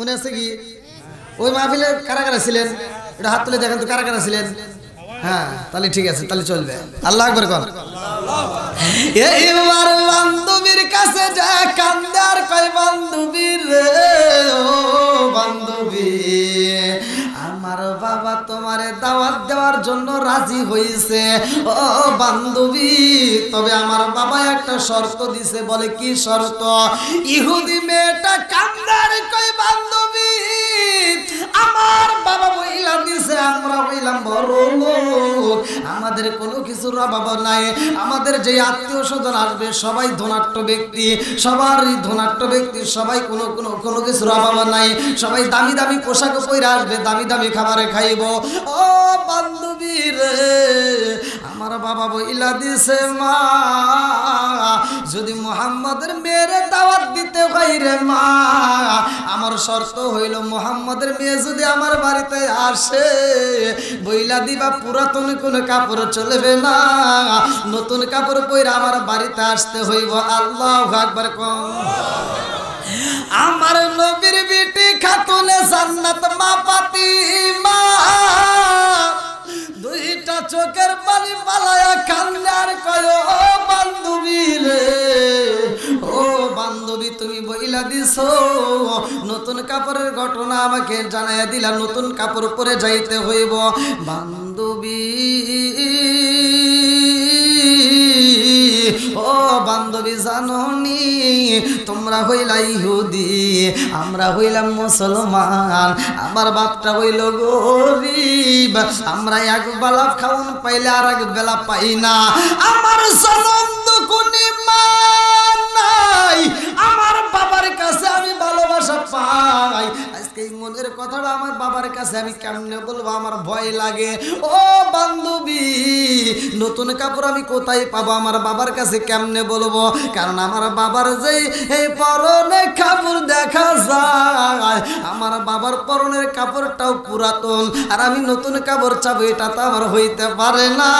মনে আছে কি? ওই মাহফিলে কারা কারা ছিলেন এটা হাত তুলে দেখেন তো, কারা কারা ছিলেন? হ্যাঁ, তাহলে ঠিক আছে, তাহলে চলবে। আল্লাহ আকবার কর। এইবার বান্ধবীর কাছে যা কান্দে আর কয়, বান্ধবী রে ও বান্ধবী, আমার বাবা তোমারে দাওয়াত দেওয়ার জন্য রাজি হয়েছে ও বান্ধবী, তবে আমার বাবা একটা শর্ত দিছে। বলে কি শর্ত? ইহুদি মেয়েটা কান্দে আর কয়, বান্ধবী আমার বাবা বইলা দিছে আমরা হইলাম বড় লোক, আমাদের কোনো কিছুর অভাব নাই, আমাদের যে আত্মীয় স্বজন আসবে সবাই ধনাঢ্য ব্যক্তি, সবারই ধনাঢ্য ব্যক্তি, সবাই কোনো কিছুর অভাব নাই, সবাই দামি দামি পোশাক পরে আসবে, দামি দামি খাবারে খাইব। ও বান্ধবী রে আমার বাবা বইলা দিছে মা, যদি মুহাম্মাদের মেয়েরে দাওয়াত দিতে হয় রে মা, আমার শর্ত হইল মুহাম্মাদের মেয়ে যদি আমার বাড়িতে আসে বইলা দিবা পুরাতন কোনো কাপড় চলবে না, নতুন কাপড় পরে আমার বাড়িতে আসতে হইব। আল্লাহু আকবার কম। আমার নবীর বিটি খাতুনে জান্নাত মা ফাতিমা দুইটা চোখের পানি পালায়া কান্দে আর কয়, ও বান্ধবী রে ও বান্ধবী তুমি বইলা দিছো নতুন কাপড়ের ঘটনা আমাকে জানাইয়া দিলা, নতুন কাপড় পরে যাইতে হইব। বান্ধবী ও বান্ধবী জানোনি তোমরা হইলা ইহুদি, আমরা হইলাম মুসলমান, আমার বাপটা হইল গরিব, আমরা এক বেলা খাওন পাইলে আর এক বেলা পাই না, আমার জনম দুকুনি মা নাই, আমার বাবার কাছে আমি ভালোবাসা পাই। আজকে এই মনের কথাটা আমার বাবার কাছে আমি কেমনে বলবো, আমার ভয় লাগে। ও বান্ধবী নতুন কাপড় আমি কোথায় পাবো, আমার বাবার কাছে কেমনে বলবো, কারণ আমার বাবার যে এই পরনে কাপড় দেখা যায়, আমার বাবার পরনের কাপড়টাও পুরাতন, আর আমি নতুন কাপড় চাবো এটা তো আমার হইতে পারে না,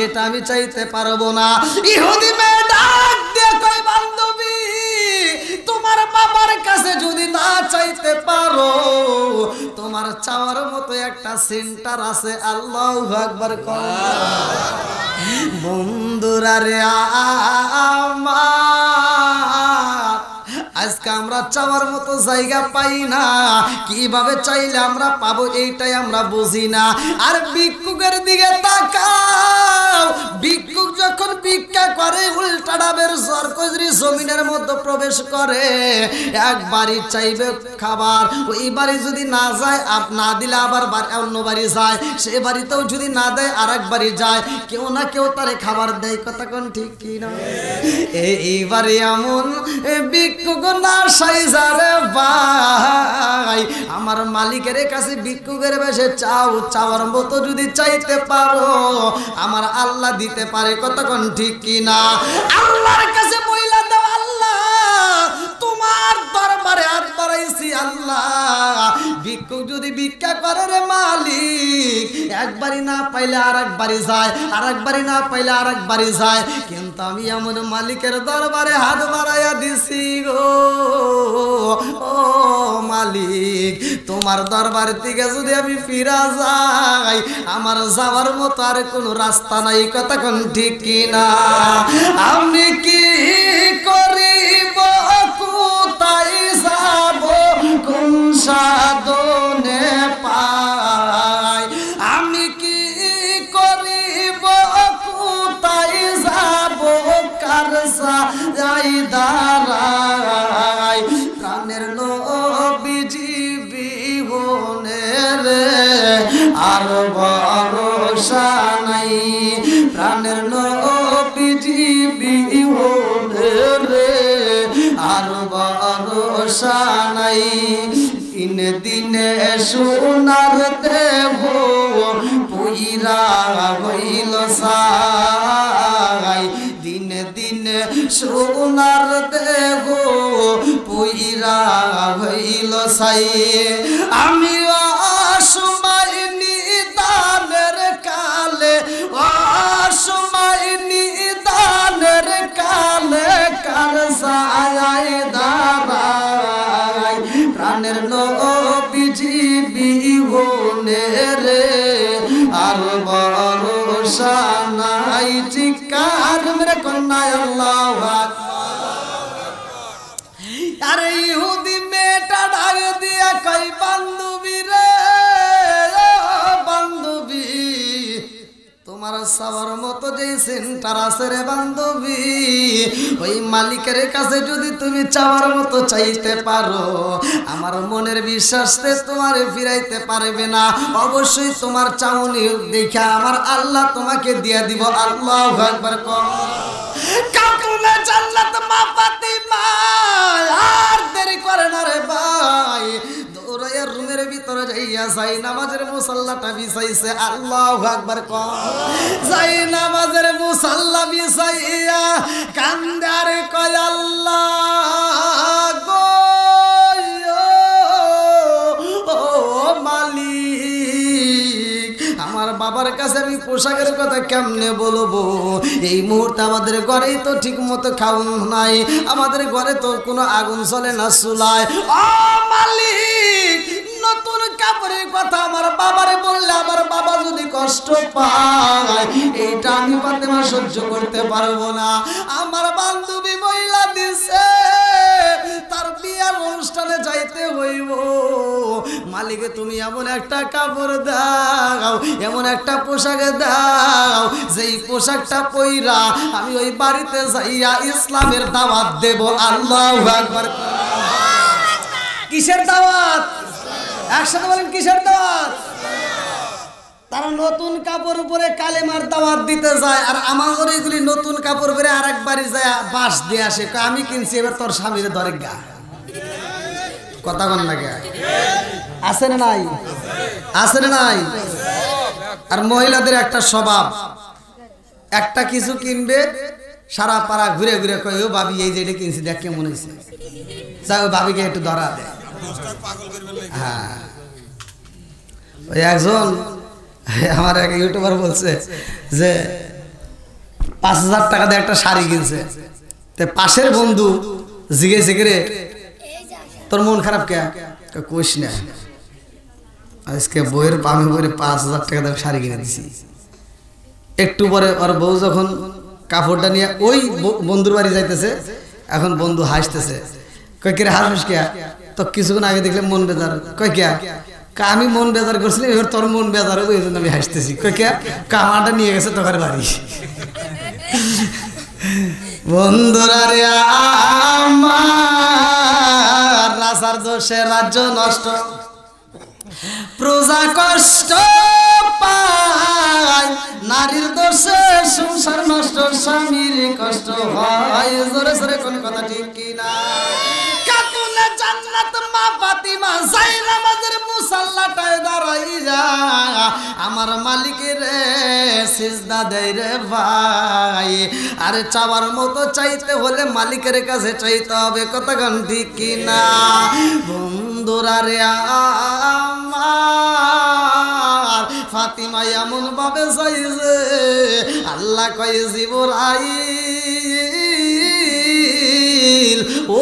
এটা আমি চাইতে পারবো না। ইহুদি মেয়ে ডাক দিয়ে কয়, বান্ধবী তোমার বাবার কাছে যদি না চাইতে পারো তোমার চাওয়ার মতো একটা সেন্টার আছে। আল্লাহু আকবার কর। বন্ধুরা রে আমার আজকে আমরা চাওয়ার মতো জায়গা পাই না, কিভাবে চাইলে আমরা পাবো এইটাই আমরা বুঝি না। আর ভিক্ষুকের দিকে তাকাও, ভিক্ষুক যখন ভিক্ষা করে উল্টা ডাবের সরকজরি জমিনের মধ্যে প্রবেশ করে, এক বাড়ি চাইবে খাবার, ওই বাড়ি যদি না যায় না দিলে আবার অন্য বাড়ি যায়, সে বাড়িতেও যদি না দেয় আর এক বাড়ি যায়, কেউ না কেউ তারে খাবার দেয়। কথা কোন ঠিক কি না? এইবারে এমন ভিক্ষুক না সাইজারে ভাই, আমার মালিকের কাছে ভিক্ষুকের বেশে চাও, চাওয়ার মতো যদি চাইতে পারো আমার আল্লাহ দিতে পারে। কতক্ষণ ঠিক কিনা? আল্লাহর কাছে বইলা দাও, আল্লাহ তোমার দরবারে হাত বাড়াইছি, আল্লাহ ভিক্ষুক যদি ভিক্ষা করে রে মালিক, একবারই না পাইলে আর একবারই যায়, আর একবারই না পাইলে আর একবারই যায়, কিন্তু আমি এমন মালিকের দরবারে হাত বাড়াইয়া দিছি গো ও মালিক, তোমার দরবার থেকে যদি আমি ফিরা যাই আমার যাওয়ার মতো আর কোনো রাস্তা নাই। কতক্ষণ ঠিক কিনা? আমি কি করিব, কোথায় যাব, কোন সাধনে পাই, আমি কি করিব, কোথায় যাব, কার সাই দাঁড়াই, প্রাণের নবীজি বিহনে রে আর ভরসা নাই, প্রাণের নবীজি বিহনে রে আর ভরসা নাই, দিন দিনে সোনার দেহ পুইরা হইল সাই, দিন দিনে সোনার দেহ পুইরা হইল সাই, আমি অসময় নিদানের কালে, অসময় নিদানের কালে কার সায় দাঁড়াই, প্রাণের নাই চিৎকার মেরে কন্যা আল্লাহু আকবার। আরে ইহুদি মেয়েটা ডাক দিয়া কই বান্ধবী রে বান্ধবী, তোমার সবার মতো যে সেন্টার আছে রে বান্ধবী, ওই মালিকের কাছে যদি তুমি চাওয়ার মতো চাইতে পারো, আমার মনের বিশ্বাসে তোমার ফিরাইতে পারবে না। অবশ্যই তোমার চাউনি দেখা আমার আল্লাহ তোমাকে দিয়া দিব। আল্লাহু আকবার। কাকুনে জান্নাত মা ফাতিমা আর দেরি করে না রে ভাই, দৌড়াইয়া রুমের ভিতরে যাইয়া যাই নামাজের মুসাল্লাটা বিছাইছে। আল্লাহু আকবার। যাই নামাজের মুসাল্লা বিছাইয়া কান্দারে কয় আল্লাহ গো ও মালিক, আমার বাবার কাছে আমি পোশাকের কথা কেমনে বলবো? এই মুহূর্তে আমাদের ঘরেই তো ঠিক মতো খাউন নাই, আমাদের ঘরে তো কোনো আগুন চলে না চুলায়। ও মালিক, নতুন কাপড়ের কথা আমার বাবারে বললে আমার বাবা যদি কষ্ট পায়, এইটা আমি ফাতেমা সহ্য করতে পারবো না। আমার বান্ধবী বইলা দিছে তার বিয়ার অনুষ্ঠানে যাইতে হইব, মালিকে তুমি এমন একটা কাপড় দাও, এমন একটা পোশাক দাও, যেই পোশাকটা পইরা আমি ওই বাড়িতে যাইয়া ইসলামের দাওয়াত দেব। আল্লাহু আকবার। কিসের দাওয়াত? একসাথে বলেন কিসের দাওয়াত? তারা নতুন কাপড় পরে কালেমার দাওয়াত দিতে যায়, আর আমাদের এগুলি নতুন কাপড় পরে আর একবারই যায় বাস দিয়ে আসে, আমি কিনছি এবার তোর স্বামীর ধরে গা। কথা বল না গে, আছে না নাই? আছে না নাই? আর মহিলাদের একটা স্বভাব, একটা কিছু কিনবে সারা পাড়া ঘুরে ঘুরে কয় ও ভাবি এই যে এটা কিনছি দেখ কেমন হয়েছে, যাই ওই ভাবিকে একটু ধরা দেয়। হ্যাঁ, ওই একজন আমার এক ইউটিউবার বলছে যে ৫,০০০ টাকা দিয়ে একটা শাড়ি কিনছে, তো পাশের বন্ধু জিজ্ঞেস করে তোর মন খারাপ কে? কোশ না, আজকে বইয়ের আমি বইয়ের ৫,০০০ টাকা দিয়ে শাড়ি কিনে দিছি। একটু পরে ওর বউ যখন কাপড়টা নিয়ে ওই বন্ধুর বাড়ি যাইতেছে, এখন বন্ধু হাসতেছে, কয় কে হাসিস কে? তো কিছুক্ষণ আগে দেখলে মন বেজার, কয় কে? আমি মন বেজার করছিলাম, এবার তোর মন বেজার হবে এই জন্য আমি হাসতেছি। কয় কে? কামাটা নিয়ে গেছে তোর বাড়ি। বন্ধুরা রে আমার, রাজার দোষে রাজ্য নষ্ট, প্রজা কষ্ট পায়, নারীর দোষে সংসার নষ্ট, স্বামীর কষ্ট হয়। জোরে জোরে কোন কথা ঠিক কিনা? কাকুনে জান্নাত মা ফাতিমা যাই নামাজের মুসাল্লাটায় দাঁড়াইয়া আমার মালিকের সিজদা দেয় রে ভাই। আরে চাওয়ার মতো চাইতে হলে মালিকের কাছে চাইতে হবে। কথা গান ঠিক কিনা? বন্ধুরা রে আমার, ফাতিমা এমন ভাবে চাইছে আল্লাহ কয় জিবরাইল, ও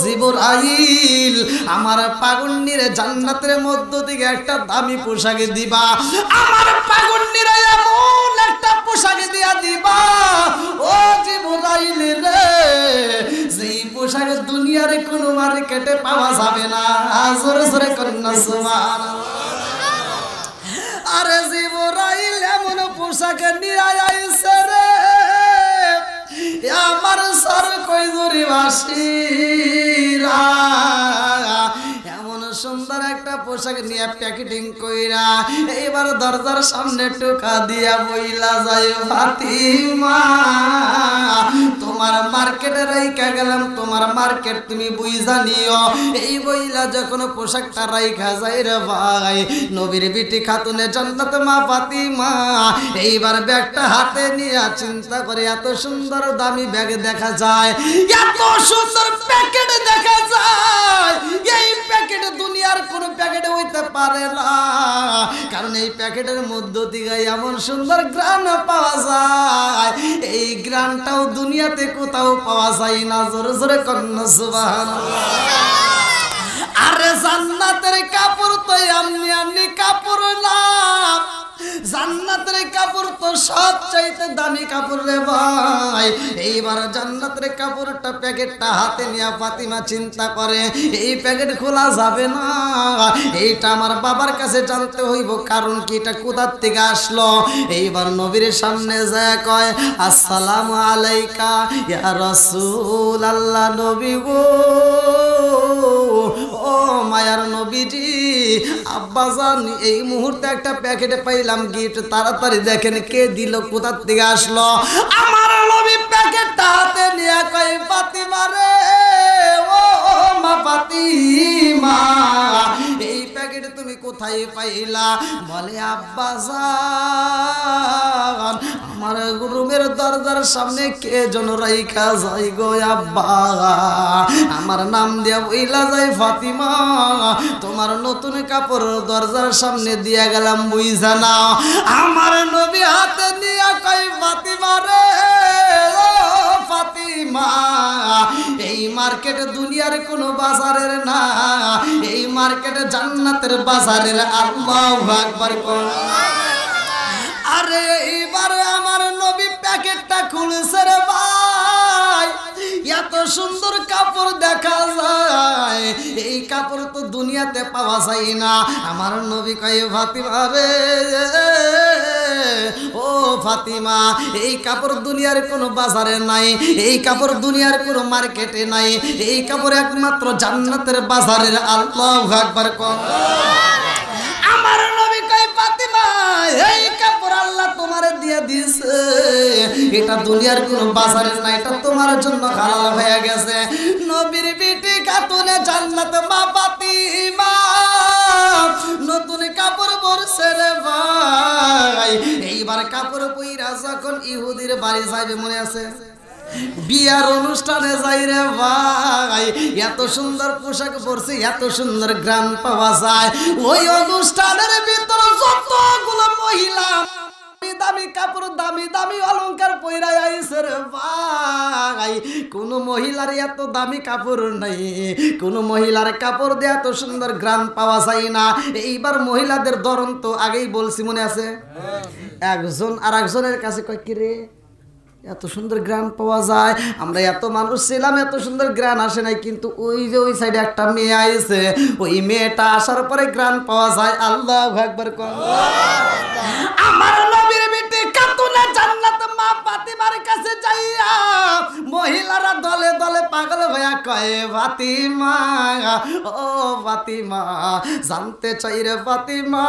জিবরাইল, আমার পাগন্নির জান্নাতের মধ্য থেকে একটা দামি পোশাক দিবা, আমার পাগন্নির এমন একটা পোশাক দিয়া দিবা ও জিবরাইল রে, যেই পোশাক দুনিয়ার কোনো মার্কেটে পাওয়া যাবে না। জোরে জোরে কন্যা সুবহানাল্লাহ। আরে জিবরাইল এমন পোশাক নিয়ে আইছে রে, আমার সর কই জুরি বাসিরা, এমন সুন্দর একটা পোশাক নিয়ে প্যাকেটিং কইরা এইবার দরজার সামনে টোকা দিয়া বইলা যায়, ফাতিমা তোমার মার্কেটে রাইখা গেলাম, তোমার মার্কেট তুমি বুঝা নিও। এই বইলা যখন পোশাকটা রাইখা যায় রে ভাই, নবীর বিটি খাতুনে জান্নাত মা ফাতিমা এইবার ব্যাগটা হাতে নিয়ে চিন্তা করে, এত সুন্দর দামি ব্যাগ দেখা যায়, এত সুন্দর প্যাকেট দেখা যায়, এই প্যাকেট দুনিয়ার কোনো প্যাকেটে হইতে পারে না, কারণ এই প্যাকেটের মধ্য থেকে এমন সুন্দর গ্রান পাওয়া যায়, এই গ্রানটাও দুনিয়াতে কোথাও পাওয়া যায় না। জোরে জোরে কন্যা সুবহানাল্লাহ। আরে জান্নাতের কাপড় তো এমনি এমনি কাপড় না, জান্নাতের কাপড় তো সবচাইতে দামি কাপড় রে ভাই। এইবার জান্নাতের কাপড়টা প্যাকেটটা হাতে নিয়ে ফাতিমা চিন্তা করে এই প্যাকেট খোলা যাবে না, এইটা আমার বাবার কাছে জানতে হইব, কারণ কি এটা কোথা থেকে আসলো। এইবার নবীর সামনে যায় কয় আসসালামু আলাইকা ইয়া রাসূলুল্লাহ, নবী গো, ও মায়ার নবীজি, আব্বাজান এই মুহূর্তে একটা প্যাকেটে পাইলাম গিফট, তাড়াতাড়ি দেখেন কে দিল, কোথা থেকে আসলো। আমার নবী প্যাকেটটা হাতে নিয়ে কয় ফাতিমা রে, ও মা ফাতিমা, এই প্যাকেট তুমি কোথায় পাইলা? বলে আব্বাজান আমার রুমের দরজার সামনে কে যেন রাইখা যাই গো আব্বা, আমার নাম দিয়া বইলা যায় ফাতিমা, তোমার নতুন কাপড় দরজার সামনে দিয়া গেলাম বুঝা না। আমার নবী হাতে নিয়ে কয় ফাতিমা রে, ও ফাতিমা, এই মার্কেট দুনিয়ার কোনো বাজারের না, এই মার্কেট জান্নাতের বাজারের। আল্লাহু আকবার। আরে এইবারে আমার নবী প্যাকেটটা খুলছে রে ভাই, এত সুন্দর কাপড় দেখা যায়, এই কাপড় তো দুনিয়াতে পাওয়া যায় না। আমার নবী কয় ফাতিমা রে, ও ফাতিমা, এই কাপড় দুনিয়ার কোনো বাজারে নাই, এই কাপড় দুনিয়ার কোনো মার্কেটে নাই, এই কাপড় একমাত্র জান্নাতের বাজারের। আল্লাহু আকবার। আমার নবী কয় ফাতিমা, এই কাপড় আল্লাহ তোমারে দিয়ে দিয়েছে, এটা দুনিয়ার কোনো বাজারের না, এটা তোমার জন্য হালাল হয়ে গেছে। নবীর বিটি খাতুনে জান্নাত মা ফাতিমা নতুন কাপড় পরছে রে ভাই। এইবার কাপড় পইরা যখন ইহুদির বাড়ি যাইবে, মনে আছে বিয়ার অনুষ্ঠানে যাই রে ভাই, এত সুন্দর পোশাক পরছে, এত সুন্দর গ্রাম পাওয়া যায়। ওই অনুষ্ঠানের ভিতর যতগুলো মহিলা দামি কাপড় দামি দামি অলংকার পইরা আইছে রে ভাই, কোন মহিলার এত দামি কাপড় নাই, কোন মহিলার কাপড় দিয়ে এত সুন্দর গ্রাম পাওয়া যায় না। এইবার মহিলাদের ধরন তো আগেই বলছি, মনে আছে, একজন আর একজনের কাছে কয় কি রে এত সুন্দর গ্রাম পাওয়া যায়, আমরা এত মানুষ ছিলাম এত সুন্দর গ্রাম আসে নাই, কিন্তু ওই যে ওই সাইডে একটা মেয়ে আইছে, ওই মেয়েটা আসার পরে গ্রাম পাওয়া যায়। আল্লাহু আকবার। আমার নবীর বিটি খাতুনে জান্নাত মা ফাতিমার কাছে যাইয়া মহিলারা দলে দলে পাগল হইয়া কয় ফাতিমা, ও ফাতিমা, জানতে চাই রে ফাতিমা,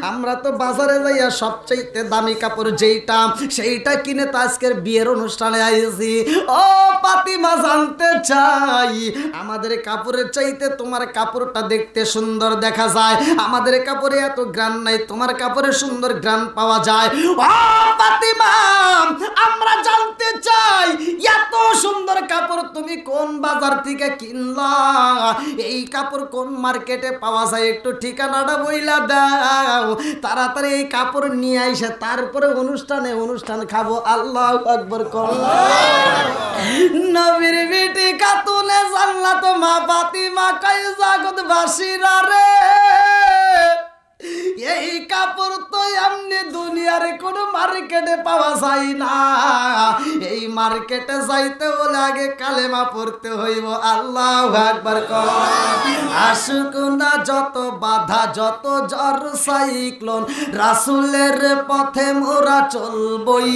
আমরা তো বাজারে যাইয়া সবচাইতে দামি কাপড় যেইটা সেইটা কিনে তো আজকের বিয়ের অনুষ্ঠানে আইছি। ও ফাতিমা, জানতে চাই আমাদের কাপড়ের চাইতে তোমার কাপড়টা দেখতে সুন্দর দেখা যায়, আমাদের কাপড়ে এত গ্রান নাই, তোমার কাপড়ে সুন্দর গ্রান পাওয়া যায়। ও ফাতিমা, আমরা জানতে চাই এত সুন্দর কাপড় তুমি কোন বাজার থেকে কিনলা, এই কাপড় কোন মার্কেটে পাওয়া যায়, একটু ঠিকানাটা বইলা দাও, তাড়াতাড়ি এই কাপড় নিয়ে আইসে তারপরে অনুষ্ঠান খাবো। আল্লাহু আকবার। নবীর বিটি খাতুনে জান্নাত মা ফাতিমা কয় জগৎবাসীরা রে, এই কাপড় তো এমনি দুনিয়ার কোন মার্কেটে পাওয়া যায় না, এই মার্কেটে যাইতে হলে আগে কালেমা পড়তে হইব। আল্লাহু আকবার। আসুক না যত বাধা যত ঝড় সাইক্লোন, রাসূলের পথে মোরা চলবই,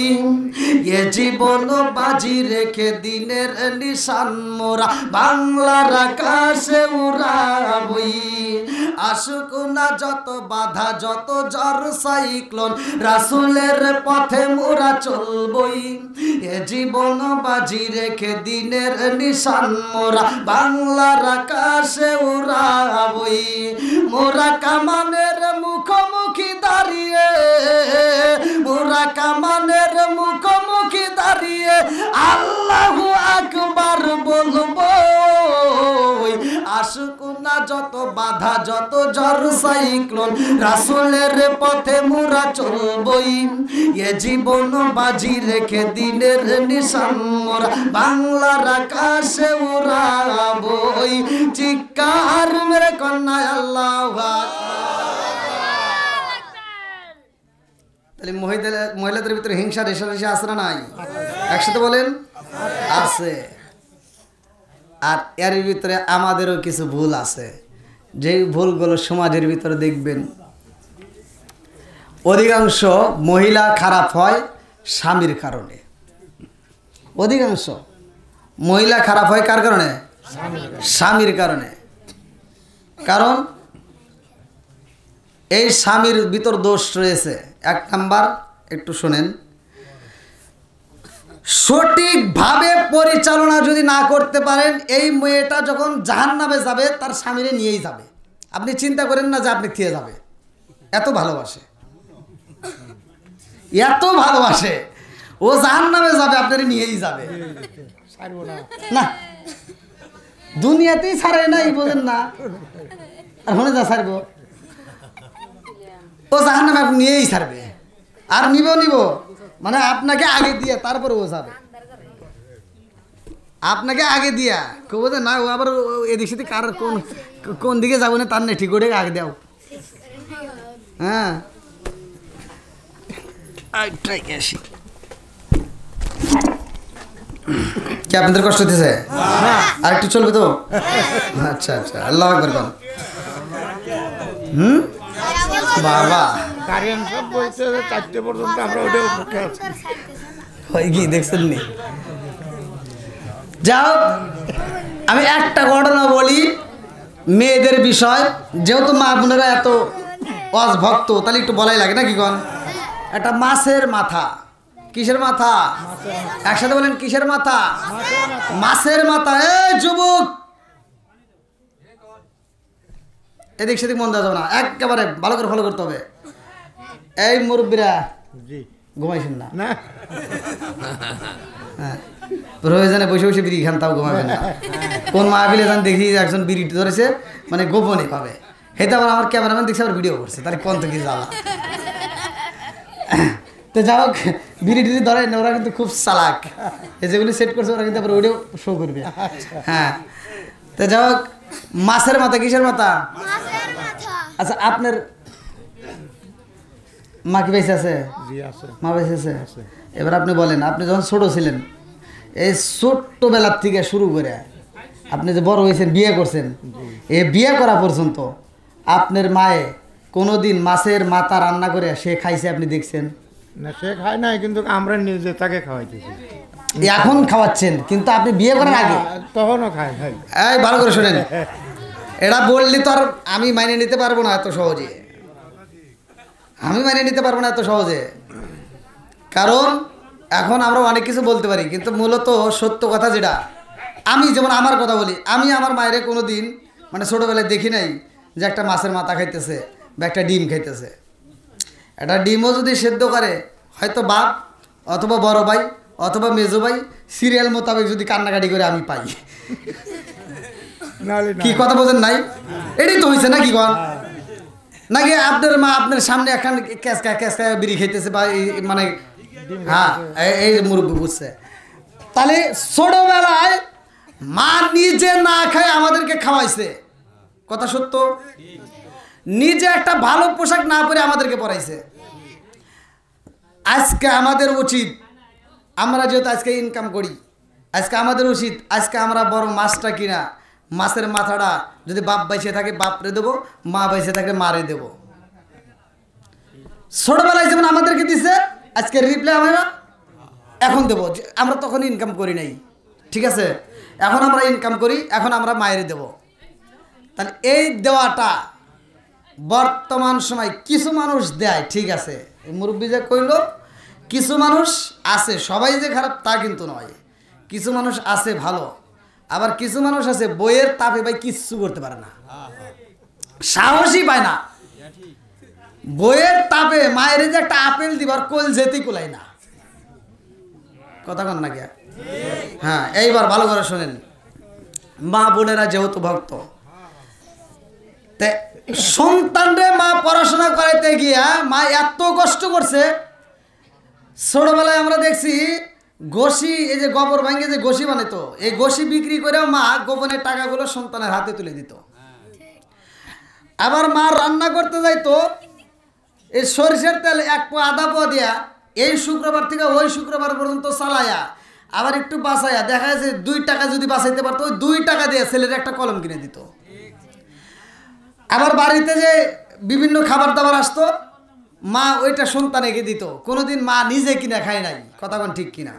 এ জীবন বাজি রেখে দিনের নিশান মোরা বাংলার আকাশে উড়াবই। আসুক না যত বাধা যত ঝড় সাইক্লোন, রাসূলের পথে মোরা চলবই, এ জীবন বাজি রেখে দিনের নিশান মোরা বাংলার আকাশে উড়াবই। মোরা কামানের মুখোমুখি দাঁড়িয়ে, মোরা কামানের মুখোমুখি দাঁড়িয়ে আল্লাহু আকবার বলবো। আসুক না যত বাধা যত ঝড় সাইক্লোন, রাসূলের পথে মোরা চলবই, এ জীবন বাজি রেখে দিনের নিশান মোরা বাংলার আকাশে উড়াবই। চিৎকার মেরে কন্যা আল্লাহু আকবার। তাহলে মহিলাদের ভিতরে হিংসা রেষারেষি আছে না নাই? একসাথে বলেন আছে। আর এর ভিতরে আমাদেরও কিছু ভুল আছে, যেই ভুলগুলো সমাজের ভিতরে দেখবেন অধিকাংশ মহিলা খারাপ হয় স্বামীর কারণে। অধিকাংশ মহিলা খারাপ হয় কার কারণে? স্বামীর কারণে। কারণ এই স্বামীর ভিতর দোষ রয়েছে। এক নাম্বার, একটু শোনেন, সঠিকভাবে পরিচালনা যদি না করতে পারেন, এই মেয়েটা যখন জাহান্নামে যাবে তার স্বামীরে নিয়েই যাবে। আপনি চিন্তা করেন না যে আপনি খেয়ে যাবে, এত ভালোবাসে, এত ভালোবাসে, ও জাহান্নামে যাবে আপনারে নিয়েই যাবে। না দুনিয়াতেই ছাড়ে নাই, বোঝেন না, আর মনে যা ছাড়বো, ও জাহান্নামে আপনি নিয়েই ছাড়বে। আর নিব মানে আপনাকে আগে দিয়ে তারপরে ও যাবে, আপনাকে আগে দিয়া কব যে না, ও আবার এদিক সেদিক কার কোন দিকে যাবো না তার নেই, ঠিক ওটাকে আগে দাও। হ্যাঁ কি আপনাদের কষ্ট হতেছে? আর একটু চলবে তো? আচ্ছা আচ্ছা, আল্লাহ আকবার বল। বাবা কি দেখছেন নি? যাও, আমি একটা ঘটনা বলি মেয়েদের বিষয়, যেহেতু মা বোনেরা এত অভক্ত তাহলে একটু বলাই লাগে না কি কন? একটা মাছের মাথা। কিসের মাথা? একসাথে বলেন কিসের মাথা? মাছের মাথা। এই যুবক, এদিক সেদিক মন দেওয়া যাবে না, একেবারে ভালো করে ফলো করতে হবে। এই মুরব্বীরা ঘুমাইছেন না? হ্যাঁ, প্রয়োজনে বসে বসে বিড়ি খান, তাও ঘুমাবেন না। কোন মাহফিলে যান দেখি একজন বিড়ি ধরেছে, মানে গোপনে পাবে, হেতে আবার আমার ক্যামেরাম্যান দেখছে আবার ভিডিও করছে, তাহলে কোন থেকে জ্বালা। তো যাই হোক, বিড়ি টিড়ি ধরে না, ওরা কিন্তু খুব চালাক, যেগুলি সেট করছে ওরা কিন্তু আবার ওইটাও শো করবে। হ্যাঁ, তো যাই হোক, মাছের মাথা। কিসের মাথা? আচ্ছা, আপনার মা কি বেঁচে আছে? মা বেঁচে আছে? এবার আপনি বলেন, আপনি যখন ছোট ছিলেন, এই ছোট্টবেলার থেকে শুরু করে আপনি যে বড় হয়েছেন, বিয়ে করছেন, এই বিয়ে করা পর্যন্ত আপনার মায়ে কোনোদিন মাছের মাথা রান্না করে সে খাইছে আপনি দেখছেন? না, সে খায় নাই, কিন্তু আমরা নিজে তাকে খাওয়াইতেছি। এখন খাওয়াচ্ছেন, কিন্তু আপনি বিয়ে করার আগে তখনও খায়। এই ভালো করে শোনেন, এটা বললি তো আর আমি মাইনে নিতে পারবো না এত সহজে, আমি মাইনে নিতে পারবো না এত সহজে। কারণ এখন আমরা অনেক কিছু বলতে পারি, কিন্তু মূলত সত্য কথা যেটা, আমি যেমন আমার কথা বলি, আমি আমার মায়ের কোনো দিন মানে ছোটোবেলায় দেখি নাই যে একটা মাছের মাথা খাইতেছে বা একটা ডিম খাইতেছে। একটা ডিমও যদি সেদ্ধ করে, হয়তো বাপ অথবা বড় ভাই অথবা মেজো ভাই সিরিয়াল মোতাবেক যদি কান্নাকাটি করে আমি পাই। কি কথা বোঝেন নাই? এটাই তো হয়েছে নাকি কন? নাকি আপনার মা আপনার সামনে এখন ক্যাসকা বিড়ি খাইতেছে বা মানে, হ্যাঁ এই মুরব্বী বুঝছে। তাহলে ছোটবেলায় মা নিজে না খায় আমাদেরকে খাওয়াইছে, কথা সত্য। নিজে একটা ভালো পোশাক না পরে আমাদেরকে পরাইছে। আজকে আমাদের উচিত, আমরা যেহেতু আজকে ইনকাম করি, আজকে আমাদের উচিত আজকে আমরা বড় মাছটা কিনা, মাছের মাথাটা যদি বাপ বাইসে থাকে বাপরে দেবো, মা বাইসে থাকলে মারে দেবো। ছোটবেলায় যেমন আমাদেরকে দিছে, আজকে রিপ্লাই আমরা এখন দেবো। আমরা তখন ইনকাম করি নাই, ঠিক আছে, এখন আমরা ইনকাম করি, এখন আমরা মায়ের দেব। তাহলে এই দেওয়াটা বর্তমান সময় কিছু মানুষ দেয়, ঠিক আছে, মুরব্বী যে কইল কিছু মানুষ আছে, সবাই যে খারাপ তা কিন্তু নয়, কিছু মানুষ আছে ভালো, আবার কিছু মানুষ আছে বইয়ের তাপে ভাই কিচ্ছু করতে পারে না, সাহসই পায় না। বইয়ের তাপে মায়ের যে একটা আপেল দিবার কোল যেতেই কোলাই না, কথা কন না কে? হ্যাঁ, এইবার ভালো করে শোনেন, মা বোনেরা যেহেতু ভক্ত, সন্তানরে মা পড়াশোনা করাইতে গিয়া মা এত কষ্ট করছে। ছোটবেলায় আমরা দেখছি গোশি, এই যে গোবর ভাঙে যে গোশি বানাইতো, এই গোশি বিক্রি করেও মা গোপনের টাকাগুলো সন্তানের হাতে তুলে দিত। আবার মা রান্না করতে যাইতো, এই সরিষার তেল 1 পোয়া আধা পোয়া দিয়া এই শুক্রবার থেকে ওই শুক্রবার পর্যন্ত চালায়া আবার একটু বাঁচাইয়া দেখা যাচ্ছে 2 টাকা যদি বাঁচাইতে পারতো ওই 2 টাকা দিয়ে ছেলের একটা কলম কিনে দিত। আবার বাড়িতে যে বিভিন্ন খাবার দাবার আসতো মা ওইটা সন্তানকে দিত, কোনোদিন মা নিজে কিনে খায় নাই। কথা কোন ঠিক কিনা?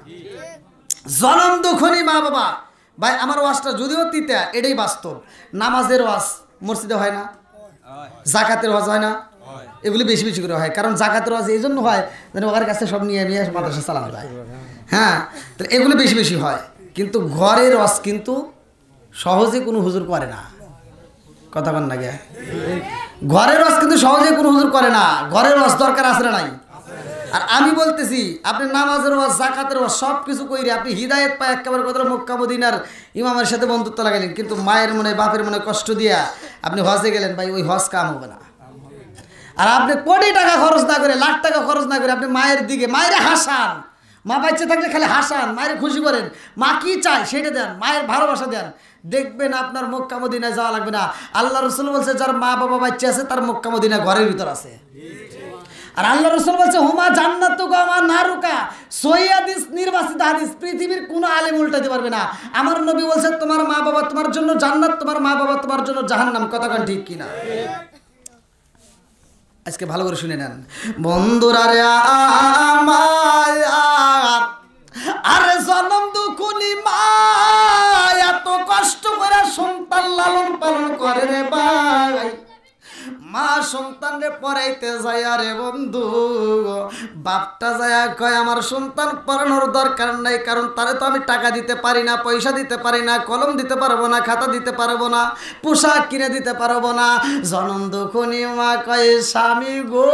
জনম দুঃখনী মা বাবা। ভাই আমার ওয়াজটা যদিও তিতা, এটাই বাস্তব। নামাজের ওয়াজ মসজিদে হয় না, জাকাতের ওয়াজ হয় না, এগুলি বেশি বেশি করে হয়। কারণ জাকাতের ওয়াজ এই জন্য হয় যেন ওর কাছে সব নিয়ে নিয়ে মাদ্রাসা চালানো যায়। হ্যাঁ, তাহলে এগুলো বেশি বেশি হয়। কিন্তু ঘরের ওয়াজ কিন্তু সহজে কোনো হুজুর করে না। কথা বল না গে, ঘরের ওয়াজ কিন্তু সহজে কোনো হুজুর করে না। ঘরের ওয়াজ দরকার আছে না নাই? আর আমি বলতেছি আপনি নামাজের ওয়াজ, জাকাতের ওয়াজ সব কিছু কইরে আপনি হিদায়েত পায় একেবারে কথা মক্কা মদিনার ইমামের সাথে বন্ধুত্ব লাগাইলেন, কিন্তু মায়ের মনে বাপের মনে কষ্ট দিয়া আপনি হজে গেলেন, ভাই ওই হজ কাম হবে না। আর আপনি কোটি টাকা খরচ না করে, লাখ টাকা খরচ না করে আপনি মায়ের দিকে, মায়ের হাসান, মা বাচ্চা থাকলে খালি হাসান, মায়ের খুশি করেন, মা কি চায় সেটা দেন, মায়ের ভালোবাসা দেন, দেখবেন আপনার মক্কা মদিনায় যাওয়া লাগবে না। আল্লাহ রসুল বলছে যার মা বাবা বাচ্চা আছে তার মক্কা মদিনা ঘরের ভিতর আছে। আর আল্লাহ রসুল বলছে হুমা জান্নাতুকা ওয়া নারুকা, সহিহ হাদিস, নির্বাচিত হাদিস, পৃথিবীর কোনো আলেম উল্টাতে পারবে না। আমার নবী বলছে তোমার মা বাবা তোমার জন্য জান্নাত, তোমার মা বাবা তোমার জন্য জাহান্নাম। কথা কোন ঠিক কিনা? আজকে ভালো করে শুনে নেন বন্ধুরা রে আমার, আরে জনম দুঃখনী মা এত কষ্ট করে সন্তান লালন পালন করে রে ভাই। মা সন্তানরে পড়াইতে যায়, আরে বন্ধু বাপটা যায় কয় আমার সন্তান পড়ানোর দরকার নাই, কারণ তারে তো আমি টাকা দিতে পারি না, পয়সা দিতে পারি না, কলম দিতে পারবো না, খাতা দিতে পারবো না, পোশাক কিনে দিতে পারবো না। জনম দুঃখনী মা কয় স্বামী গো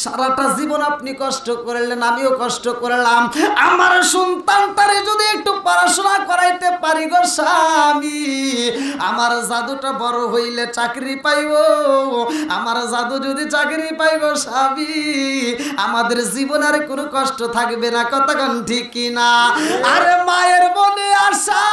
সারাটা জীবন আপনি কষ্ট করলেন, আমিও কষ্ট করলাম, আমার সন্তানটারে যদি একটু পড়াশোনা করাইতে পারি গো স্বামী, আমার জাদুটা বড় হইলে চাকরি পাইব, আমার জাদু যদি চাকরি পাইব স্বামী, আমাদের জীবন আর কোনো কষ্ট থাকবে না। কতক্ষণ ঠিক কিনা? আরে মায়ের মনে আশা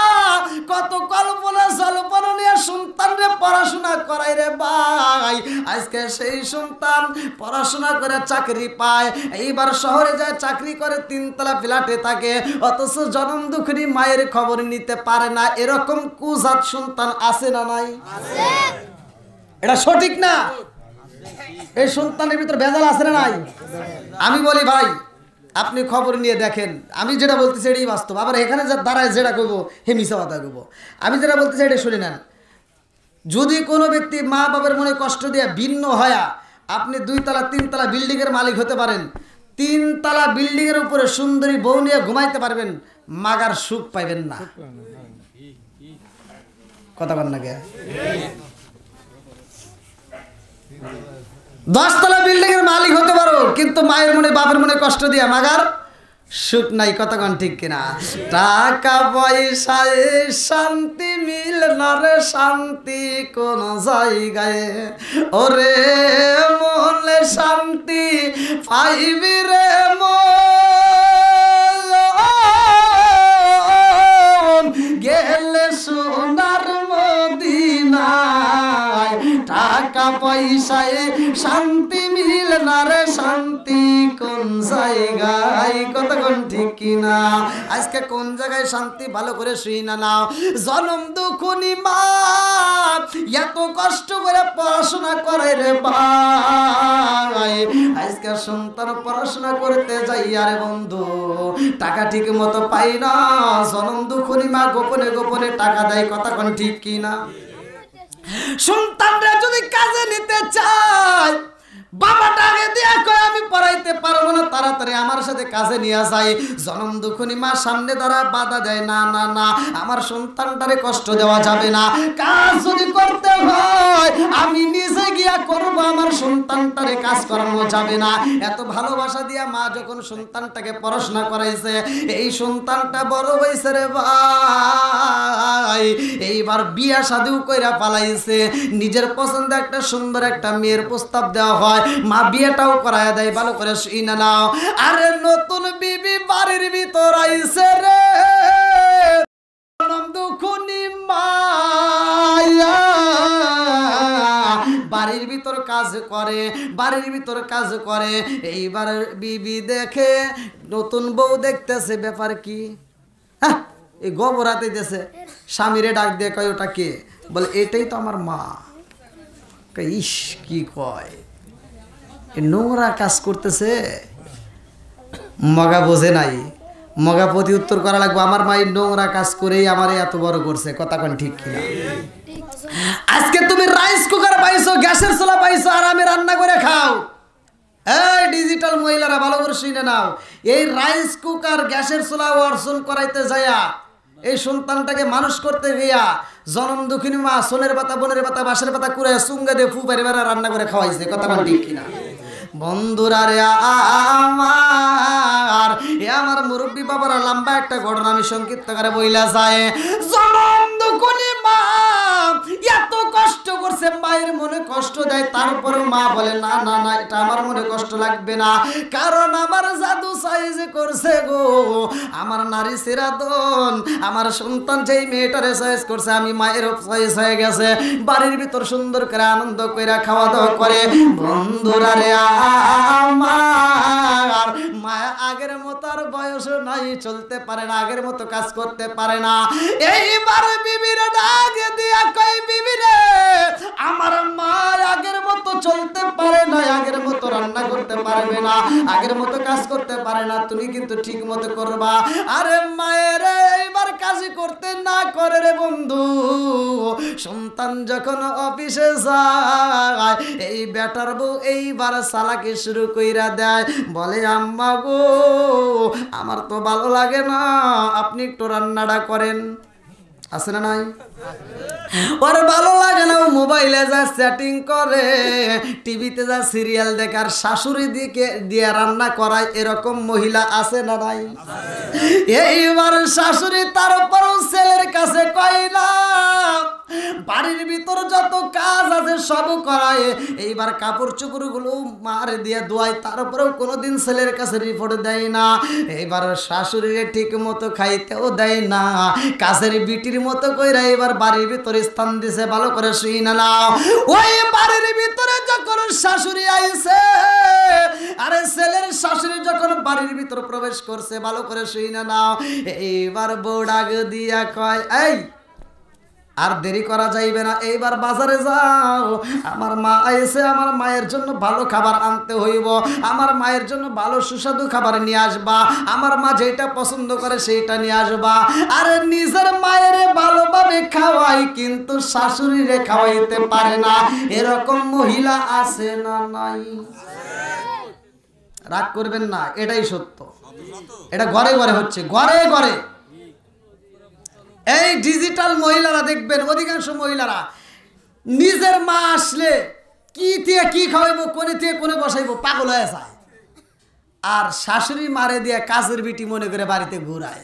কত কল্পনা জল্পনা নিয়ে সন্তানরে পড়াশোনা করাই রে ভাই। আজকে সেই সন্তান পড়াশোনা করে চাকরি পায়, এইবার শহরে যায় চাকরি করে, 3 তলা ফ্ল্যাটে থাকে, অথচ জনম দুঃখী মায়ের খবর নিতে পারে না। এরকম কুজাত সন্তান আছে না নাই? এটা সঠিক না? এই সন্তানের ভিতর ভেজাল আছে না নাই? আমি বলি ভাই আপনি খবর নিয়ে দেখেন, আমি যেটা বলতেছি এটাই বাস্তব। আবার এখানে যা দাঁড়ায় যেটা করবো হে মিছা কথা করবো, আমি যেটা বলতেছি এটা শুনে নেন। যদি কোনো ব্যক্তি মা বাবার মনে কষ্ট দিয়ে ভিন্ন হয়া আপনি 2 তলা 3 তলা বিল্ডিংয়ের মালিক হতে পারেন, 3 তলা বিল্ডিংয়ের উপরে সুন্দরী বউ নিয়ে ঘুমাইতে পারবেন, মাগার সুখ পাইবেন না। কথা বল না কে? 10 তলা বিল্ডিং এর মালিক হতে পারো, কিন্তু মায়ের মনে বাপের মনে কষ্ট দিয়া মাগার সুখ নাই। কতক্ষণ ঠিক কিনা? টাকা পয়সায় শান্তি মিল না রে, শান্তি কোন জায়গায়, ওরে মনে শান্তি পাইবি রে মন গেলে সোনার মদিনায়। টাকা পয়সায় শান্তি মিল না রে, শান্তি কোন জায়গায়। কতক্ষণ ঠিক কিনা? আজকে কোন জায়গায় শান্তি ভালো করে শুই না নাও। জনম দুঃখনী মা এত কষ্ট করে পড়াশোনা করে রে ভাই, আজকে সন্তান পড়াশোনা করতে যাই আরে বন্ধু টাকা ঠিক মতো পাই না। জনম দুঃখনী মা গোপনে গোপনে টাকা দেয়। কতক্ষণ ঠিক কিনা? সন্তানরা যদি কাজে নিতে চায়, বাবাটা আগে দিয়া কয় আমি পড়াইতে পারবো না, তাড়াতাড়ি আমার সাথে কাজে নিয়ে যায়। জনম দুঃখনী মা সামনে দ্বারা বাধা দেয়, না না না আমার সন্তানটারে কষ্ট দেওয়া যাবে না, কাজ যদি করতে হয় আমি নিজে গিয়া করবো, আমার সন্তানটারে কাজ করানো যাবে না। এত ভালোবাসা দিয়া মা যখন সন্তানটাকে পড়াশোনা করাইছে, এই সন্তানটা বড় হয়েছে রে ভাই, এইবার বিয়া শাদিও কইরা পালাইছে। নিজের পছন্দ একটা সুন্দর একটা মেয়ের প্রস্তাব দেওয়া হয়, মা বিয়েটাও করায় দেয়। ভালো করে শুনে নাও। আরে নতুন বিবি বাড়ির ভিতর আইছে রে, বাড়ির ভিতর কাজে করে, বাড়ির ভিতর কাজ করে। এইবার বিবি দেখে নতুন বউ দেখতেছে, ব্যাপার কি? হ্যাঁ, এই গোবর হাতে দিতেছে। স্বামীরে ডাক দিয়ে কয় ওটা কে? বলে এটাই তো আমার মা। ইস কি কয়, নোংরা কাজ করতেছে। মগা বোঝে নাই, মগা প্রতি উত্তর করা লাগবে, আমার মা নোংরা কাজ করেই আমার এত বড় করছে। কথা কোন ঠিক কিনা? আজকে তুমি রাইস কুকার পাইছো, গ্যাসের চুলা পাইছো, আর আমি রান্না করে খাও। এই ডিজিটাল মহিলারা ভালো করে শুনে নাও, এই রাইস কুকার গ্যাসের চুলা অর্জন করাইতে যাইয়া, এই সন্তানটাকে মানুষ করতে গিয়া জনম দুঃখিনী মা সোনের পাতা, বোনের পাতা, বাঁশের পাতা কুড়ে চুঙ্গা দিয়ে ফু পারি রান্না করে খাওয়াইছে। কথা কোন ঠিক কিনা? বন্ধুরা রে আমার মুরব্বী বাবারা লম্বা একটা ঘটনা আমি সংক্ষিপ্ত করে বইলা যায়। জনম দুঃখিনী মা এত কষ্ট করছে, মায়ের মনে কষ্ট দেয়, তারপরে মা বলে না না না, এটা আমার মনে কষ্ট লাগবে না, কারণ আমার জাদু সাইজ করছে গো, আমার নারী সিরাদন, আমার সন্তান যেই মেয়েটারে সাইজ করছে, আমি মায়ের সাইজ হয়ে গেছে। বাড়ির ভিতর সুন্দর করে আনন্দ করে খাওয়া দাওয়া করে। বন্ধুরা রে আমার মা আগের মতো আর বয়স নাই, চলতে পারে না, আগের মতো কাজ করতে পারে না। এইবার বিবির ডাক দিয়া কই, বিবি রে আমার মা আগের মতো চলতে পারে না, আগের মতো রান্না করতে পারবে না, আগের মতো কাজ করতে পারে না, তুমি কিন্তু ঠিক মতো করবা। আরে মায়ের এইবার কাজ করতে না করে রে বন্ধু, সন্তান যখন অফিসে যায়, এই বেটার বউ এইবার চালাকি শুরু কইরা দেয়, বলে আম্মা গো আমার তো ভালো লাগে না, আপনি একটু রান্নাটা করেন। আছে না নাই? ওর ভালো লাগে না, মোবাইলে যা সেটিং করে, টিভিতে যা সিরিয়াল দেখার, শাশুড়ি দিকে দিয়ে রান্না করায়, এরকম মহিলা আছে না নাই? এইবার শাশুড়ি তার উপরও ছেলের কাছে কয় না, বাড়ির ভিতর যত কাজ আছে সব করায়, এইবার কাপড় চোপড় গুলো মার দিয়ে ধোয়ায়, তারপরেও কোনোদিন ছেলের কাছে রিপোর্ট দেয় না। এইবার শাশুড়িরে ঠিক মতো খাইতেও দেয় না, কাছের বিটির মতো কইরা এবার বাড়ির ভিতরে স্থান দিছে। ভালো করে শুই না নাও, ওই বাড়ির ভিতরে যখন শাশুড়ি আইছে, আরে ছেলের শাশুড়ি যখন বাড়ির ভিতর প্রবেশ করছে, ভালো করে শুই না নাও, এইবার বউ ডাক দিয়া কয়, এই আর দেরি করা যাইবে না, এইবার বাজারে যাও, আমার মা আইছে, আমার মায়ের জন্য ভালো খাবার আনতে হইব, আমার মায়ের জন্য ভালো সুস্বাদু খাবার নিয়ে আসবা, আমার মা যেটা পছন্দ করে সেইটা নিয়ে আসবা। আরে নিজের মায়ের ভালোভাবে খাওয়াই, কিন্তু শাশুড়িরে খাওয়াইতে পারে না, এরকম মহিলা আছে না নাই? রাগ করবেন না, এটাই সত্য, এটা ঘরে ঘরে হচ্ছে, ঘরে ঘরে। এই ডিজিটাল মহিলারা দেখবেন, অধিকাংশ মহিলারা নিজের মা আসলে কি দিয়ে কি খাওয়াইবো, কোনে দিয়ে কোনে বসাইবো, পাগল হয়ে যায়, আর শাশুড়ি মারে দিয়ে কাজের বিটি মনে করে বাড়িতে ঘুরায়।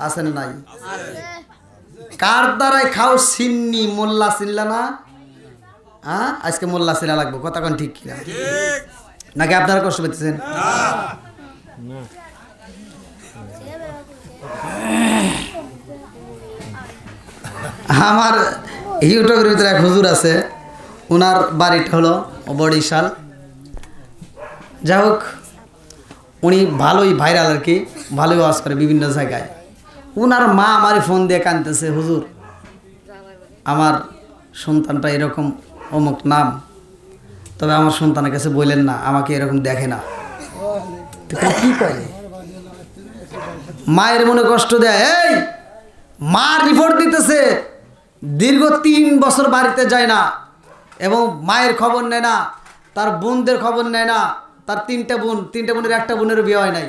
আছে না নাই? কার দ্বারাই খাও সিন্নি, মোল্লা চিল্লা না? হ্যাঁ, আজকে মোল্লা চিল্লা লাগবো। কথা কোন ঠিক কিনা? নাকি আপনারা কষ্ট পেতেছেন? আমার ইউটিউবের ভিতরে এক হুজুর আছে, ওনার বাড়িটা হলো বরিশাল। যাই হোক, উনি ভালোই ভাইরাল আর কি, ভালোই ওয়াজ করে বিভিন্ন জায়গায়। ওনার মা আমারই ফোন দিয়ে কাঁদতেছে, হুজুর আমার সন্তানটা এরকম অমুক নাম, তবে আমার সন্তানের কাছে বললেন না, আমাকে এরকম দেখে না। কি করে মায়ের মনে কষ্ট দেয়। এই মা রিপোর্ট দিতেছে, দীর্ঘ 3 বছর বাড়িতে যায় না, এবং মায়ের খবর নেয় না, তার বোনদের খবর নেয় না, তার 3টা বোনের একটা বোনের বিয়ে হয় নাই।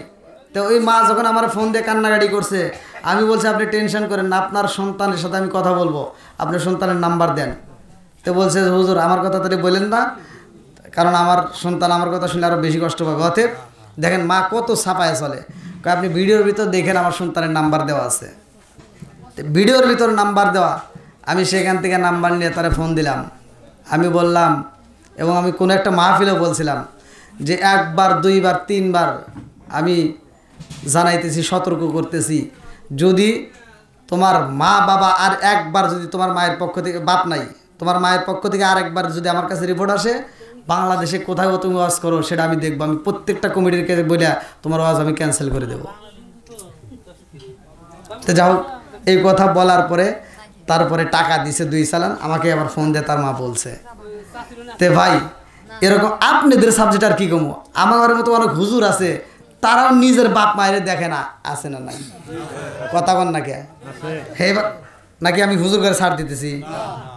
তো ওই মা যখন আমার ফোন দিয়ে কান্নাকাটি করছে, আমি বলছি আপনি টেনশন করেন না, আপনার সন্তানের সাথে আমি কথা বলবো, আপনার সন্তানের নাম্বার দেন। তো বলছে হুজুর আমার কথা তাহলে বলেন না, কারণ আমার সন্তান আমার কথা শুনলে আরও বেশি কষ্ট পাবে। অতএব দেখেন মা কত ছাপায় চলে, আপনি ভিডিওর ভিতর দেখেন আমার সন্তানের নাম্বার দেওয়া আছে, ভিডিওর ভিতর নাম্বার দেওয়া। আমি সেখান থেকে নাম্বার নিয়ে তারা ফোন দিলাম, আমি বললাম, এবং আমি কোনো একটা মাহফিলেও বলছিলাম যে 1 বার 2 বার 3 বার আমি জানাইতেছি, সতর্ক করতেছি, যদি তোমার মা বাবা আর একবার যদি তোমার মায়ের পক্ষ থেকে, বাপ নাই, তোমার মায়ের পক্ষ থেকে আর একবার যদি আমার কাছে রিপোর্ট আসে, বাংলাদেশে কোথায় তুমি ওয়াজ করো সেটা আমি দেখবো, আমি প্রত্যেকটা কমিটিকে বলে তোমার ওয়াজ আমি ক্যান্সেল করে দেবো। তো যাও, এই কথা বলার পরে তারপরে টাকা দিছে 2 চালান, আমাকে আবার ফোন দিয়ে তার মা বলছে, তে ভাই এরকম আপনাদের সাবজেক্ট আর কি কমো, আমার মতো অনেক হুজুর আছে তারাও নিজের বাপ মায়ের দেখে না, আছে না নাই? কথা বল নাকি? হে নাকি আমি হুজুর করে ছাড় দিতেছি?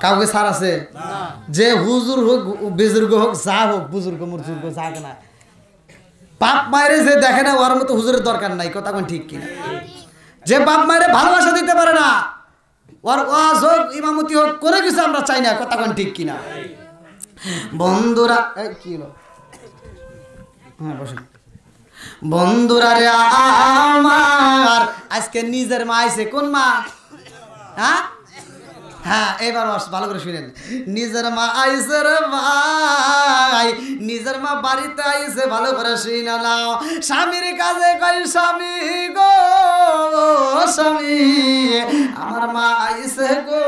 কাউকে ছাড় আছে? যে হুজুর হোক বুজুর্গ হোক যা হোক, বুজুর্গ মুজুর্গ যা না, বাপ মায়ের যে দেখে না ওর মতো হুজুরের দরকার নাই। কথা কোন ঠিক কিনা? যে বাপ মায়ের ভালোবাসা দিতে পারে না, ওর ওয়াজ হোক ইমামতি হোক করে কিছু আমরা চাই না। কথা কোন ঠিক কিনা? বন্ধুরা কি হলো? হ্যাঁ বসুন। বন্ধুরা রে আমার, আজকে নিজের মা আইছে। কোন মা? হ্যাঁ হ্যাঁ, এবার ভালো করে শুনেন। নিজের মা আইছে রে ভাই, নিজের মা বাড়িতে আইছে, ভালো করে শুনে নাও। স্বামীর কাছে কই, স্বামী গো স্বামী, আমার মা আইছে গো।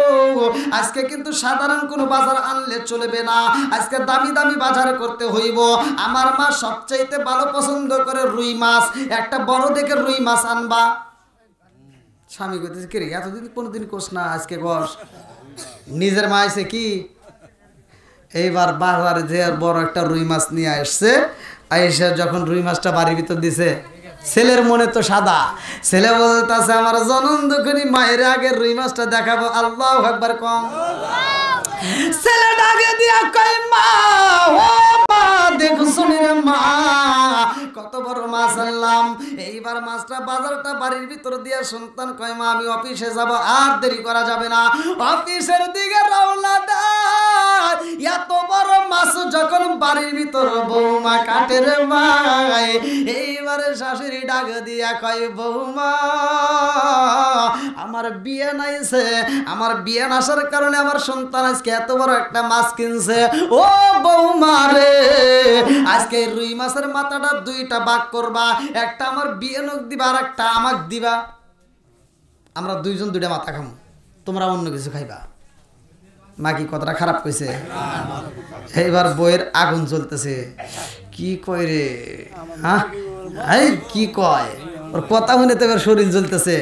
আজকে কিন্তু সাধারণ কোনো বাজার আনলে চলবে না, আজকে দামি দামি বাজার করতে হইব। আমার মা সবচাইতে ভালো পছন্দ করে রুই মাছ, একটা বড় দেখে রুই মাছ আনবা। স্বামী কইতেছে, কে রে এতদিন কোনোদিন কোস না, আজকে কস। নিজের মা আইছে কি, এইবার বাজারে যে বড় একটা রুই মাছ নিয়ে আসছে। আইসা যখন রুই মাছটা বাড়ির ভিতর দিছে, ছেলের মনে তো সাদা, ছেলে বলতেছে আমার জনম দুঃখী মায়ের আগে রুই মাছটা দেখাবো। আল্লাহু আকবার কম। ছেলে ডাকে দিয়া কয়, মা ও মা দেখো শুনিরে মা, কত বড় মাছ আনলাম। এইবার মাছটা বাজারটা বাড়ির ভিতর দিয়া সন্তান কয়, মা আমি অফিসে যাব, আর দেরি করা যাবে না। অফিসের দিকে রওনা দেয়। এত বড় মাছ যখন বাড়ির ভিতর বৌমা কাটে রে মাই, এইবারে শাশুড়ি ডাক দিয়া কয়, বৌমা আমার বিয়ে নাইছে, আমার বিয়ে নাসার কারণে আমার সন্তান আজকে এত বড় একটা মাছ কিনছে। ও বৌমা রে, আজকে রুই মাছের মাথাটা 2টা ভাগ করবা, একটা আমার বিয়ে নক দিবা আর একটা আমাক দিবা। আমরা 2জন 2টা মাথা খামো, তোমরা অন্য কিছু খাইবা। মা কি কথাটা খারাপ কইছে? এইবার বইয়ের আগুন চলতেছে, কি কয় রে, হ্যাঁ এই কি কয়, ওর কথা শুনে তো এবার শরীর জ্বলতেছে।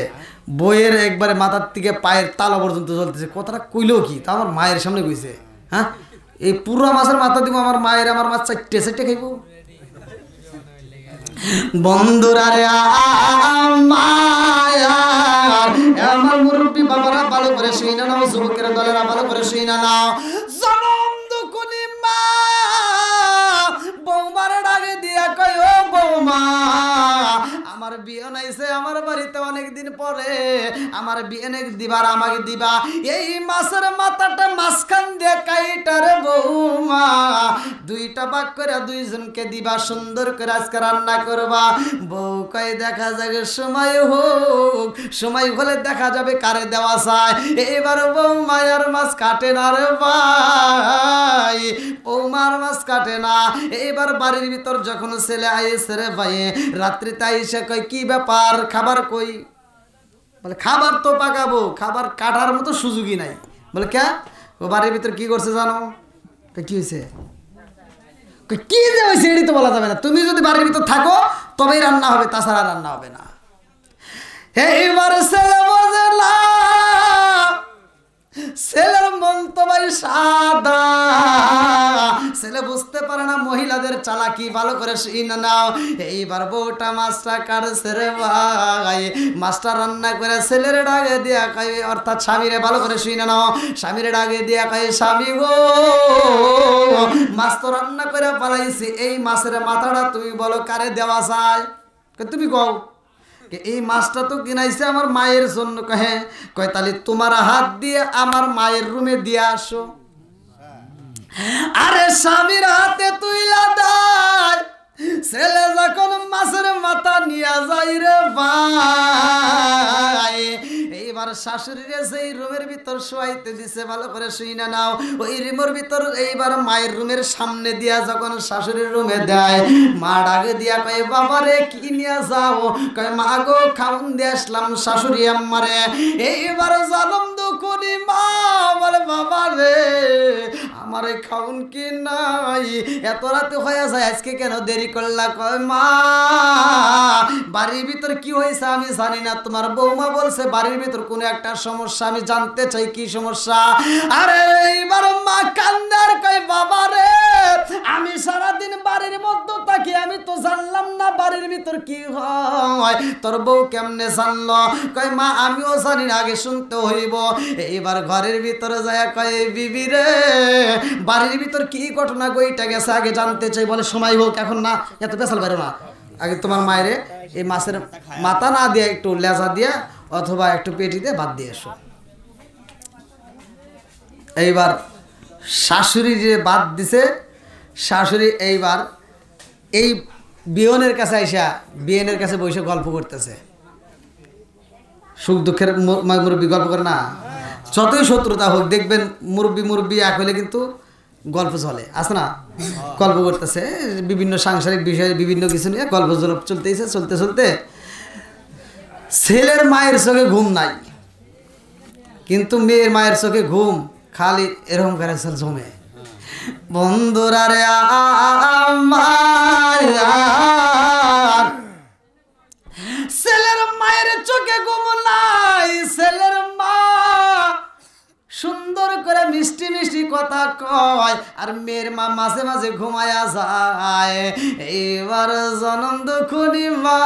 বইয়ের একবারে মাথার থেকে পায়ের তালা পর্যন্ত জ্বলতেছে। কথাটা কইলেও কি, তা আমার মায়ের সামনে কইছে। হ্যাঁ, এই পুরো মাছের মাথা দিব আমার মায়ের, আমার মাছ 4টে খাইব। বন্ধুরা রে আমার মুরব্বী বাবারা ভালো করে শুইনা নাও, যুবকের দলেরা ভালো করে শুইনা নাও। জনম দুকুনি মা বৌমার ডাকে দিয়া কয়, ও বৌমা আমার বিয়ে নাইছে, আমার বাড়িতে অনেকদিন পরে আমার বিয়ে নেক দিবার, আমাকে দিবা। এই মাছের মাথাটা মাঝখান দিয়ে কাইটারে বৌমা 2টা ভাগ করে 2জনকে দিবা, সুন্দর করে আজকে রান্না করবা। বউ কয়, দেখা যাবে সময় হোক, সময় হলে দেখা যাবে কারে দেওয়া যায়। এবার বৌমা আর মাছ কাটে না রে ভাই, বৌমার মাছ কাটে না। এইবার বাড়ির ভিতর যখন ছেলে আইসে রে ভাই, রাত্রিতে আইসে কয়, কি ব্যাপার, খাবার কই? বলে খাবার তো পাকাবো, খাবার কাটার মতো সুযোগই নাই। বলে কে? ও বাড়ির ভিতর কি করছে জানো? কি হয়েছে? কি যে হয়েছে এটি তো বলা যাবে না, তুমি যদি বাড়ির ভিতর থাকো তবেই রান্না হবে, তাছাড়া রান্না হবে না। এইবার ছেলে বোঝে না, ছেলের মন তো ভাই সাদা, ছেলে বুঝতে পারে না মহিলাদের চালাকি, ভালো করে শুনে নাও। এইবার বউটা মাছটা কাটছে রে ভাই, মাছটা রান্না করে ছেলের ডাকে দিয়া কয়, অর্থাৎ স্বামীরে, ভালো করে শুনে নাও, স্বামীরে ডাকে দিয়া কয়, স্বামী গো মাছ তো রান্না করে পালাইছি, এই মাছের মাথাটা তুমি বলো কারে দেওয়া যায়? তুমি কও। এই মাছটা তো কিনাইছে আমার মায়ের জন্য। কহে কয়, তাহলে তোমার হাত দিয়ে আমার মায়ের রুমে দিয়ে আসো। আরে স্বামীর হাতে তুইলা দাই, ছেলে যখন মাছের মাথা নিয়ে যাই রে ভাই, এইবার শাশুড়িরে সেই রুমের ভিতর শোয়াইতে দিছে, ভালো করে শুইনা নাও। ওই রুমের ভিতর এইবার মায়ের রুমের সামনে দিয়া যখন শাশুড়ির রুমে দেয়, মা ডাকে দিয়া কয়, বাবা রে কি নিয়ে যাও? কয়, মা গো খাউন দিয়ে আসলাম শাশুড়ি আম্মারে। এইবার জানম দুকুনি মা বলে, বাবা রে আমারে খাউন কি নাই, এত রাতে হয়ে যায় আজকে কেন দেরি করলা? কয় মা বাড়ির ভিতর কি হয়েছে আমি জানি না, তোমার বৌমা বলছে বাড়ির ভিতর কোনো একটা সমস্যা, আমি জানতে চাই কি সমস্যা। আরে এইবার মা কান্দার কয় বাবা রে আমি সারাদিন বাড়ির মধ্যে থাকি, আমি তো জানলাম না বাড়ির ভিতর কি হয়, তোর বউ কেমনে জানলো? কয় মা আমিও জানি না, আগে শুনতে হইব। এইবার ঘরের ভিতরে যায় কয় বিবি রে বাড়ির ভিতর কি ঘটনা গইটা গেছে আগে জানতে চাই। বলে সময় হোক, এখন না, এত পেছাল বাইরে না, আগে তোমার মায়েরে এই মাছের মাথা না দিয়ে একটু লেজা দিয়ে অথবা একটু পেটিতে ভাত দিয়ে এসো। এইবার শাশুড়ি যে ভাত দিছে, শাশুড়ি এইবার এই বিয়নের কাছে আইসা বিয়নের কাছে বসে গল্প করতেছে। সুখ দুঃখের মুরব্বী গল্প করে না, যতই শত্রুতা হোক দেখবেন মুরব্বী এক হলে কিন্তু গল্প চলে, আছে না? গল্প করতেছে বিভিন্ন সাংসারিক বিষয়ে, বিভিন্ন কিছু নিয়ে গল্প চলতেছে। চলতে চলতে ছেলের মায়ের চোখে ঘুম নাই, কিন্তু মেয়ের মায়ের চোখে ঘুম খালি এরকম করে জমে। বন্ধুরা রে আমার ছেলের মায়ের চোখে ঘুম নাই, ছেলের মা সুন্দর করে মিষ্টি মিষ্টি কথা কয়, আর মেয়ের মা মাঝে মাঝে ঘুমায়া যায়। এইবার জনম দুখুনি মা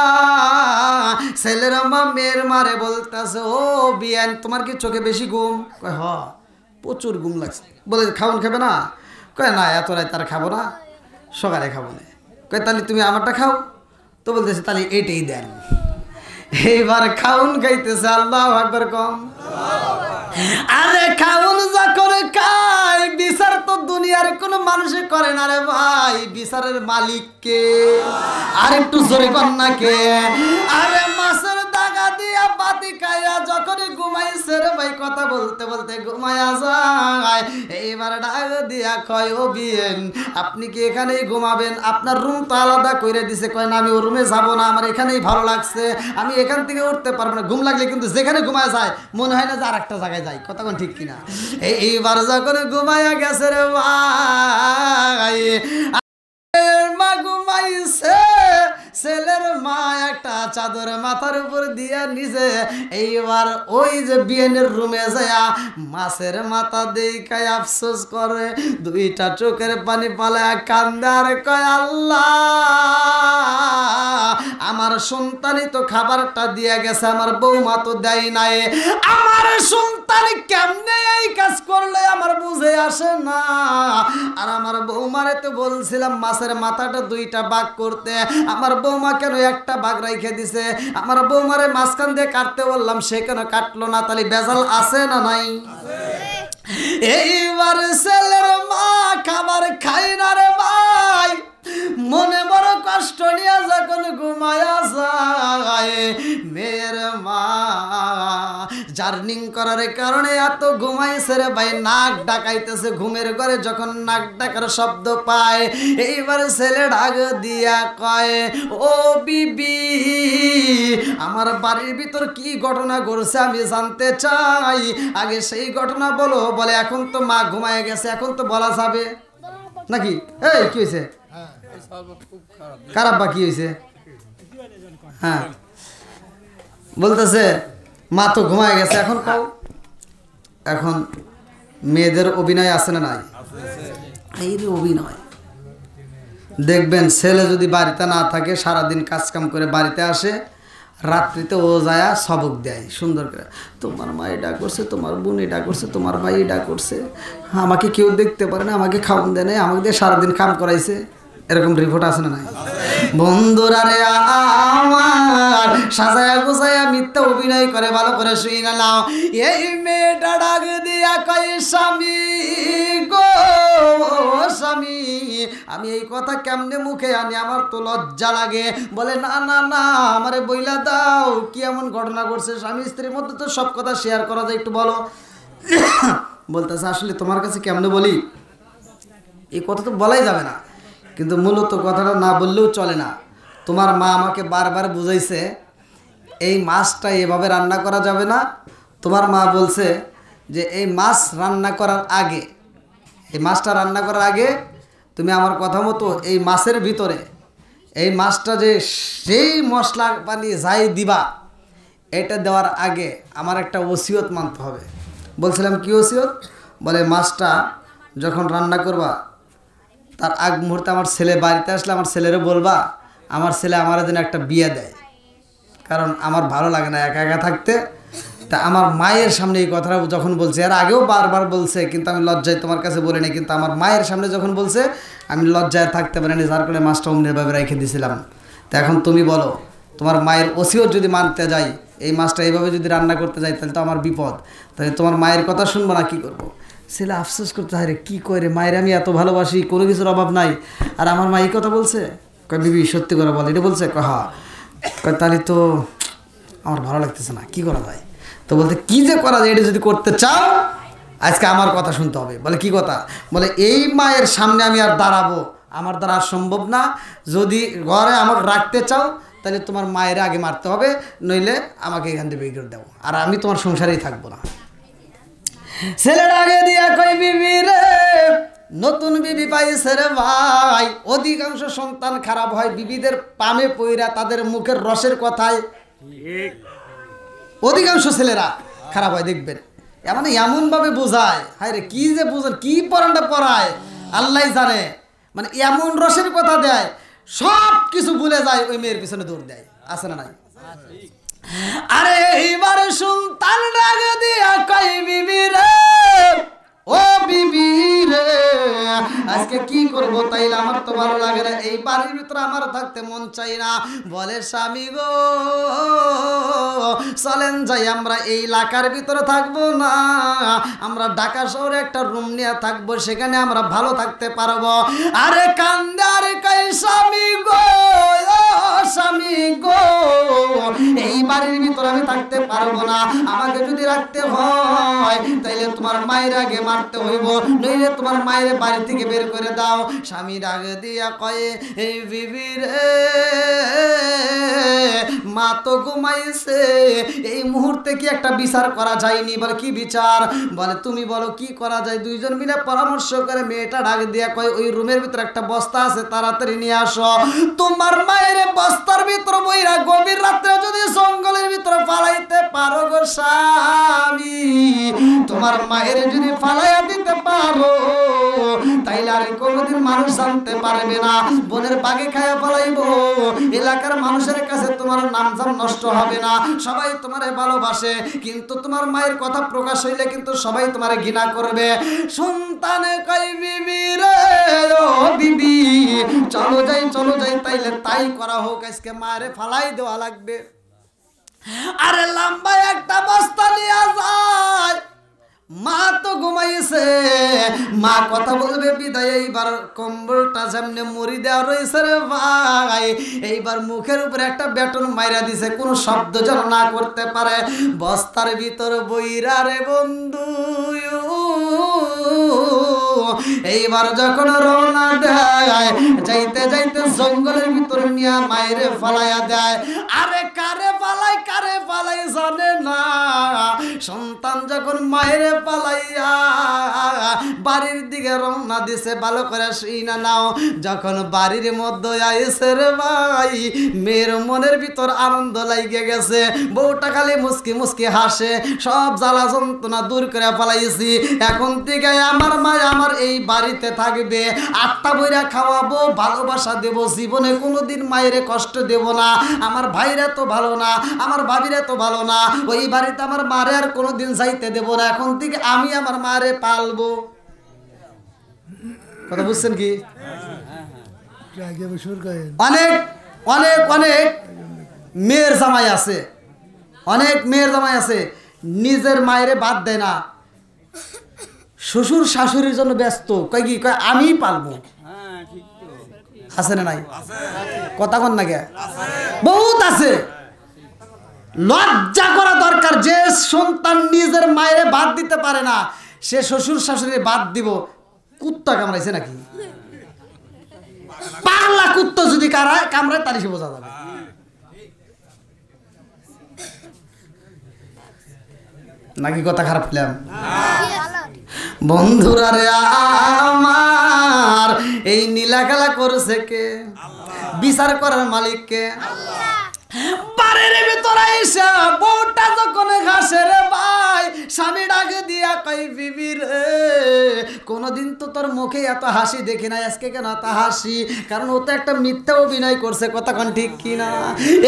ছেলের মা মেয়ের মারে বলতেছে ও বিয়ান তোমার কি চোখে বেশি ঘুম? কয় হ প্রচুর ঘুম লাগছে। বলে খাওন খাবে না? কয় না এত রাত তার খাবো না, সকালে খাবো না। কয় তাহলে তুমি আমারটা খাও। তো বলতেছে তাহলে এইটাই দেন। এইবার খাউন খাইতেছে, আল্লাহু আকবার কম। আরে খাউন যখন খায় বিচার তো দুনিয়ার কোনো মানুষে করে না রে ভাই, বিচারের মালিক কে? আর একটু জোরে কর না কে? আরে মাছের দাগা দিয়া বাতি খাইয়া যখনই ঘুমাইছে রে ভাই, কথা বলতে বলতে ঘুমাইয়া যায়। এইবার ডাক দিয়া কয় ও বিয়েন আপনি কি এখানেই ঘুমাবেন? আপনার রুম তো আলাদা করে দিছে। কয় না আমি ও রুমে যাবো না, আমার এখানেই ভালো লাগছে, আমি এখান থেকে উঠতে পারবো না। ঘুম লাগলে কিন্তু যেখানে ঘুমায় যায় মনে হয় না যে আর একটা জায়গায় যাই, কথা কোন ঠিক কিনা? এইবার যখন ঘুমাইয়া গেছে রে ভাই, মা ঘুমাইছে, ছেলের মা একটা চাদর মাথার উপর দিয়া নিজে এইবার ওই যে বিয়েনের রুমে যায় মাছের মাথা দেখায় আফসোস করে, দুইটা চোখের পানি পালায় কান্দার কয় আল্লাহ আমার সন্তানই তো খাবারটা দিয়ে গেছে, আমার বৌমা তো দেয় নাই, আমার সন্তান কেমনে এই কাজ করলে আমার বুঝে আসে না। আর আমার বৌমারে তো বলছিলাম মাছের মাথাটা দুইটা ভাগ করতে, আমার বৌমা কেন একটা ভাগ রাইখে দিছে? আমার বৌমারে মাঝখান দিয়ে কাটতে বললাম, সে কেন কাটলো না? তাহলে বেজাল আছে না নাই? এইবার ছেলের মা খাবার খাই না রে ভাই, মনে বড় কষ্ট নিয়ে যখন ঘুমায়া যায়, মেয়ের মা জার্নিং করার কারণে এত ঘুমাইছে রে ভাই, নাক ডাকাইতেছে ঘুমের ঘরে। যখন নাক ডাকার শব্দ পায় এইবার ছেলে ডাক দিয়া কয় ও বিবি আমার বাড়ির ভিতর কি ঘটনা ঘটছে আমি জানতে চাই, আগে সেই ঘটনা বলো। বলে এখন তো মা ঘুমায় গেছে, এখন তো বলা যাবে নাকি? এই কি হয়েছে? খারাপ বা কি হয়েছে? হ্যাঁ বলতেছে মা তো ঘুমায় গেছে, এখন খাও। এখন মেয়েদের অভিনয় আছে না নাই? এই রে অভিনয়। দেখবেন ছেলে যদি বাড়িতে না থাকে, সারাদিন কাজকাম করে বাড়িতে আসে, রাত্রিতে ও যায় সবক দেয় সুন্দর করে, তোমার মা এটা করছে, তোমার বোন এটা করছে, তোমার ভাই এটা করছে, আমাকে কেউ দেখতে পারে না, আমাকে খাওয়ান দেয় নাই, আমাকে দিয়ে সারাদিন কাম করাইছে। এরকম রিপোর্ট আছে না নাই? বন্ধুরা রে আমার সাজায়া গোছায়া মিথ্যা অভিনয় করে ভালো করে শুই না নাও। এই মেয়েটা ডাক দিয়া কয় স্বামী গো স্বামী, আমি এই কথা কেমনে মুখে আনি, আমার তো লজ্জা লাগে। বলে না না না আমারে বইলা দাও, কি এমন ঘটনা ঘটছে? স্বামী স্ত্রীর মধ্যে তো সব কথা শেয়ার করা যায়, একটু বলো। বলতেছে আসলে তোমার কাছে কেমনে বলি, এই কথা তো বলাই যাবে না, কিন্তু মূলত কথাটা না বললেও চলে না। তোমার মা আমাকে বারবার বুঝাইছে এই মাছটা এভাবে রান্না করা যাবে না। তোমার মা বলছে যে এই মাছ রান্না করার আগে এই মাছটা রান্না করার আগে তুমি আমার কথা মতো এই মাছের ভিতরে এই মাছটা যে সেই মশলা পানি যাই দিবা, এটা দেওয়ার আগে আমার একটা ওসিয়ত মানতে হবে। বলছিলাম কি ওসিয়ত? বলে মাছটা যখন রান্না করবা তার আগ মুহূর্তে আমার ছেলে বাড়িতে আসলে আমার ছেলেরও বলবা আমার ছেলে আমার জন্য একটা বিয়ে দেয়, কারণ আমার ভালো লাগে না একা একা থাকতে। তা আমার মায়ের সামনে এই কথাটা যখন বলছে, এর আগেও বারবার বলছে কিন্তু আমি লজ্জায় তোমার কাছে বলি না, কিন্তু আমার মায়ের সামনে যখন বলছে আমি লজ্জায় থাকতে পারিনি, যার কারণে মাছটা অমনিভাবে রেখে দিয়েছিলাম। তো এখন তুমি বলো, তোমার মায়ের ওসিয়ত যদি মানতে যাই, এই মাছটা এইভাবে যদি রান্না করতে যাই, তাহলে তো আমার বিপদ। তাহলে তোমার মায়ের কথা শুনবো না, কী করবো? ছেলে আফসোস করতে হয় রে, কী করে মায়ের আমি এত ভালোবাসি, কোনো কিছুর অভাব নাই, আর আমার মা এই কথা বলছে। কয় বিবি সত্যি করে বল, এটা বলছে? হ্যাঁ। কয় তাহলে তো আমার ভালো লাগতেছে না, কি করা যায়? তো বলতে কি যে করা যায়, এটা যদি করতে চাও আজকে আমার কথা শুনতে হবে। বলে কি কথা? বলে এই মায়ের সামনে আমি আর দাঁড়াবো, আমার দ্বারা আর সম্ভব না। যদি ঘরে আমাকে রাখতে চাও তাহলে তোমার মায়ের আগে মারতে হবে, নইলে আমাকে এখান থেকে বের করে দেবো, আর আমি তোমার সংসারেই থাকবো না। ছেলের আগে দিয়া কই বিবি রে, নতুন বিবি পাইছে রে ভাই। অধিকাংশ সন্তান খারাপ হয় বিবিদের পামে পইরা, তাদের মুখের রসের কথায় অধিকাংশ ছেলেরা খারাপ হয়। দেখবেন মানে এমনভাবে বোঝায়, হায় রে কি যে বোঝান, কি পড়ানটা পড়ায় আল্লাহ জানে। মানে এমন রসের কথা দেয়, সব কিছু ভুলে যায়, ওই মেয়ের পিছনে দৌড় দেয়। আছে না নাই? আরে এইবার সন্তান ডাক দিয়া কই বিবি রে, ও বিবি রে আজকে কি করব, তাইলে আমার তো ভালো লাগে না, এই বাড়ির ভিতরে আমার থাকতে মন চাই না। বলে স্বামী গো চলেন যাই, আমরা এই এলাকার ভিতরে থাকবো না, আমরা ঢাকা শহরে একটা রুম নিয়ে থাকবো, সেখানে আমরা ভালো থাকতে পারবো। আরে কান্দে আরে কই স্বামী গো, স্বামী গো এই বাড়ির ভিতরে আমি থাকতে পারবো না, আমাকে যদি রাখতে হয় তাইলে তোমার মায়ের আগে মারতে হইব, নইলে তোমার মায়ের বাড়ি থেকে বের করে দাও। স্বামীর আগে দিয়া কয়ে এই বিবি রে মা তো ঘুমাইছে, এই মুহূর্তে কি একটা বিচার করা যায়নি? বলে কি বিচার? বলে তুমি বলো কি করা যায়। দুইজন মিলে পরামর্শ করে মেয়েটা ডাক দিয়া কয় ওই রুমের ভিতরে একটা বস্তা আছে, তাড়াতাড়ি নিয়ে আসো। তোমার মায়ের বস্তার ভিতর বইরা গভীর রাত্রে যদি জঙ্গলের ভিতরে ফালাইতে পারো গো স্বামী, তোমার মায়ের যদি ফালাইয়া দিতে পারো তাইলে আর কোনোদিন মানুষ জানতে পারবে না, বনের বাগে খায়া ফালাইবো, এলাকার মানুষের কাছে তোমার নামজাম নষ্ট হবে না, সবাই তোমারে ভালোবাসে, কিন্তু তোমার মায়ের কথা প্রকাশ হইলে কিন্তু সবাই তোমারে ঘৃণা করবে। সন্তানে কই বিবি রে, ও বিবি চলো যাই চলো যাই, তাইলে তাই করা হোক, আজকে মায়ের ফালাই দেওয়া লাগবে। আরে লম্বা একটা বস্তা নিয়ে যায়, মা তো ঘুমাইছে, মা কথা বলবে বিদায়, এইবার কম্বলটা যেমনি মুড়ি দেওয়া রয়েছে রে ভাই, এইবার মুখের উপরে একটা বেটন মাইরা দিছে, কোনো শব্দ যেন না করতে পারে। বস্তার ভিতর বইরা রে বন্ধু এইবার যখন রওনা দেয়, যাইতে যাইতে জঙ্গলের ভিতর নিয়ে মায়েরে ফালাইয়া দেয়। আরে কারে পালাই জানে না, সন্তান যখন মায়েরে পালাইয়া বাড়ির দিকে রওনা দিছে, ভালো করে শুইনা নাও, যখন বাড়ির মধ্যে আইছে রে ভাই, মেয়ের মনের ভিতর আনন্দ লাইগে গেছে, বউটা খালি মুস্কি মুস্কি হাসে, সব জ্বালা যন্ত্রণা দূর করে পালাইছি, এখন থেকে আমার মা আমার এই বাড়িতে থাকবে, আটটা বইরা খাওয়াবো, ভালোবাসা দেব, জীবনে কোনোদিন মায়েরে কষ্ট দেব না, আমার ভাইরা তো ভালো না, আমার ভাবিরা তো ভালো না, ওই বাড়িতে আমার মারে আর কোনোদিন যাইতে দেব না, এখন থেকে আমি আমার মারে পালবো। কথা বুঝছেন কি? অনেক অনেক অনেক মেয়ের জামাই আছে, অনেক মেয়ের জামাই আছে নিজের মায়েরে বাদ দেয় না, শ্বশুর শাশুড়ির জন্য ব্যস্ত, কয় কি কয় আমি পালবো। আছে না নাই? কথা কন না কে? বহুত আছে। লজ্জা করা দরকার, যে সন্তান নিজের মায়েরে বাদ দিতে পারে না সে শ্বশুর শাশুড়ি বাদ দিব। কুত্তা কামড়াইছে নাকি? পাগলা কুত্তা যদি কামড়ায় তাহলে সে বোঝা যাবে। নাকি কথা খারাপ পেলাম? বন্ধুরা রে আমার, এই নীলা খেলা করছে কে? বিচার করার মালিক কে? বাড়ির ভিতরে এসে বউটা যখন ঘাসে রে ভাই, স্বামী ডাকে দিয়া কই বিবি রে, কোনদিন তো তোর মুখে এত হাসি দেখি নাই, আজকে কেন এত হাসি? কারণ ও তো একটা মিথ্যা অভিনয় করছে, কথা কোন ঠিক কিনা?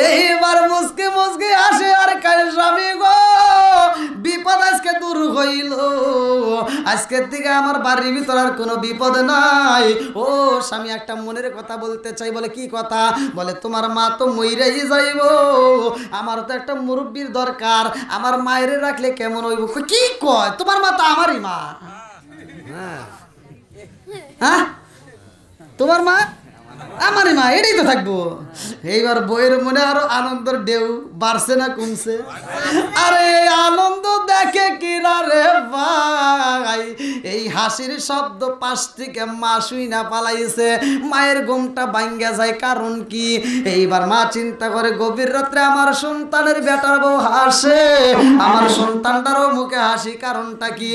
এইবার মুসকে মুসকে হাসে আর কয় স্বামী গো, বিপদ আজকে দূর হইল, আজকের থেকে আমার বাড়ির ভিতর আর কোনো বিপদ নাই। ও স্বামী, একটা মনের কথা বলতে চাই। বলে কি কথা? বলে তোমার মা তো মইরাই যাইব, আমার তো একটা মুরব্বির দরকার, আমার মায়ের রাখলে কেমন হইব? কি কয়? তোমার মা তো আমারই মা। হ্যাঁ, তোমার মা আমারই মা, এটাই তো থাকবো। এইবার বইয়ের মনে আরো আনন্দের ঢেউ বাড়ছে না কমছে? আরে আনন্দ দেখে কিনা রে ভাই, এই হাসির শব্দ পাশ থেকে মা শুই না পালাইছে, মায়ের ঘুমটা ভাঙ্গা যায়। কারণ কি? এইবার মা চিন্তা করে গভীর রাত্রে আমার সন্তানের বেটার বউ হাসে, আমার সন্তানটারও মুখে হাসি, কারণটা কি?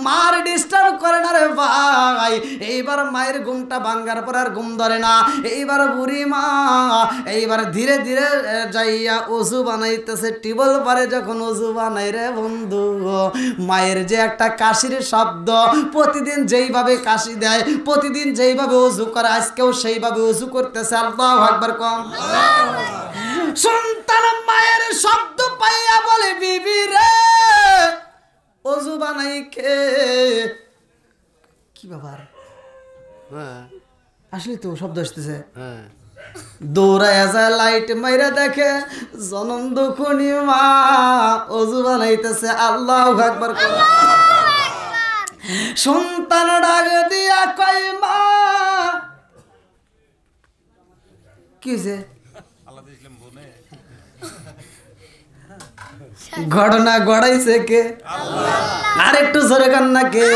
মার ডিস্টার্ব করে না রে ভাই। এইবার মায়ের ঘুমটা ভাঙ্গার পর আর ঘুম ধরে না। এইবার বুড়ি মা এইবার ধীরে ধীরে যাইয়া ওযু বানাইতেছে। টিবল পারে যখন ওযু বানাই রে বন্ধু, মায়ের যে একটা কাশির শব্দ, প্রতিদিন যেইভাবে কাশি দেয়, প্রতিদিন যেইভাবে ওযু করে, আজকেও সেইভাবে ওযু করতেছে। আল্লাহু আকবার কম। সন্তান মায়ের শব্দ পাইয়া বলে বিবি রে, ওযু বানাই কে? কি ব্যাপার? আসলে তো শব্দ আসতেছে। দৌড়ায় যায়, লাইট মাইরা দেখে জনম দুখুনি মা ওযু বানাইতেছে। আল্লাহু আকবার। সন্তান ডাক দিয়া কয় মা, কি হয়েছে? ঘটনা গড়াইছে কে? আর একটু জোরে কান্না কে?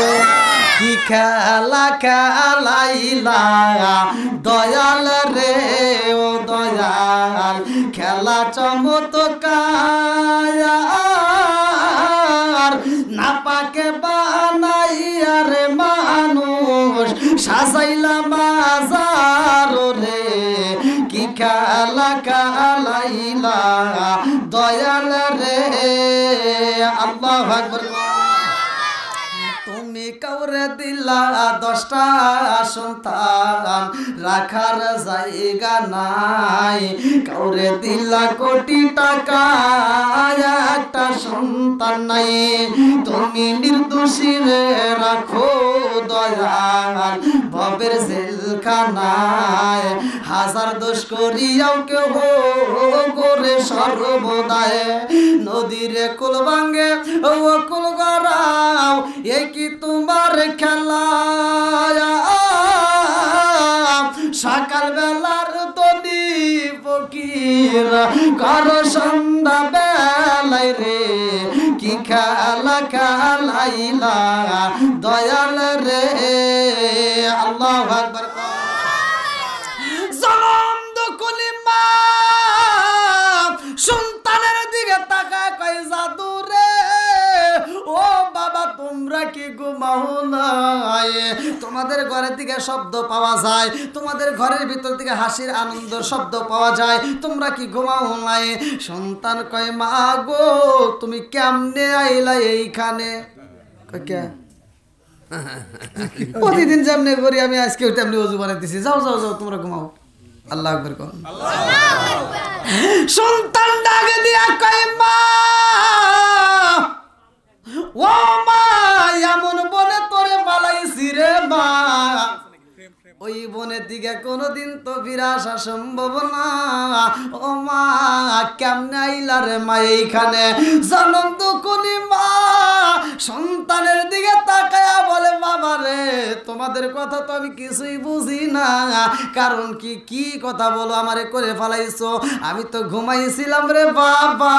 কি খেলা খেলাইলা দয়াল রে, ও দয়াল, খেলা চমৎকার, না পাকে বানাইয়া রে মানুষ সাজাইলা মাজার রে, কি খেলা খেলাইলা দয়াল রে। আল্লাহু আকবার। তুমি কাউরে দিলা 10টা সন্তান, রাখার জায়গা নাই, কাউরে দিলা কোটি টাকা, একটা সন্তান নাই। তুমি নির্দোষী রে রাখো দয়াল ভবের জেলখানায়, হাজার দোষ করিয়াও কেউ করে সর্বদায়, নদীরে কুল ভাঙ্গে ও কুল গড়াও, এ কি তোমার খেলা? সকাল বেলার তনি ফকির কর সন্ধ্যা বেলায় রে, কি খেলা খেলাইলা দয়াল রে। আল্লাহু আকবার। জনম দুখুনি মা সন্তানের দিকে তাকায় কয় জাদু রে, ও বাবা তোমরা কি ঘুমাও নাই? তোমাদের ঘরের দিকে শব্দ পাওয়া যায়, তোমাদের ঘরের ভিতর থেকে হাসির আনন্দ শব্দ পাওয়া যায়, তোমরা কি ঘুমাও নাই? সন্তান কয় মা গো, তুমি কেমনে আইলা এইখানে? প্রতিদিন যেমনি করি আমি আজকেও তেমনি ওযু বানাইতেছি, যাও যাও যাও তোমরা ঘুমাও। আল্লাহু আকবার কোন। সন্তান ডাকে দিয়া কয় মা, ও মা, এমন বনে তোরে পালাইছি রে মা, ওই বনের দিকে কোনোদিন তো ফিরে আসা সম্ভব না। ও মা, কেমনে আইলা রে মা এইখানে? জনম দুখুনি মা সন্তানের দিকে তাকায়া বলে বাবা রে, তোমাদের কথা তো আমি কিছুই বুঝি না। কারণ কি? কি কথা বলো আমারে করে ফেলাইছো? আমি তো ঘুমাইছিলাম রে বাবা,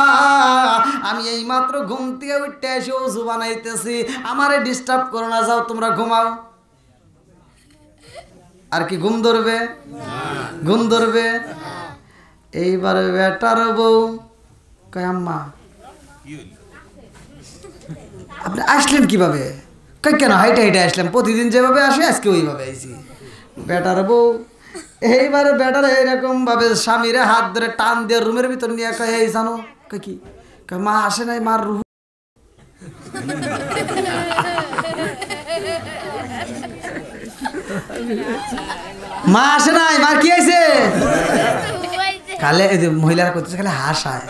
আমি এই মাত্র ঘুম থেকে উঠে এসে ওযু বানাইতেছি, আমারে ডিস্টার্ব করো না, যাও তোমরা ঘুমাও। আর কি ঘুম ধরবে? ঘুম ধরবে। এইবার বেটার বউ কয় আম্মা আপনি আসলেন কিভাবে? কেন হাইটে হাইটে আসলাম, প্রতিদিন যেভাবে আসি আজকে ওইভাবে আইছি। বেটার বউ এইবারে বেটার এরকম ভাবে স্বামীরে হাত ধরে টান দিয়ে রুমের ভিতর নিয়ে কয় এই জানো কি মা আসে নাই, মার রুহ মা আসে নাই, মার কি আছে খালে মহিলারা করতেছে খালি হাসায়,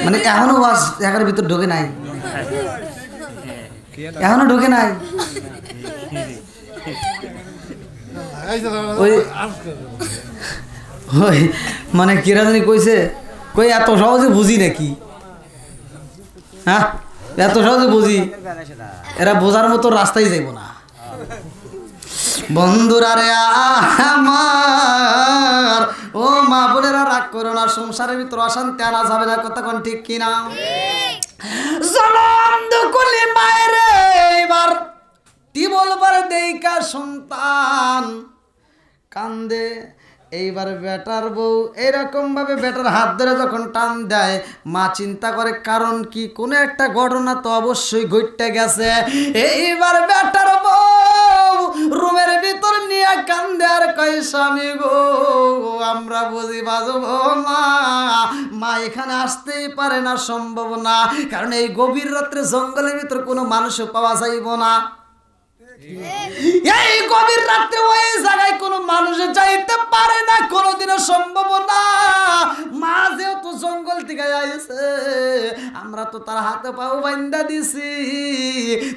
মানে এখনো একের ভিতর ঢোকে নাই, এখনো ঢোকে নাই। ওই ওই মানে কিরা জানি কইছে, কই এত সহজে বুঝি নাকি? হ্যাঁ এত সহজে বুঝি, এরা বোঝার মতো রাস্তায় যাইব না। বন্ধুরা রে আমার, ও মা বোনেরা রাগ করো না, সংসারের ভিতর অশান্তি আনা যাবে না, কতক্ষণ ঠিক কিনা? জনম দুকুলি মায়ের এবার টিবল বার দেইকা সন্তান কান্দে। এইবার বেটার বউ এরকম ভাবে বেটার হাত ধরে যখন টান দেয়, মা চিন্তা করে কারণ কি, কোনো একটা ঘটনা তো অবশ্যই ঘটতে গেছে। এইবার বেটার বউ রুমের ভিতর নিয়ে কান্দে আর কয় স্বামী গো আমরা বুঝি বাজবো মা, মা এখানে আসতেই পারে না, সম্ভব না, কারণ এই গভীর রাত্রে জঙ্গলের ভিতর কোনো মানুষও পাওয়া যাইব না। এই গভীর রাত্রে ওই জায়গায় কোনো মানুষ যাইতে পারে না, কোনোদিনও সম্ভব না। মা যেহেতু জঙ্গল থেকে আইছে, আমরা তো তার হাতে পাও বান্ধা দিছি,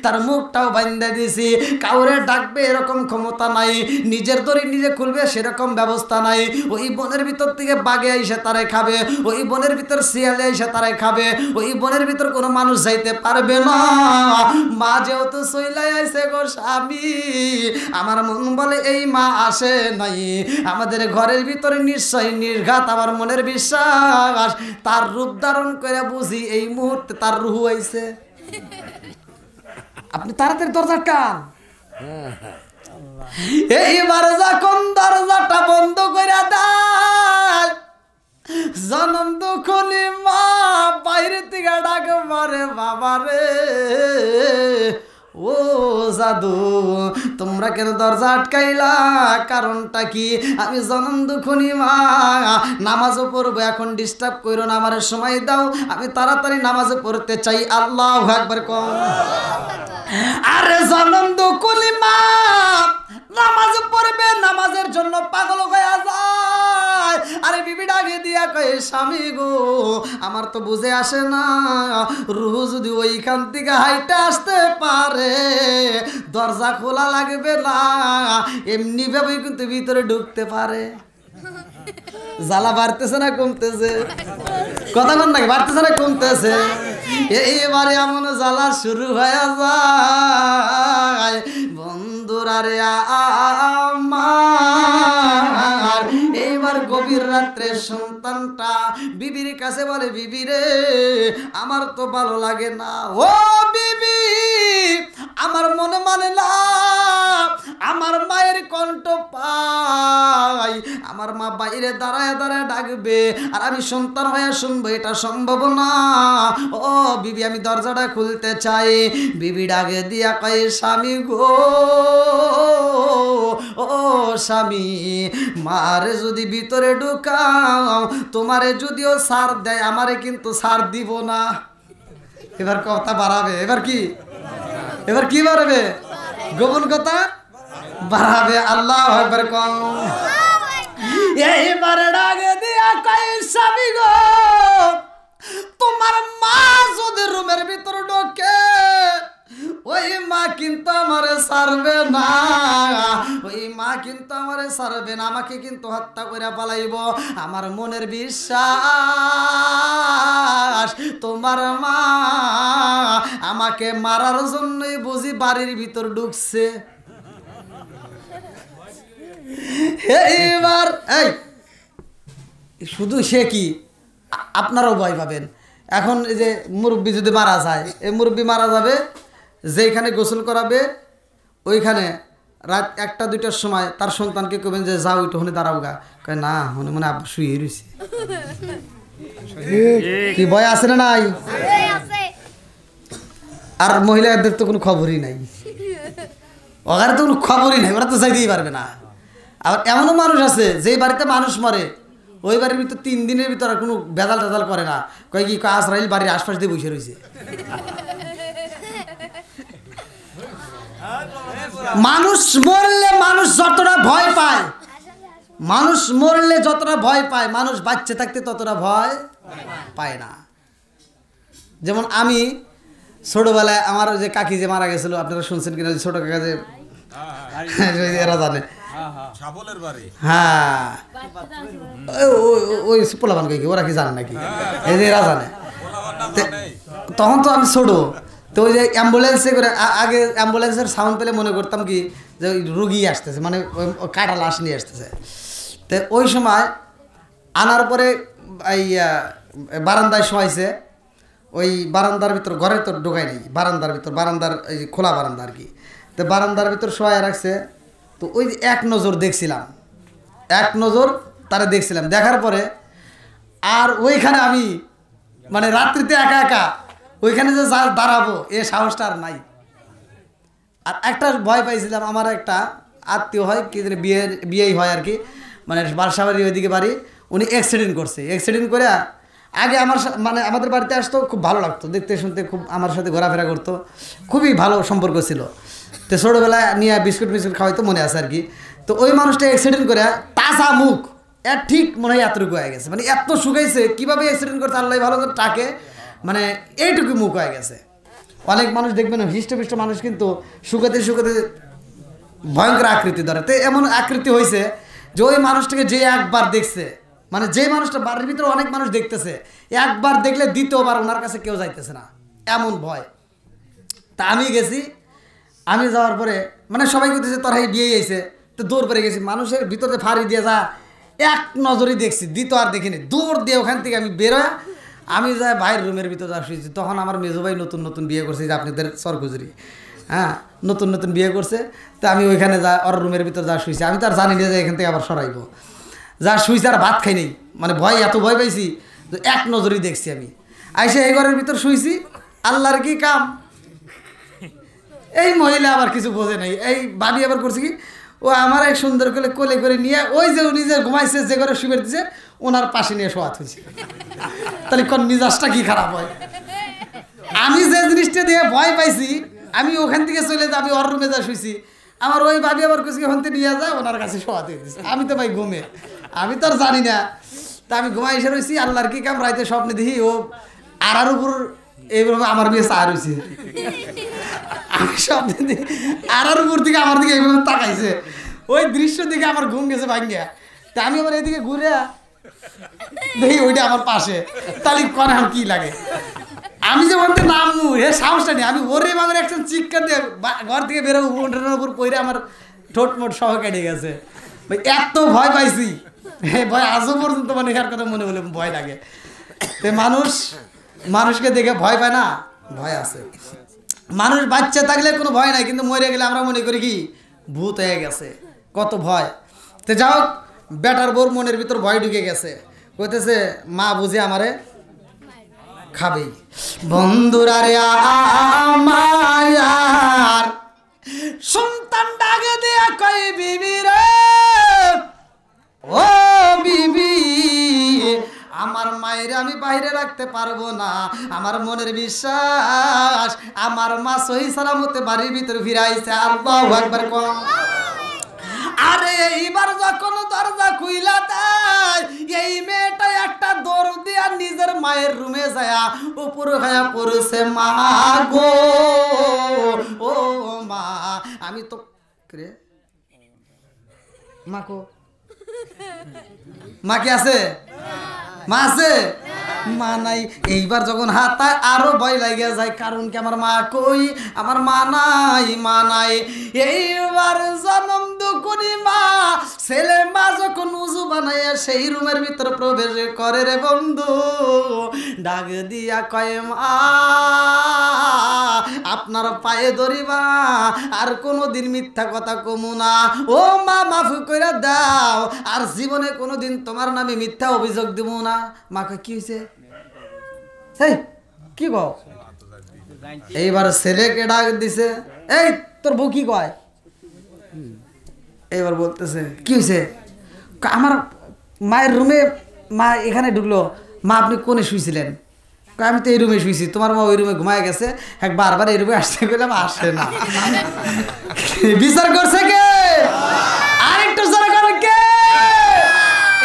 তার মুখটাও বান্ধা দিছি, কাউরে ডাকবে এরকম ক্ষমতা নাই, নিজের দড়ি নিজে খুলবে সেরকম ব্যবস্থা নাই। ওই বনের ভিতর থেকে বাঘে আইসে তারাই খাবে, ওই বনের ভিতর শিয়ালে আইসে তারাই খাবে, ওই বনের ভিতর কোনো মানুষ যাইতে পারবে না। মা যেহেতু চইলাই আইছে গো স্বামী, আমার মন বলে এই মা আসে নাই, আমাদের ঘরের ভিতরে নিশ্চয় নির্ঘাত আমার মনের বিশ্বাস, তার রূপ ধারণ করে বুঝি এই মুহূর্তে তার রুহু আইছে। আপনি তাড়াতাড়ি দরজা টান। এইবার যখন দরজাটা বন্ধ করে দেয়, জনম দুখনি মা বাইরে থেকে ডাকে মারে বাবা রে, ও জাদু তোমরা কেন দরজা আটকাইলা, কারণটা কি? আমি জনম দুখনি মা, নামাজও পড়বো, এখন ডিস্টার্ব করো না, আমার সময় দাও, আমি তাড়াতাড়ি নামাজও পড়তে চাই। আল্লাহু আকবার কও। আরে জনম দুখনি মা নামাজ পড়বে, নামাজের জন্য পাগল হয়ে যায়। আরে বিবি ডাকে দিয়া কয় স্বামী গো আমার তো বুঝে আসে না, রুহু যদি ওইখান থেকে হাইটে আসতে পারে দরজা খোলা লাগবে না, এমনি ভাবে কিন্তু ভিতরে ঢুকতে পারে। জ্বালা বাড়তেছে না কমতেছে? কথা বল নাকি, বাড়তেছে না কমতেছে? এইবারে এমন জ্বালা শুরু হয়ে যায় বন্ধুরা রে আমার। এইবার গভীর রাত্রে সন্তানটা বিবির কাছে বলে, বিবি রে আমার তো ভালো লাগে না, ও বিবি আমার মনে মানে না, আমার মায়ের কণ্ঠ পাই, আমার মা বাইরে দাঁড়ায় দাঁড়ায় ডাকবে আর আমি সন্তান হয়ে শুনবো, এটা সম্ভব না। ও বিবি আমি দরজাটা খুলতে চাই। বিবি ডাকে দিয়া কয় স্বামী গো, ও স্বামী মারে যদি ভিতরে ঢুকাও, তোমারে যদিও সার দেয় আমারে কিন্তু সার দিব না। এবার কথা বাড়াবে, এবার কি বাড়াবে? গোপন কথা বাড়াবে। আল্লাহু আকবার কও। এইবারে ডাকে দিয়া কয় স্বামী গো তোমার মা যদি রুমের ভিতর ঢোকে, ওই মা কিন্তু আমারে ছাড়বে না, ওই মা কিন্তু আমারে ছাড়বে না, আমাকে কিন্তু হত্যা করে পালাইব। আমার মনের বিশ্বাস তোমার মা আমাকে মারার জন্যই বুঝি বাড়ির ভিতর ঢুকছে। এইবার এই শুধু সে কি, আপনারাও ভয় পাবেন। এখন এই যে মুরব্বী যদি মারা যায়, এই মুরব্বী মারা যাবে, যেখানে গোসল করাবে ওইখানে রাত 1টা-2টার সময় তার সন্তানকে কবেন যে যাও একটু হনে দাঁড়াও গা, কয় না মনে মনে আব্বা শুয়ে রয়েছে। কি ভয় আছে না নাই? আর মহিলাদের তো কোনো খবরই নাই, ওখানে তো কোনো খবরই নাই, ওরা তো যাইতেই পারবে না। আবার এমনও মানুষ আছে যেই বাড়িতে মানুষ মরে ওই বাড়ির ভিতর 3 দিনের ভিতর আর কোনো বেদাল টেদাল করে না, কয় কি আজরাইল বাড়ির আশপাশ দিয়ে বসে রয়েছে। মানুষ মরলে মানুষ যতটা ভয় পায়, মানুষ মরলে যতটা ভয় পায়, মানুষ বাচ্চা থাকতে ততটা ভয় পায় না। যেমন আমি ছোটবেলায় আমার যে কাকি যে মারা গেছিল, আপনারা শুনছেন কিনা, ছোট কাকা যে, এরা জানে, হ্যাঁ ওই পোলাবান কই ওরা কি জানে নাকি, এই যে এরা জানে। তখন তো আমি ছোট, তো ওই যে অ্যাম্বুলেন্সে করে আগে অ্যাম্বুলেন্সের সাউন্ড পেলে মনে করতাম কি যে রুগী আসতেছে, মানে কাটা লাশ নিয়ে আসতেছে। তো ওই সময় আনার পরে এই বারান্দায় শোয়াইছে, ওই বারান্দার ভিতর, ঘরে তো ঢোকাই নেই, বারান্দার ভিতর, বারান্দার এই খোলা বারান্দা আর কি। তো বারান্দার ভিতর শোয়াই রাখছে। তো ওই যে এক নজর দেখছিলাম, এক নজর তারা দেখছিলাম, দেখার পরে আর ওইখানে আমি মানে রাত্রিতে একা একা ওইখানে যে যা দাঁড়াবো এ সাহসটা আর নাই। আর একটা ভয় পাইছিলাম, আমার একটা আত্মীয় হয় কি বিয়েই হয় আর কি, মানে বাসাবাড়ি ওইদিকে বাড়ি, উনি অ্যাক্সিডেন্ট করছে। অ্যাক্সিডেন্ট করে আগে আমার মানে আমাদের বাড়িতে আসতো, খুব ভালো লাগতো দেখতে শুনতে, খুব আমার সাথে ঘোরাফেরা করতো, খুবই ভালো সম্পর্ক ছিল। তো ছোটোবেলায় নিয়ে বিস্কুট মিস্কুট খাওয়াইতো, মনে আছে আর কি। তো ওই মানুষটা অ্যাক্সিডেন্ট করে তাজা মুখ, এর ঠিক মনে হয় এতটুকু হয়ে গেছে, মানে এত শুকাইছে, কীভাবে অ্যাক্সিডেন্ট করছে আল্লাহ ভালো করে টাকে, মানে এইটুকু মুখ হয়ে গেছে। অনেক মানুষ দেখবেন হৃষ্টপুষ্ট মানুষ কিন্তু শুকাতে শুকাতে ভয়ঙ্কর আকৃতি ধরে। তো এমন আকৃতি হয়েছে যে ওই মানুষটাকে যে একবার দেখছে, মানে যে মানুষটা বাড়ির ভিতরে অনেক মানুষ দেখতেছে, একবার দেখলে দ্বিতীয়বার ওনার কাছে কেউ যাইতেছে না, এমন ভয়। তা আমি গেছি, আমি যাওয়ার পরে মানে সবাই করতেছে তোর হাই বিয়ে হয়েছে, তো দৌড় পরে গেছি, মানুষের ভিতরে ফাড়ি দিয়ে যা এক নজরই দেখছি, দ্বিতীয় আর দেখিনি। দৌড় দিয়ে ওখান থেকে আমি বেরোয় আমি যাই ভাইয়ের রুমের ভিতরে যা শুয়েছি। তখন আমার মেজো ভাই নতুন নতুন বিয়ে করছে, যে আপনাদের সরকুজুরি, হ্যাঁ নতুন নতুন বিয়ে করছে। তো আমি ওইখানে যা ওর রুমের ভিতরে যা শুয়েছি, আমি তো আর জানি না যে এখান থেকে আবার সরাইব, যা শুয়েছি আর ভাত খাই নেই, মানে ভয় এত ভয় পাইছি তো এক নজরই দেখছি। আমি আইসে এই ঘরের ভিতর শুয়েছি, আল্লাহর কি কাম, এই মহিলা আবার কিছু বোঝে নাই, এই ভাবি আবার করছে কি, ও আমার এক সুন্দর করে কোলে করে নিয়ে ওই যে উনি যে ঘুমাইছে যে ঘরে শুয়ে দিছে ওনার পাশে নিয়ে শোয়াত হয়েছে। তাহলে কোন মিজাজটা কি খারাপ হয়। আমি যে জিনিসটা দিয়ে ভয় পাইছি, আমি ওখান থেকে চলে যাবি ওর রুমে যা শুয়েছি, আমার ওই ভাবি আবার কিছু ওখান থেকে নিয়ে যায় ওনার কাছে শোয়াতে দিচ্ছে। আমি তো ভাই ঘুমে, আমি তো আর জানি না। তা আমি ঘুমাই এসে রয়েছি, আল্লাহর কি কাম, রাইতে স্বপ্নে দেখি ও আড়ার উপর এইভাবে আমার বিয়ে চা রয়েছে। আমি স্বপ্নে দেখি আড়ার উপর দিকে আমার দিকে এইভাবে তাকাইছে, ওই দৃশ্য দিকে আমার ঘুম গেছে ভাঙ্গিয়া। তা আমি আবার এদিকে ঘুরে দেখি ওইটা আমার পাশে, তাহলে কনে আমার কি লাগে। আমি যে বলতে নামু হে সাহসটা নেই, আমি ওরে বাংলার একটা চিৎকার দিয়ে ঘর থেকে বেরোবো, উঠোনের উপর পড়ে আমার ঠোঁট মোট সহ কেটে গেছে। এত ভয় পাইছি, হ্যাঁ ভয় আজও পর্যন্ত মানে এর কথা মনে হলে ভয় লাগে। তো মানুষকে দেখে ভয় পায় না, ভয় আছে। মানুষ বাচ্চা থাকলে কোনো ভয় নাই, কিন্তু মরে গেলে আমরা মনে করি কি ভূত হয়ে গেছে, কত ভয়। তো যাই হোক, বেটার বোর মনের ভিতর ভয় ঢুকে গেছে, কইতেছে মা বুঝে আমারে খাবেই। বন্ধুরা রে আমার সন্তান ডাকে দিয়া কই বিবি রে, ও বিবি আমার মায়ের আমি বাইরে রাখতে পারবো না, আমার মনের বিশ্বাস আমার মা সহি সালামতে বাড়ির ভিতরে ফিরাইছে। আল্লাহু আকবার কম। আরে এইবার যখন দরজা খুইলা দেয়, এই মেয়েটা একটা দৌড় দিয়া নিজের মায়ের রুমে যায়, উপরে খায়া পড়েছে মা গো, ও মা আমি তো রে মাকো, মা কি আছে, মা আছে, মা নাই। এইবার যখন হাত আরো ভয় লাগিয়া যায়, কারণ কি আমার মা কই, আমার মা নাই, মা নাই। এইবার জনম দুকুনি মা ছেলে মা যখন উজু বানাইয়া সেই রুমের ভিতর প্রবেশ করে রে বন্ধু, ডাক দিয়া কয় মা আপনার পায়ে ধরিবা, আর কোনোদিন মিথ্যা কথা কমু না, ও মা মাফ কইরা দাও, আর জীবনে কোনোদিন তোমার নামে মিথ্যা অভিযোগ দিব না। মা কয় কি হয়েছে, হেই কি গো, এইবার ছেলেকে ডাক দিছে, এই তোর বউ কি কয়? এইবার বলতেছে কি হয়েছে? আমার মায়ের রুমে, মা এখানে ঢুকলো। মা আপনি কোনে শুয়েছিলেন? আমি তো এই রুমে শুয়েছি, তোমার মা ওই রুমে ঘুমায় গেছে। বারবার এই রুমে আসতে গেলাম, আসে না। বিচার করছে কে? আরেকটু জোরে করে কে?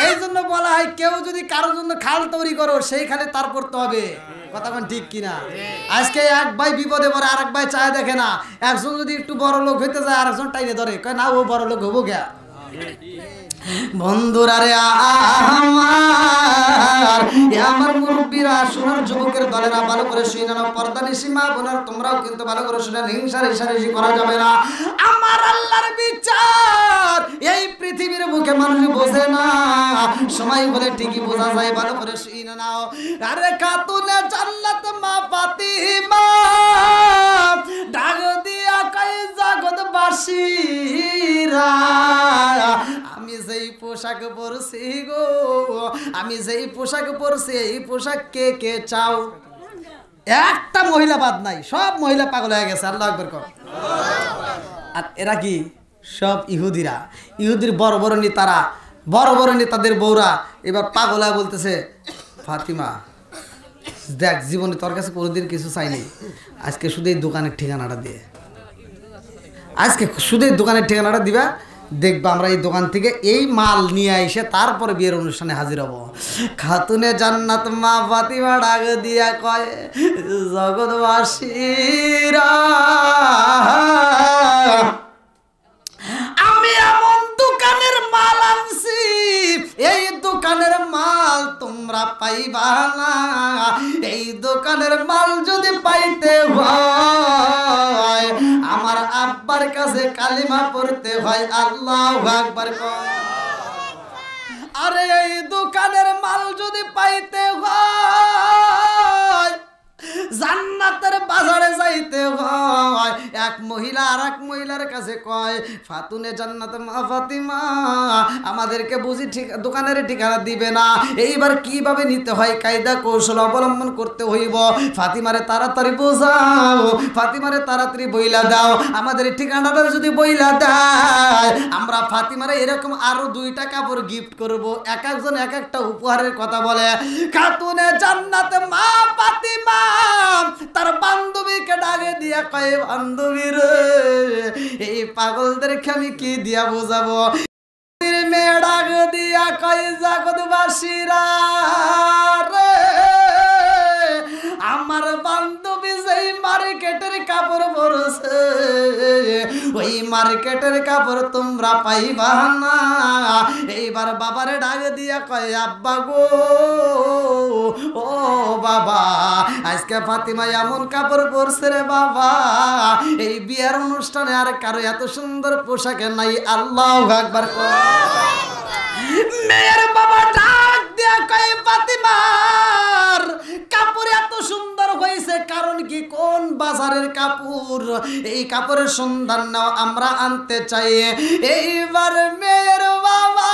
এই জন্য বলা হয় কেউ যদি কারোর জন্য খাল তৈরি করো সেইখানে তার করতে হবে। কথা কোন ঠিক কিনা? আজকে এক ভাই বিপদে পড়ে আরেক ভাই চায় দেখে না। একজন যদি একটু বড় লোক হইতে যায় আরেকজন টাইনে ধরে, কয় না ও বড় লোক হবো গা। বন্ধুরা রে আমার মুরব্বীরা, সোনার যুবকের দলেরা ভালো করে শুনে নাও। পর্দানিশী মা বোনার তোমরাও কিন্তু ভালো করে শুনে, হিংসা রেশারেশি করা যাবে না। আমার আল্লাহর বিচার এই পৃথিবীর বুকে মানুষ বোঝে না, সময় বলে ঠিকই বোঝা যায়। ভালো করে শুনে নাও। আরে খাতুনে জান্নাত মা ফাতিমা ডাক দিয়া কই জগৎবাসীরা, আমি যেই পোশাক পরছি গো, আমি যেই পোশাক পরছি এই পোশাক কে কে চাও? একটা মহিলা বাদ নাই, সব মহিলা পাগল হয়ে গেছে। আল্লাহু আকবার কর। আর এরা কি? সব ইহুদিরা। ইহুদির বড় বড় নেতারা, বড় বড় নেতাদের বউরা এবার পাগল হয়ে বলতেছে, ফাতিমা দেখ, জীবনে তোর কাছে কোনোদিন কিছু চাইনি, আজকে শুধু এই দোকানের ঠিকানাটা দিয়ে, আজকে শুধু এই দোকানের ঠিকানাটা দিবা, দেখবা আমরা এই দোকান থেকে এই মাল নিয়ে এসে তারপরে বিয়ের অনুষ্ঠানে হাজির হব। খাতুনে জান্নাত মা ফাতিমা ডাক দিয়া কয়, জগৎবাসীরা আমি এমন দোকানের মাল আনছি, এই দোকানের মাল তোমরা পাইবা না। এই দোকানের মাল যদি পাইতে হয় আমার আব্বার কাছে কালিমা পড়তে হয়। আল্লাহু আকবার। আরে এই দোকানের মাল যদি পাইতে হয় জান্নাতের বাজারে যাইতে হয়। এক মহিলা আর এক মহিলার কাছে কয়, ফাতুনে জান্নাত মা ফাতিমা আমাদেরকে বুঝি ঠিক দোকানের ঠিকানা দিবে না, এইবার কিভাবে নিতে হয় কায়দা কৌশল অবলম্বন করতে হইব। ফাতিমারে তাড়াতাড়ি বোঝাও, ফাতিমারে তাড়াতাড়ি বইলা দাও। আমাদের ঠিকানাটা যদি বইলা দেয় আমরা ফাতিমারে এরকম আরো 2টা কাপড় গিফট করব। এক একজন এক একটা উপহারের কথা বলে। খাতুনে জান্নাত মা ফাতিমা তার বান্ধবীকে ডাকে দিয়া কয়, বান্ধবী রে এই পাগলদেরকে আমি কি দিয়া বোঝাবো? মেয়ে ডাক দিয়া কয়, জগৎবাসীরা রে আমার বান্ধবী যেই মার্কেটের কাপড় পরছে ওই মার্কেটের কাপড় তোমরা পাইবা না। এইবার বাবারে ডাক দিয়া কয়, আব্বা গো, ও বাবা আজকে ফাতিমা এমন কাপড় পরছে রে বাবা, এই বিয়ের অনুষ্ঠানে আর কারো এত সুন্দর পোশাকে নাই। আল্লাহু আকবার। মেয়ের বাবা ডাক দিয়া কয়, ফাতিমার কাপড় এত সুন্দর হয়েছে কারণ কি? কোন বাজারের কাপড়? এই কাপড়ের সন্ধান নাও, আমরা আনতে চাই। এইবার মেয়ের বাবা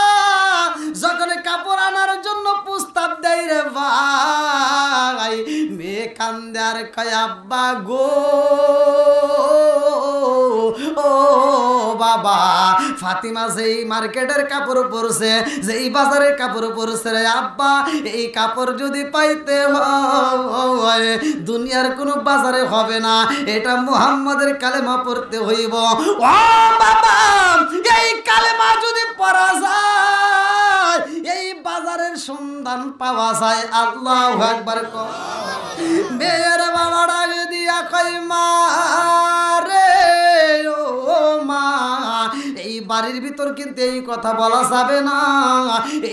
যখন কাপড় আনার জন্য প্রস্তাব দেয় রে ভাই, মেয়ে কান্দে আর কয়, আব্বা গো, ও বাবা ফাতিমা যেই মার্কেটের কাপড় পরছে, যেই বাজারের কাপড় পরছে রে আব্বা, এই কাপড় যদি পাইতে হয় দুনিয়ার কোনো বাজারে হবে না, এটা মুহাম্মাদের কালেমা পড়তে হইব। ও বাবা এই কালেমা যদি পড়া যায় এই বাজারের সন্ধান পাওয়া যায়। আল্লাহু আকবার। মেয়ের বাবা ডাক দিয়া কয়, মা রে ও মা, এই বাড়ির ভিতর কিন্তু এই কথা বলা যাবে না।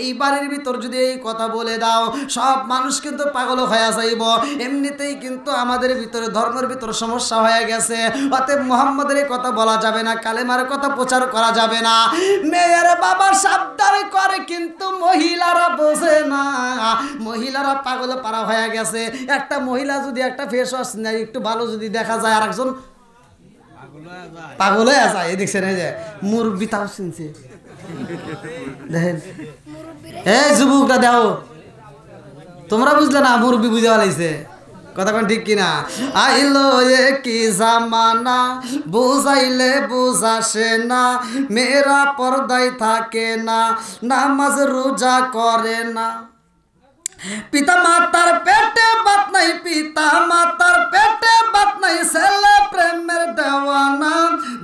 এই বাড়ির ভিতর যদি এই কথা বলে দাও সব মানুষ কিন্তু পাগল হয়ে যাইব। এমনিতেই কিন্তু আমাদের ভিতরে ধর্মের ভিতরে সমস্যা হয়ে গেছে, অতএব মুহাম্মাদের এই কথা বলা যাবে না, কালেমার কথা প্রচার করা যাবে না। মেয়ের বাবা সাবধান করে কিন্তু মহিলারা বোঝে না, মহিলারা পাগল পারা হয়ে গেছে। একটা মহিলা যদি একটা ফেস ওয়াশ নেয় একটু ভালো যদি দেখা যায় আর একজন পাগল হয়ে যায়। এই দেখছেন এই যে মুরব্বি তাও শুনছে, দেখেন এই যুবকরা দেখো তোমরা বুঝলে না, মুরব্বি বুঝে পালাইছে। কথা কোন ঠিক কিনা? আইলো এ কি জামানা, বুঝাইলে বুঝাসে না, মেয়েরা পর্দায় থাকে না, নামাজ রোজা করে না। পিতা মাতার পেটে বাত নাই, পিতা মাতার পেটে বাত নাই, ছেলে প্রেমের দেওয়ানা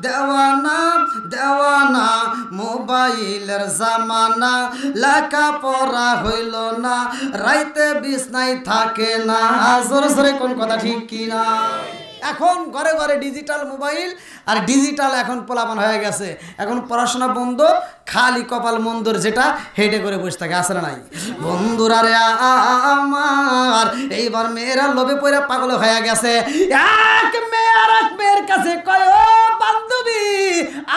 দেওয়ানা দেওয়ানা। মোবাইলের জামানা, লেখা পড়া হইল না, রাইতে বিছনায় থাকে না। জোরে জোরে কোন কথা ঠিক কিনা? এখন ঘরে ঘরে ডিজিটাল মোবাইল আর ডিজিটাল এখন পোলাপান হয়ে গেছে। এখন পড়াশোনা বন্ধ, খালি কপাল মন্দর যেটা হেঁটে করে বসে থাকে, আসলে নাই বন্ধুরা রে আমার। এইবার মেয়েরা লোভে পড়ে পাগল হয়ে গেছে। এক মেয়ে আর এক মেয়ের কাছে কয়, ও বান্ধবী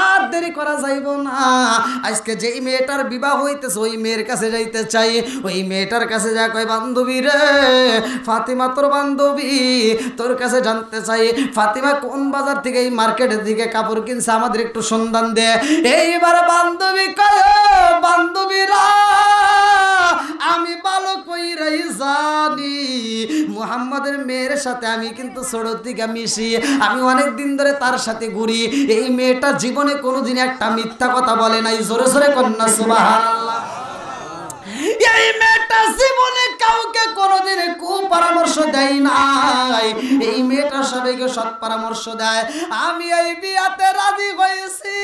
আর দেরি করা যাইব না, আজকে যেই মেয়েটার বিবাহ হইতেছে ওই মেয়ের কাছে যাইতে চাই। ওই মেয়েটার কাছে যা কয়, বান্ধবী রে ফাতিমা তোর বান্ধবী, তোর কাছে জানতে চাই ফাতিমা কোন বাজার থেকে এই মার্কেটের দিকে কাপড় কিনছে, আমাদের একটু সন্ধান দে। এইবার বান্ধবী কয়, বান্ধবীরা আমি ভালো কইরাই জানি মুহাম্মাদের মেয়ের সাথে আমি কিন্তু ছোট থেকে মিশি, আমি অনেক দিন ধরে তার সাথে ঘুরি। এই মেয়েটা জীবনে কোনোদিন একটা মিথ্যা কথা বলে নাই। জোরে জোরে কন্যা সুবহানাল্লাহ। এই মেয়েটা জীবনে কাউকে কোনোদিন কুপরামর্শ দেয় নাই, এই মেয়েটা সবাইকে সৎ পরামর্শ দেয়। আমি এই বিয়াতে রাজি হয়েছি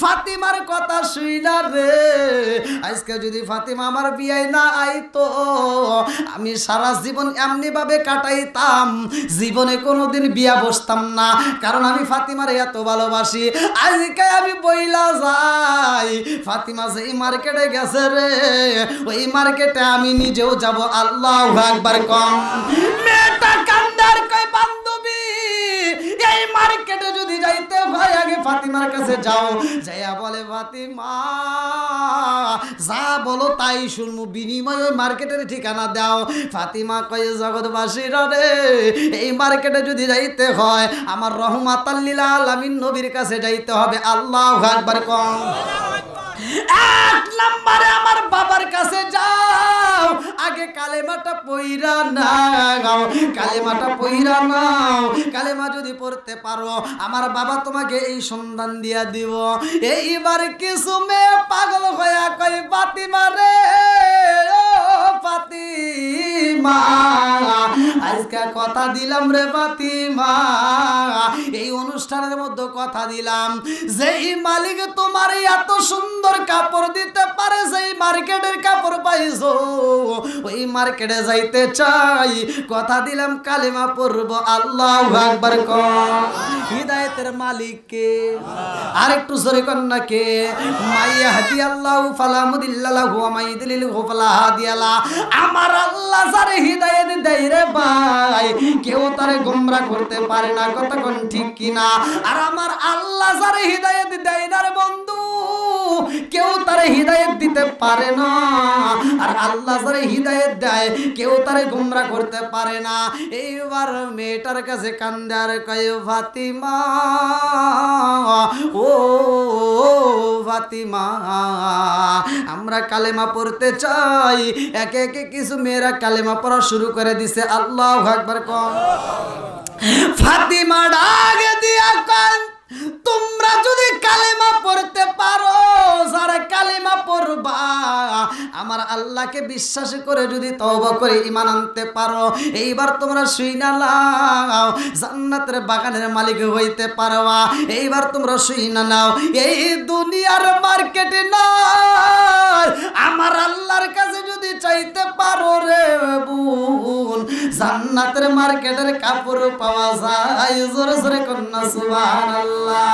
ফাতিমার কথা শুইনা রে। আজকে যদি ফাতিমা আমার বিয়ায় না আইতো, আমি সারা জীবন এমনি ভাবে কাটাইতাম, জীবনে কোনোদিন বিয়া বসতাম না, কারণ আমি ফাতিমার এত ভালোবাসি। আজকে আমি বইলা যাই, ফাতিমা যেই মার্কেটে গেছে রে, ওই মার্কেটে আমি নিজেও যাব। আল্লাহু আকবার কম। মেয়েটা কান্দার কয়, বান্ধবী এই মার্কেটে যদি যাইতে হয় আগে ফাতিমার কাছে যাও। যাইয়া বলে, ফাতিমা যা বলো তাই শুনবো, বিনিময় ওই মার্কেটের ঠিকানা দাও। ফাতিমা কয়, জগৎবাসীরা রে এই মার্কেটে যদি যাইতে হয় আমার রহমাতাল লিল আলামিন নবীর কাছে যাইতে হবে। আল্লাহু আকবার কম। এক নম্বরে আমার বাবার কাছে যাও, আগে কালেমাটা পইরা নাও, কালেমাটা পইরা নাও। কালেমা যদি পড়তে পারো আমার বাবা তোমাকে এই সন্ধান দিয়া দিব। এইবার কিছু মেয়ে পাগল হইয়া কই, ফাতিমা রে ও ফাতিমা, আজকে কথা দিলাম রে ফাতিমা, এই অনুষ্ঠানের মধ্যে কথা দিলাম, যেই মালিক তোমার এত সুন্দর কাপড় দিতে পারে, যেই মার্কেটের কাপড় পাইছো ওই মার্কেটে যাইতে চাই। কথা দিলাম কালেমা পড়ব। আল্লাহু আকবার কর। হিদায়াতের মালিক কে? আরেকটু জোরে কন্যা কে? মাইয়াহদি আল্লাহু ফালা মুদিল্লা লাহু ওয়া মাইয়ুদ্লিলহু ফালা হাদিয়া লা। আমার আল্লাহ যারে হিদায়াত দেয় রে ভাই, কেউ তারে গোমরা করতে পারে না। কথা কোন ঠিক কিনা? আর আমার আল্লাহ যারে হিদায়াত দেয় না রে বন্ধু, কেউ তারে হিদায়াত দিতে পারে না। আর আল্লাহ যারে হিদায়াত দেয় কেউ তারে গোমরা করতে পারে না। এইবার মেয়েটার কাছে কান্দার কয়, ফাতিমা ও ফাতিমা আমরা কালেমা পড়তে চাই। একে একে কিছু মেয়েরা কালেমা পড়া শুরু করে দিছে। আল্লাহু আকবার কর। ফাতিমা ডাক দিয়া কয়, তোমরা যদি কালেমা পড়তে পারো, যারা কালেমা পড়বা আমার আল্লাহকে বিশ্বাস করে যদি তওবা করে ঈমান আনতে পারো, এইবার তোমরা শুইনা নাও জান্নাতের বাগানের মালিক হইতে পারবা। এইবার তোমরা শুইনা নাও, এই দুনিয়ার মার্কেটে না আমার আল্লাহর কাছে যদি চাইতে পারো রে বোন, জান্নাতের মার্কেটের কাপড় পাওয়া যায়। জোরে জোরে কন্যা সুবহানাল্লাহ।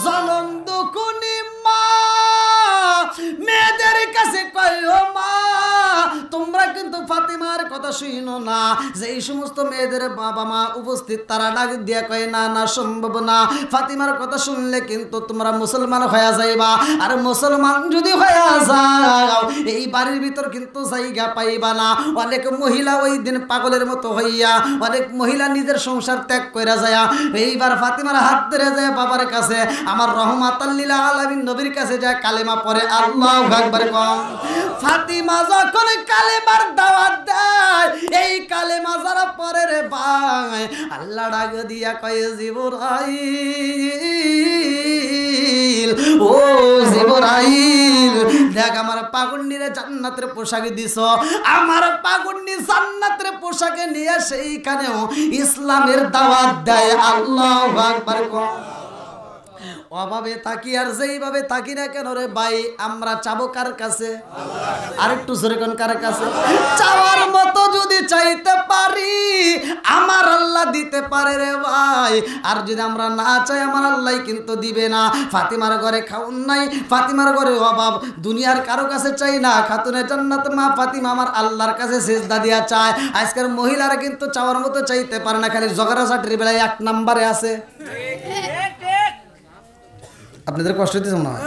জনম দুকুনি মা মেয়েদের কাছে কয়, ও মা তোমরা কিন্তু ফাতিমার কথা শুনো না। যে এই সমস্ত মেয়েদের বাবা মা উপস্থিত তারা ডাক দিয়া কয়, না না সম্ভব না, ফাতিমার কথা শুনলে কিন্তু তোমরা মুসলমান হয়ে যাইবা। আর মুসলমান যদি হয়ে যাও এই বাড়ির ভিতর কিন্তু জায়গা পাইবা না। অনেক মহিলা ওই দিন পাগলের মতো হইয়া, অনেক মহিলা নিজের সংসার ত্যাগ করে যায়। এইবার ফাতিমার হাত ধরে যায় বাবার কাছে, আমার রহমাতাল লিল আলামিন নবীর কাছে যায় কালেমা পড়ে। আল্লাহু আকবার কম। ফাতিমা যখন কালেমার দাওয়াত দাওয়াত দেয় এই কালেমা যারা পড়ে রে ভাই আল্লাহ ডাক দিয়া কয় জিবরাইল ও জিবরাইল দেখ আমার পাগন্ডিরে জান্নাতের পোশাক দিছ আমার পাগন্ডি জান্নাতের পোশাকে নিয়ে সেইখানেও ইসলামের দাওয়াত দেয় আল্লাহু আকবার অভাবে তাকি আর যেইভাবে তাকি না কেন রে ভাই আমরা চাবো কার কাছে আর একটু জোরে কোন কার কাছে চাওয়ার মতো যদি চাইতে পারি আমার আল্লাহ দিতে পারে রে ভাই আর যদি আমরা না চাই আমার আল্লাহ কিন্তু দিবে না ফাতিমার ঘরে খাউন নাই ফাতিমার ঘরে অভাব দুনিয়ার কারো কাছে চাই না খাতুনে জান্নাত মা ফাতিমা আমার আল্লাহর কাছে সিজদা দিয়া চায় আজকের মহিলারা কিন্তু চাওয়ার মতো চাইতে পারে না খালি জগরাসাটির বেলায় 1 নম্বরে আছে আপনাদের কষ্ট হইতেছে মনে হয়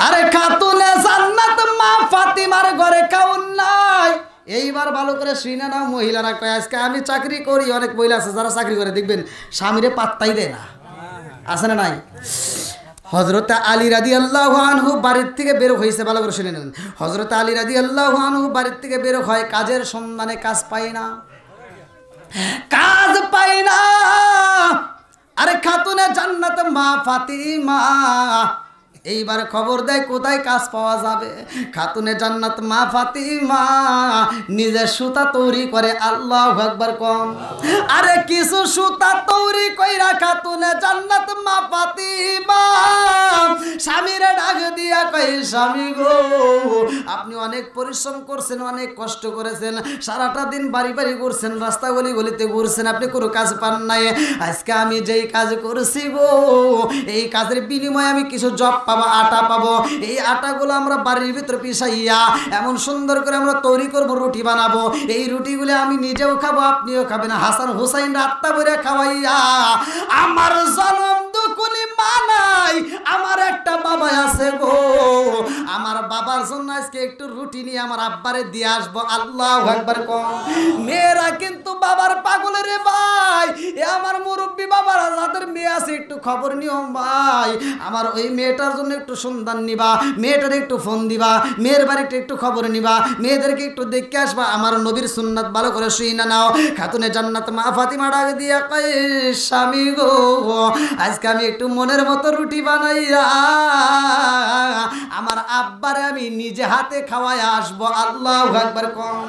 আরে খাতুনে জান্নাত মা ফাতিমার ঘরে খাউন নাই এইবার ভালো করে শুনে নাও মহিলারা কয় আজকে আমি চাকরি করি অনেক মহিলা আছে যারা চাকরি করে দেখবেন স্বামীরে পাত্তাই দেয় না আছে না নাই হযরত আলী রাদিয়াল্লাহু আনহু বাড়ির থেকে বের হইছে ভালো করে শুনে নেন হযরত আলী রাদিয়াল্লাহু আনহু বাড়ির থেকে বের হয় কাজের সন্ধানে কাজ পায় না আরে খাতুনে জান্নাত মা ফাতিমা এইবার খবর দেয় কোথায় কাজ পাওয়া যাবে খাতুনে জান্নাত মা ফাতিমা নিজের সুতা তৈরি করে আল্লাহু আকবার কম আরে কিছু সুতা তৈরি কইরা খাতুনে জান্নাত মা ফাতিমা স্বামীরে ডাক দিয়া কই স্বামী গো আপনি অনেক পরিশ্রম করছেন অনেক কষ্ট করেছেন সারাটা দিন বাড়ি বাড়ি ঘুরছেন রাস্তা গলি গলিতে ঘুরছেন আপনি কোনো কাজ পান নাই আজকে আমি যেই কাজ করছি গো এই কাজের বিনিময়ে আমি কিছু জব আটা পাবো এই আটাগুলো আমরা বাড়ির ভিতরে পিষাইয়া এমন সুন্দর করে আমরা তৈরি করব রুটি বানাবো এই রুটিগুলো আমি নিজেও খাবো আপনিও খাবেন হাসান হুসাইন রাত্তা ভরে খাওয়াইয়া আমার জনম দুকুনি মানাই আমার একটা বাবা আছে গো আমার বাবার জন্য আজকে একটু রুটি নিয়ে আমার আব্বারে দিয়ে আসবো আল্লাহু আকবার কম মেয়েরা কিন্তু বাবার পাগল রে ভাই এ আমার মুরব্বী বাবারা যাদের মেয়ে আছে একটু খবর নিও ভাই আমার ওই মেয়েটার জন্য একটু সন্ধান নিবা মেয়েটার একটু ফোন দিবা মেয়ের বাড়িতে একটু খবর নিবা মেয়েদেরকে একটু দেখে আসবা আমার নবীর সুন্নাত ভালো করে শুইনা নাও খাতুনে জান্নাত মা ফাতিমা ডাক দিয়া কয় স্বামী গো আজকে আমি একটু মনের মতো রুটি বানাইয়া আমার আব্বারে আমি নিজে হাতে খাওয়াই আসবো আল্লাহু আকবার কম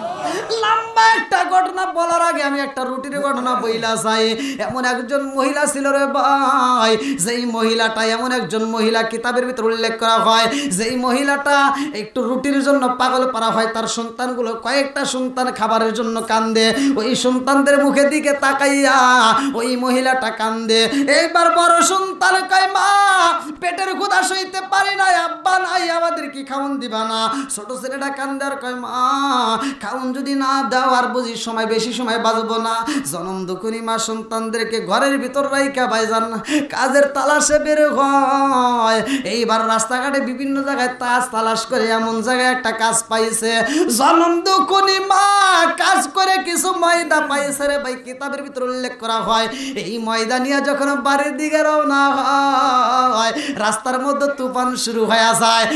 লম্বা একটা ঘটনা বলার আগে আমি একটা রুটির ঘটনা বইলা চাই এমন একজন মহিলা ছিল রে ভাই যেই মহিলাটা এমন একজন মহিলা কিতাবের ভিতর উল্লেখ করা হয় যেই মহিলাটা একটু রুটির জন্য পাগল পারা হয় তার সন্তানগুলো কয়েকটা সন্তান খাবারের জন্য কান্দে ওই সন্তানদের মুখের দিকে তাকাইয়া ওই মহিলাটা কান্দে এইবার বড় সন্তান কয় মা পেটের ক্ষুধা সইতে পারি না আব্বা নাই আমাদের কি খাওন দিবা না ছোট ছেলেটা কান্দে আর কয় মা খাওন যদি না দাও আর বুঝি সময় বেশি সময় বাঁচবো না জনম দুকুনি মা সন্তানদেরকে ঘরের ভিতর রাইকা ভাইজান কাজের তালাশে বের হয় এইবার রাস্তাঘাটে বিভিন্ন জায়গায় তালাশ করে এমন জায়গায় একটা কাজ পাইছে জনম দুকুনি মা কাজ করে কিছু ময়দা পাইছে রে ভাই কিতাবের ভিতর উল্লেখ করা হয় এই ময়দা নিয়ে যখন বাড়ির দিকে রওনা হয় রাস্তার মধ্যে তুফান শুরু হয়ে যায়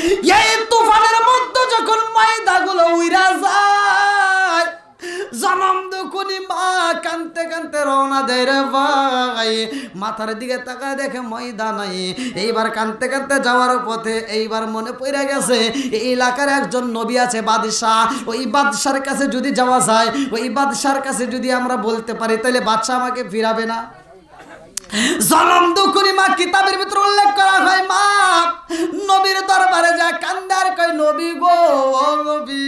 এই তুফানের মধ্যে যখন ময়দাগুলো উইরা যায় জনম দুকুনি মা কানতে কানতে রওনা দেয় রে ভাই মাথার দিকে তাকায় দেখে ময়দা নাই এইবার কানতে কানতে যাওয়ার পথে এইবার মনে পড়ে গেছে এই এলাকার একজন নবী আছে বাদশাহ ওই বাদশার কাছে যদি যাওয়া যায় ওই বাদশার কাছে যদি আমরা বলতে পারি তাহলে বাদশা আমাকে ফিরাবে না জনম দুকুনি মা কিতাবের ভিতর উল্লেখ করা হয় মা নবীর দরবারে যা কান্দার কয় নবী গো নবী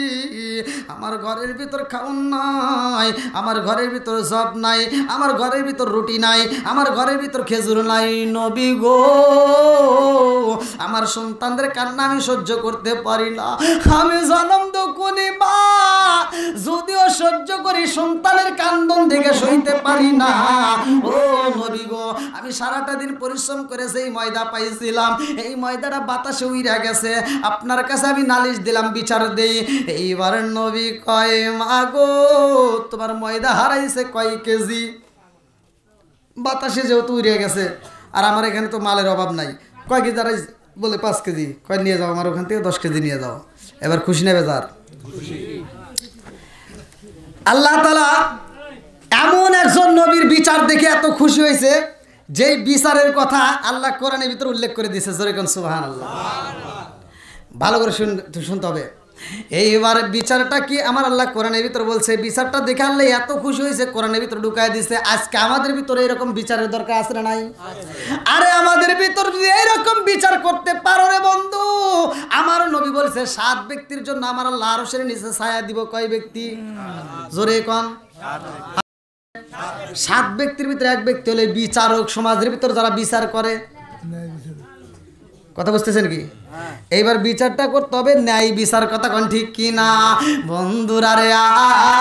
আমার ঘরের ভিতর খাওন নাই আমার ঘরের ভিতর জব নাই আমার ঘরের ভিতর রুটি নাই আমার ঘরের ভিতর খেজুর নাই নবী গো আমার সন্তানদের কান্না আমি সহ্য করতে পারি না আমি জনম দুকুনি মা যদিও সহ্য করি সন্তানের কান্দন দেখে সইতে পারি না ও নবী গো আমি সারাটা দিন পরিশ্রম করে সেই ময়দা পাইছিলাম এই ময়দাটা বাতাসে উইরা গেছে আপনার কাছে আমি নালিশ দিলাম বিচার দেই এইবার নবী কয় মা গো তোমার ময়দা হারাইছে কয় কেজি বাতাসে যেহেতু উইরা গেছে আর আমার এখানে তো মালের অভাব নাই কয় কেজি হারাইছে বলে 5 কেজি কয় নিয়ে যাও আমার ওখান থেকে 10 কেজি নিয়ে যাও এবার খুশি নেবে যার আল্লাহ তাআলা এমন একজন নবীর বিচার দেখে এত খুশি হয়েছে, যেই বিচারের কথা আল্লাহ কোরআনের ভিতরে উল্লেখ করে দিয়েছে। জোরে কোন সুবহানাল্লাহ। ভালো করে শুনতে হবে। এইবার বিচারটা কি আমার আল্লাহ কোরআনের ভিতরে বলছে, বিচারটা দেখে আল্লাহ এত খুশি হয়েছে কোরআনের ভিতরে ঢুকায় দিয়েছে। আজকে আমাদের ভিতরে এরকম বিচারের দরকার আছে না নাই? আরে আমাদের ভিতর যদি এরকম বিচার করতে পারো রে বন্ধু, আমার নবী বলছে 7 ব্যক্তির জন্য আমার আল্লাহ আরশের নিচে ছায়া দিব। কয় ব্যক্তি? জোরে কোন। 7 ব্যক্তির ভিতরে এক ব্যক্তি হলে বিচারক, সমাজের ভিতর যারা বিচার করে। কথা বুঝতেছেন কি? এইবার বিচারটা করতে হবে ন্যায় বিচার। কথা কোন ঠিক কি না বন্ধুরা রে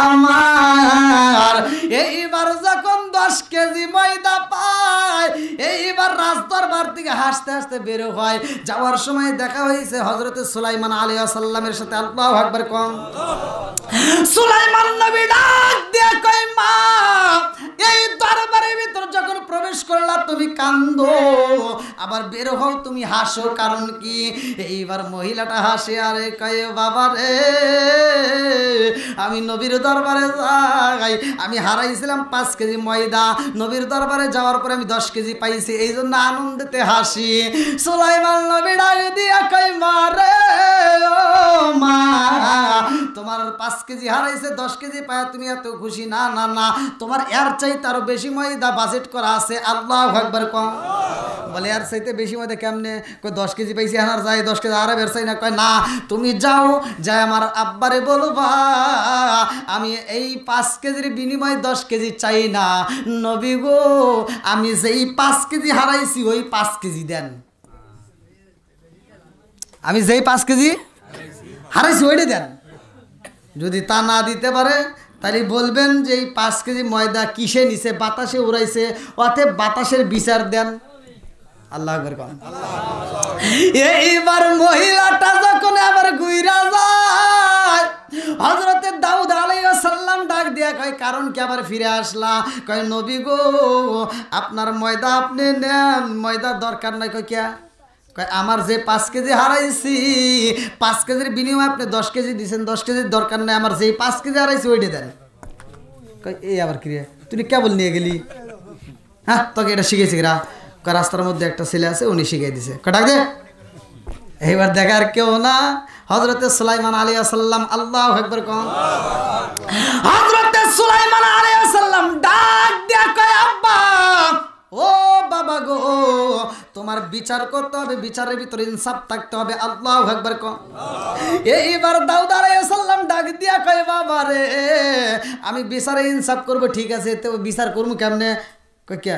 আমার? এইবার যখন 10 কেজি ময়দা পায়, এইবার রাজদরবার থেকে হাসতে হাসতে বের হয়। যাওয়ার সময় দেখা হয়েছে হযরতে সুলাইমান আলাইহিস সালামের সাথে। আল্লাহু আকবার কম। সুলাইমান নবী ডাক দিয়ে কয়, মা এই দরবারের ভিতর যখন প্রবেশ করলা তুমি কান্দো, আবার বের হও তুমি হাসো, কারণ কি? এইবার মহিলাটা হাসে আরে কয়, বাবা রে আমি নবীর দরবারে যাই, আমি হারাইছিলাম 5 কেজি ময়দা, নবীর দরবারে যাওয়ার পরে আমি 10 কেজি পাইছি, এই জন্য আনন্দেতে হাসি। সুলাইমান নবী ডাক দিয়া কয়, মা রে ও মা, তোমার 5 কেজি হারাইছে 10 কেজি পায় তুমি এত খুশি? না না না, তোমার এর চাইতে আরো বেশি ময়দা বাজেট করা আছে। আল্লাহু আকবার কম। বলে এর চাইতে বেশি ময়দা কেমনে? কয় 10 কেজি পাইছি আনার যাই 10 কেজি আরে বের চাই না। কয় না, তুমি যাও, যাই আমার আব্বারে বলবা আমি এই 5 কেজির বিনিময়ে 10 কেজি চাই না, নবী গো আমি যেই 5 কেজি হারাইছি ওই 5 কেজি দেন। আমি যেই 5 কেজি হারাইছি ওইটা দেন। যদি তা না দিতে পারে তাহলে বলবেন যে এই 5 কেজি ময়দা কিসে নিছে? বাতাসে উড়াইছে, অতএব বাতাসের বিচার দেন। আল্লাহু আকবার কম। এইবার মহিলাটা যখন আবার ঘুরা যায়, হযরতে দাউদ আলাইহিস সালাম ডাক দিয়া কয়, কারণ কি আবার ফিরে আসলা? কয়, নবী গো আপনার ময়দা আপনি নেন, ময়দা দরকার নাই। কয় কে? কয় আমার যে 5 কেজি হারাইছি 5 কেজির বিনিময়ে আপনি 10 কেজি দিয়েছেন, 10 কেজির দরকার নাই, আমার যেই 5 কেজি হারাইছি ওইটা দেন। কয় এই আবার কি রে, তুই কেবল নিয়ে গেলি? হ্যাঁ তোকে এটা শিখেছি কিরা? রাস্তার মধ্যে একটা ছেলে আছে উনি শিখিয়ে দিছে। ডাক দে। এইবার দেখার কেউ না, হযরতে সুলাইমান আলাইহিস সালাম। আল্লাহু আকবার কম। হযরতে সুলাইমান আলাইহিস সালাম ডাক দিয়া কয়, আব্বা ও বাবা গো তোমার বিচার করতে হবে, বিচারের ভিতরে ইনসাফ থাকতে হবে। আল্লাহু আকবার কম। এইবার দাউদ আলাইহিস সালাম ডাক দিয়া কয়, বাবা রে আমি বিচারে ইনসাফ করব, ঠিক আছে তো বিচার করবো কেমনে? কয় কে?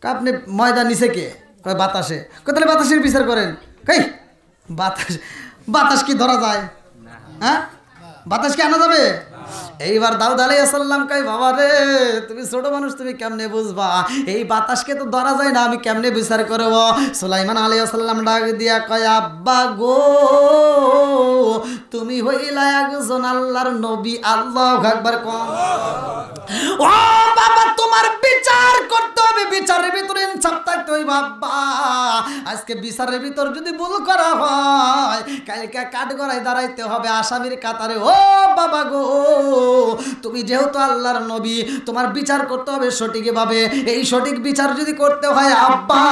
আপনি ময়দা নিচে কে? কয় বাতাসে। কয় তাহলে বাতাসের বিচার করেন। কই বাতাস, বাতাস কি ধরা যায়? হ্যাঁ বাতাস কি আনা যাবে? এইবার দাউদ আলাইহিস সালাম কয়, বাবা রে তুমি ছোট মানুষ, তুমি কেমনে বুঝবা? এই বাতাসকে তো ধরা যায় না, আমি কেমনে বিচার করব? সুলাইমান আলাইহিস সালাম ডাক দিয়া কয়, আব্বা গো তুমি হইলা একজন আল্লাহর নবী। আল্লাহু আকবার কম। ও বাবা তোমার বিচার করতে হবে, বিচারের ভিতরে ইনসাফ থাকতে হবে। বাবা আজকে বিচারের ভিতর যদি ভুল করা হয় কালকে কাঠগড়ায় দাঁড়াইতে হবে আসামির কাতারে। ও বাবা গো তুমি যেহেতু আল্লাহর নবী, তোমার বিচার করতে হবে সঠিকভাবে। এই সঠিক বিচার যদি করতে হয় আব্বা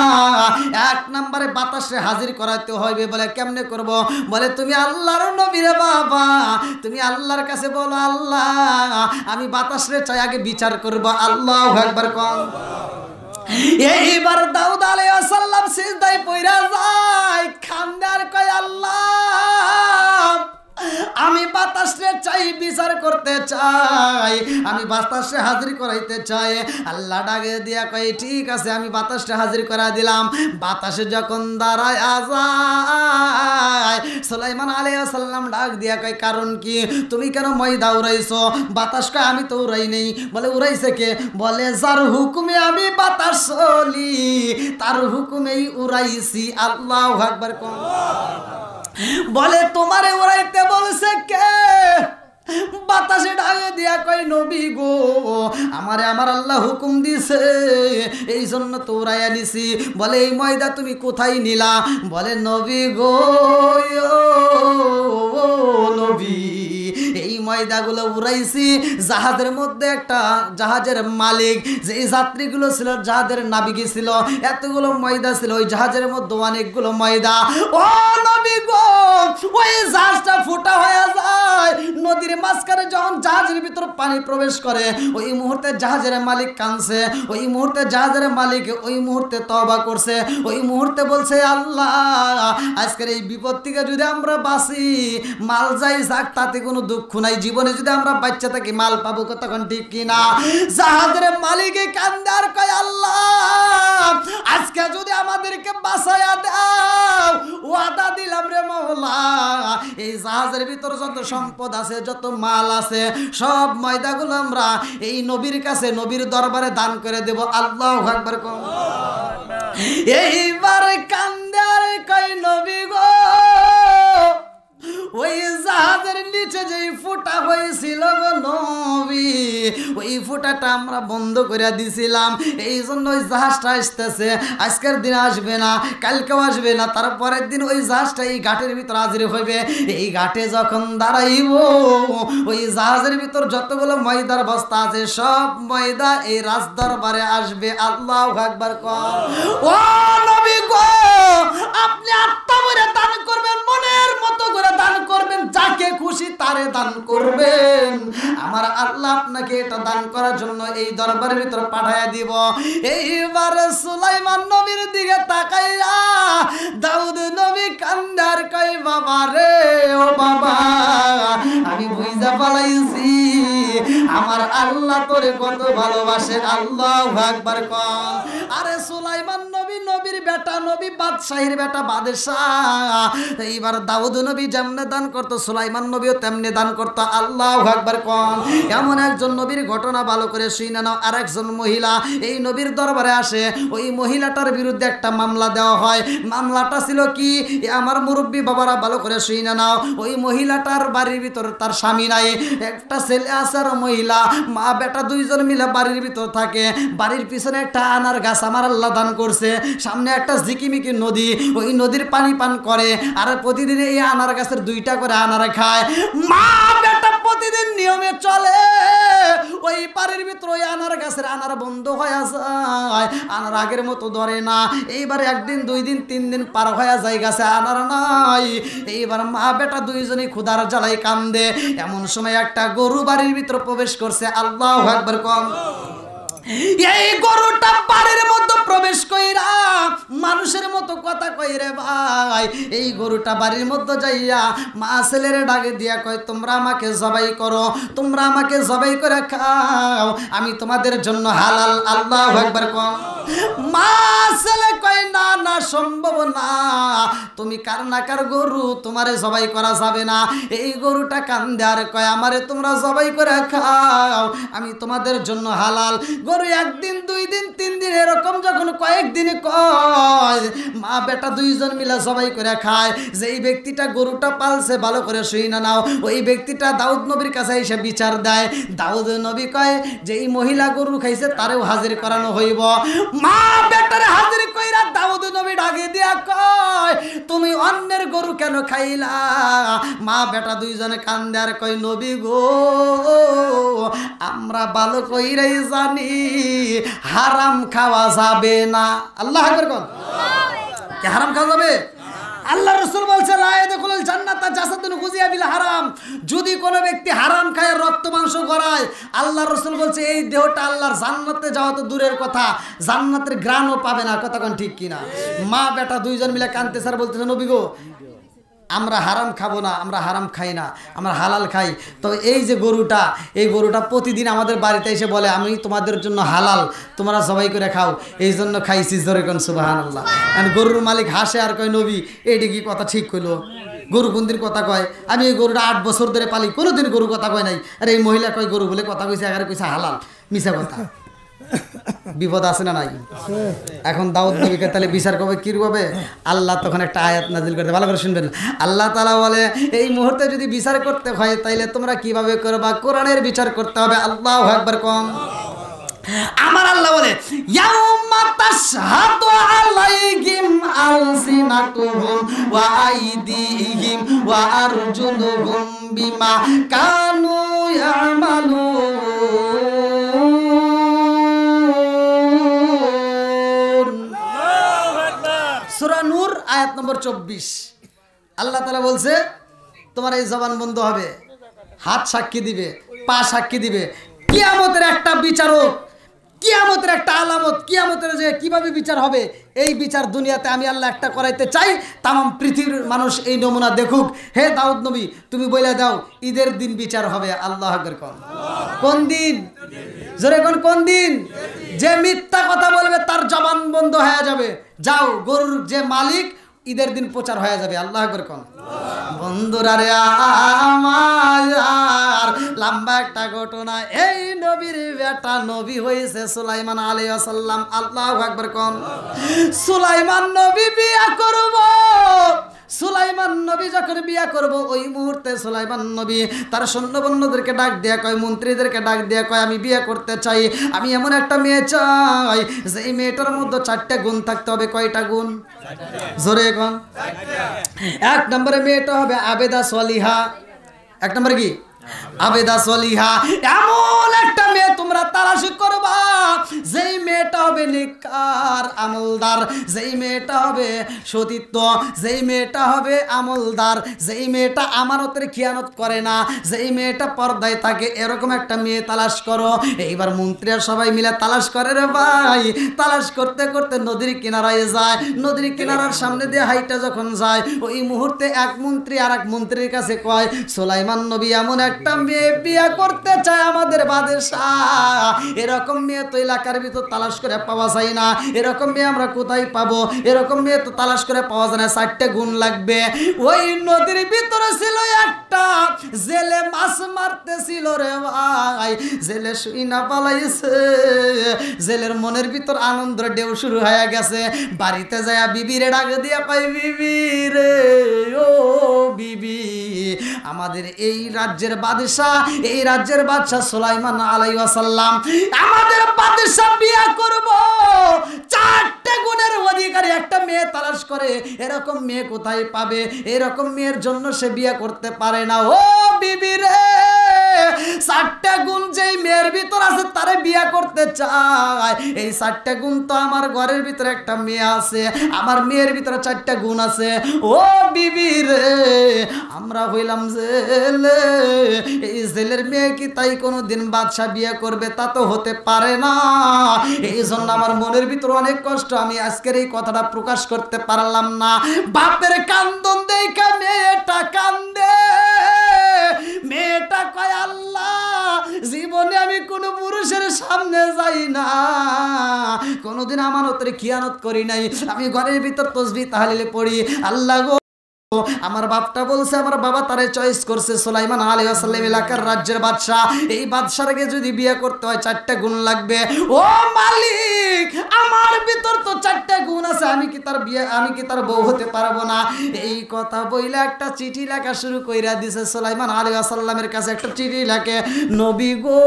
1 নম্বরে বাতাসে হাজির করাইতে হবে। বলে কেমনে করব? বলে তুমি আল্লাহর নবী রে বাবা, তুমি আল্লাহর কাছে বলো, আল্লাহ আমি বাতাসরে চাই আগে বিচার করব। আল্লাহু আকবার কম। এইবার দাউদ আলাইহিস সালাম সিজদায় পইরা যায়, খান্দার কয়, আল্লাহ আমি বাতাসে চাই বিচার করতে চাই, আমি বাতাসে হাজির করাইতে চাই। আল্লাহ ডাকে দিয়া কয়, ঠিক আছে আমি বাতাসে হাজির করা দিলাম। বাতাসে যখন দাঁড়ায় যায় সুলাইমান আলাইহিস সালাম ডাক দিয়া কয়, কারণ কি? তুমি কেন ময়দা উড়াইছো? বাতাস কয় আমি তো উড়াই নেই। বলে উড়াইছে কে? বলে যার হুকুমে আমি বাতাস চলি তার হুকুমেই উড়াইছি। আল্লাহু আকবার কম। বলে তোমারে উড়াইতে বলছে কে? বাতাসে ডাকে দিয়া কয়, নবী গো আমারে আমার আল্লাহ হুকুম দিছে, এই জন্য তো উড়াইয়া নিছি। বলে এই ময়দা তুমি কোথায় নিলা? বলে নবী গো নবী এই ময়দাগুলো উড়াইছি। জাহাজের মধ্যে একটা জাহাজের মালিক, যে যাত্রীগুলো ছিল, জাহাজের নাবিক ছিল, এতগুলো ময়দা ছিল ওই জাহাজের মধ্যে, অনেকগুলো ময়দা। ও নবী গো, ওই জাহাজটা ফুটা হয়ে যায়। নদীর মাঝখানে যখন জাহাজের ভিতর পানি প্রবেশ করে, ওই মুহূর্তে জাহাজের মালিক কাঁদছে, ওই মুহূর্তে জাহাজের মালিক ওই মুহূর্তে তওবা করছে, ওই মুহূর্তে বলছে, আল্লাহ আজকের এই বিপদ থেকে যদি আমরা বাঁচি, মাল যাই যাক তাতে কোনো দুঃখ নাই, জীবনে যদি আমরা বাচ্চা থাকি মাল পাবো তখন ঠিক কিনা। জাহাজের মালিকে কান্দে আর কয়, আল্লাহ আজকে যদি আমাদেরকে বাঁচায়া দাও, ওয়াদা দিলাম রে মাওলা, এই জাহাজের ভিতর যত সম্পদ আছে, যত মাল আছে, সব ময়দাগুলো আমরা এই নবীর কাছে, নবীর দরবারে দান করে দেব। আল্লাহু আকবার। এইবার কান্দে আর কয়, নবী গো, ওই জাহাজের নিচে যে ফুটা হয়েছিল গো নবী, ওই ফুটাটা আমরা বন্ধ করে দিছিলাম, এই জন্য ওই জাহাজটা আসতেছে, আজকের দিন আসবে না, কালকেও আসবে না, তারপরের দিন ওই জাহাজটা এই ঘাটের ভিতর হাজির হইবে। এই ঘাটে যখন দাঁড়াইব, ওই জাহাজের ভিতর যতগুলো ময়দার বস্তা আছে, সব ময়দা এই রাজদরবারে আসবে। আল্লাহু আকবার। ও নবী গো, আপনি আত্মা ভরে দান করবেন, মনের মতো করে দান করবেন, যাকে খুশি তারে দান করবেন। আমার আল্লাহ আপনাকে এটা দান করার জন্য এই দরবারের ভিতর পাঠাইয়া দিব। এইবার সুলাইমান নবীর দিকে তাকাইয়া দাউদ নবী কান্দার কই, বাবা রে, ও বাবা, আমি বুঝা পালাইছি আমার আল্লাহ তোরে কত ভালোবাসে। আল্লাহু আকবার কর। আরে সুলাইমান নবী, নবীর বেটা, নবী বাদশাহীর বেটা, বাদশাহ। এইবার দাউদ নবী যেমনে দান করতো, সুলাইমান নবীও তেমনি দান করতো। আল্লাহু আকবার কোন। এমন একজন নবীর ঘটনা ভালো করে শুনে নাও। আর একজন মহিলা এই নবীর দরবারে আসে, ওই মহিলাটার বিরুদ্ধে একটা মামলা দেওয়া হয়। মামলাটা ছিল কি, আমার মুরব্বী বাবারা ভালো করে শুনে নাও। ওই মহিলাটার বাড়ির ভিতর তার স্বামী নাই, একটা ছেলে আছে আর মহিলা, মা বেটা দুইজন মিলে বাড়ির ভিতর থাকে। বাড়ির পিছনে একটা আনার গাছ আমার আল্লাহ দান করছে, সামনে একটা ঝিকিমিকি নদী, ওই নদীর পানি পান করে, আর প্রতিদিন এই আনার গাছের 2টা করে আনার খায়। মা বেটা প্রতিদিন নিয়মে চলে, ওই বাড়ির ভিতর ওই আনার গাছের আনার বন্ধ হয়ে যায়, আনার আগের মতো ধরে না। এইবার 1 দিন 2 দিন 3 দিন পার হয়ে যায়, গাছে আনার নাই। এইবার মা বেটা দুইজনই ক্ষুধার জ্বালায় কান্দে। এমন সময় একটা গরু বাড়ির ভিতর প্রবেশ করছে। আল্লাহু আকবার কম। এই গরুটা বাড়ির মধ্যে প্রবেশ কইরা মানুষের মতো কথা কইরে ভাই। এই গরুটা বাড়ির মধ্যে যাইয়া মা ছেলেরে ডাকে দিয়া কয়, তোমরা আমাকে জবাই করো, তোমরা আমাকে জবাই করে খাও, আমি তোমাদের জন্য হালাল। আল্লাহু আকবার কম। মা ছেলে কয়, না না, সম্ভব না, তুমি কার না কার গরু, তোমারে জবাই করা যাবে না। এই গরুটা কান্দে আর কয়, আমারে তোমরা জবাই করে খাও, আমি তোমাদের জন্য হালাল। গরু 1 দিন 2 দিন 3 দিন এরকম যখন কয়েকদিনে কয়, মা বেটা দুইজন মিলে জবাই করে খায়। যেই ব্যক্তিটা গরুটা পালছে, ভালো করে শুইনা নাও, ওই ব্যক্তিটা দাউদ নবীর কাছে এসে বিচার দেয়। দাউদ নবী কয়, যেই মহিলা গরু খাইছে তারেও হাজির করানো হইব। মা বেটারে হাজির কইরা দাউদ নবী ডাকে দিয়া কয়, তুমি অন্যের গরু কেন খাইলা? মা বেটা দুইজনে কান্দে আর কয়, নবী গো, আমরা ভালো কইরাই জানি হারাম খাওয়া যাবে না। আল্লাহু আকবার কোন। কি হারাম খাওয়া যাবে? আল্লাহ রাসূল বলছে, লা ইয়াদখুলুল জান্নাতা জাসাদুন গুযিয়া বিল হারাম। যদি কোনো ব্যক্তি হারাম খায়, রক্ত মাংস গড়ায়, আল্লাহ রাসূল বলছে এই দেহটা আল্লাহর জান্নাতে যাওয়া তো দূরের কথা, জান্নাতের ঘ্রাণও পাবে না। কথা কোন ঠিক কিনা? মা বেটা দুইজন মিলে কাঁদতেছে আর বলতেছে, নবী গো, আমরা হারাম খাবো না, আমরা হারাম খাই না, আমরা হালাল খাই। তো এই যে গরুটা, এই গরুটা প্রতিদিন আমাদের বাড়িতে এসে বলে, আমি তোমাদের জন্য হালাল, তোমরা সবাই করে খাও, এই জন্য খাইছি। জোরে কোন সুবহানাল্লাহ। আর গরুর মালিক হাসে আর কয়, নবী এইটা কি কথা ঠিক কইলো? গরু কোনদিন কথা কয়? আমি এই গরুটা 8 বছর ধরে পালি, কোনোদিন গরু কথা কয় নাই। আর এই মহিলা কয় গরু বলে কথা কইছে, আগে কইছে হালাল। মিছা কথা। বিপদ আছে না নাই? এখন দাউদ নবীকে তাহলে বিচার করবে কিভাবে? আল্লাহ তখন একটা আয়াত নাজিল করতে, ভালো করে শুনবেন। আল্লাহ তাআলা বলে, এই মুহূর্তে যদি বিচার করতে হয় তাইলে তোমরা কিভাবে করবা? কোরআনের বিচার করতে হবে। আল্লাহু আকবার কম। আমার আল্লাহ বলে, ইয়াউমা তাশহাদু আলাইহিম আলসিনাতুহুম ওয়া আইদিহিম ওয়া আরজুলুহুম বিমা কানু ইয়ামালুন। সূরা নূর আয়াত নম্বর 24। আল্লাহ তাআলা বলছে তোমার এই জবান বন্ধ হবে, হাত সাক্ষী দিবে, পা সাক্ষী দিবে। কিয়ামতের একটা বিচারক, কিয়ামতের একটা আলামত, কিয়ামতের যে কিভাবে বিচার হবে এই বিচার দুনিয়াতে আমি আল্লাহ একটা করাইতে চাই। তাম পৃথিবীর মানুষ এই নমুনা দেখুক। হে দাউদ নবী, তুমি বলে দাও ঈদের দিন বিচার হবে। আল্লাহু আকবার। কোন দিন? জোরে কোন দিন? যে মিথ্যা কথা বলবে তার জবান বন্ধ হয়ে যাবে। যাও, গরুর যে মালিক ঈদের দিন প্রচার হয়ে যাবে। আল্লাহু আকবার। কোন বন্ধুরা রে আমার লম্বা একটা ঘটনা। এই নবীর বেটা নবী হয়েছে সুলাইমান আলাইহিস সালাম। আল্লাহু আকবার। কোন সুলাইমান নবী বিয়া করব। সুলাইমান নবী যখন বিয়া করব ওই মুহূর্তে সুলাইমান নবী তার সৈন্যবন্ধুদেরকে ডাক দেয়া কয়, মন্ত্রীদেরকে ডাক দেয়া কয়, আমি বিয়ে করতে চাই, আমি এমন একটা মেয়ে চাই যে এই মেয়েটার মধ্যে 4টা গুণ থাকতে হবে। কয়টা গুণ? জোরে কোন? 1 নম্বরে মেয়েটা হবে আবেদা সলিহা। 1 নম্বরে কি? আবেদা সলিহা। এমন একটা মেয়ে তোমরা তালাশ করবা যেই মেয়েটা হবে নেককার আমলদার, যেই মেয়েটা হবে সতীত্ব, যেই মেয়েটা হবে আমলদার, যেই মেয়েটা আমানতের খিয়ানত করে না, যেই মেয়েটা পর্দায় থাকে, এরকম একটা মেয়ে তালাশ করো। এইবার মন্ত্রীরা সবাই মিলে তালাশ করে রে ভাই। তালাশ করতে করতে নদীর কিনারায় যায়। নদীর কিনারার সামনে দিয়ে হাইটা যখন যায় ওই মুহূর্তে এক মন্ত্রী আর এক মন্ত্রীর কাছে কয়, সুলাইমান নবী এমন একটা মেয়ে বিয়া করতে চায় আমাদের বাদশাহ। এরকম মেয়ে তো এলাকার ভিতর তালাশ করে পাওয়া যায় না। এরকম মেয়ে আমরা কোথায় পাবো? এরকম মেয়ে তো তালাশ করে পাওয়া যায় না। 4টে গুণ লাগবে। ওই নদীর ভিতরে ছিল একটা জেলে মাছ মারতেছিল রে ভাই। জেলে শুই না পালাইছে। জেলের মনের ভিতর আনন্দের ঢেউ শুরু হয়ে গেছে। বাড়িতে যায় বিবিরে ডাক দিয়া পাই, বিবি রে ও বিবি, আমাদের এই রাজ্যের বাদশাহ, এই রাজ্যের বাদশাহ সুলাইমান আলাইহিস সালাম আমাদের বাদশাহ বিয়া করব। 4টে গুণের অধিকারী একটা মেয়ে তালাশ করে। এরকম মেয়ে কোথায় পাবে? এরকম মেয়ের জন্য সে বিয়ে করতে পারে না। ও বিবি রে, 4টা গুণ যেই মেয়ের ভিতর আছে তারে বিয়ে করতে চায়। এই 4টা গুণ তো আমার ঘরের ভিতরে একটা মেয়ে আছে, আমার মেয়ের ভিতরে 4টা গুণ আছে। ও বিবি রে, আমরা হইলাম জেলে, এই জেলের মেয়ে কি তাই কোনোদিন বাদশা বিয়ে করবে? তা তো হতে পারে না। এই জন্য আমার মনের ভিতর অনেক কষ্ট, আমি আজকের এই কথাটা প্রকাশ করতে পারলাম না। বাপের কান্দন দেখা মেয়েটা কান্দে। মেয়েটা কয়, আল্লাহ জীবনে আমি কোনো পুরুষের সামনে যাই না, কোনোদিন আমানতের খিয়ানত করি নাই, আমি ঘরের ভিতর তাসবিহ তাহলিল পড়ি। আল্লাহ গো, আমার বাপটা বলছে, আমার বাবা তারে চয়েস করছে সুলাইমান আলাইহিস সালাম এলাকার রাজ্যের বাদশা। এই বাদশাকে যদি বিয়ে করতে হয় 4টা গুণ লাগবে। ও মালিক, আমার ভিতর তো 4টা গুণ আছে, আমি কি তার বউ হতে পারবো না? এই কথা বইলে একটা চিঠি লেখা শুরু কইরা দিছে। সুলাইমান আলাইহিস সালামের কাছে একটা চিঠি লেখে, নবী গো,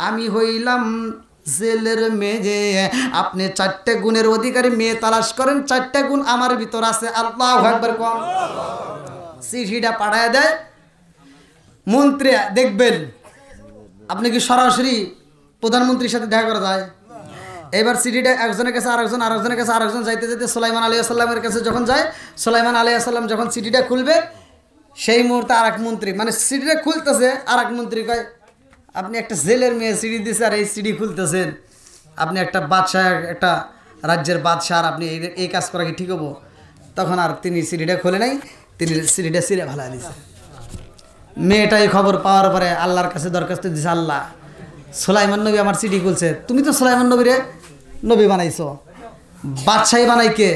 আমি হইলাম জেলের মেয়ে, আপনি 4টে গুণের অধিকারী মেয়ে তালাশ করেন। 4টা গুণ আমার ভিতর আছে। আল্লাহু আকবার। কোন চিঠিটা পাঠায় দেয় মন্ত্রী। দেখবেন আপনি কি সরাসরি প্রধানমন্ত্রীর সাথে দেখা করা যায়? এবার চিঠিটা একজনের কাছে আরেকজনের কাছে আরেকজন যাইতে যেতে সুলাইমান আলাইহিস সালামের কাছে যখন যায়, সুলাইমান আলাইহিস সালাম যখন চিঠিটা খুলবে সেই মুহূর্তে আরেক মন্ত্রী, মানে চিঠিটা খুলতেছে, আরেক মন্ত্রী কয়, আপনি একটা জেলের মেয়ে সিডি দিচ্ছে আর এই সিডি খুলতেছেন, আপনি একটা বাদশাহ, একটা রাজ্যের বাদশাহ, আর আপনি এই কাজ করা কি ঠিক হবো? তখন আর তিনি সিডিটা খোলে নাই, তিনি সিডিটা সিরে ভালো দিয়েছে। মেয়েটাই খবর পাওয়ার পরে আল্লাহর কাছে দরখাস্ত দিছে, আল্লাহ সুলাইমান নবী আমার সিডি খুলছে, তুমি তো সুলাইমান নবীরে নবী বানাইছো, বাদশাহী বানাই কে?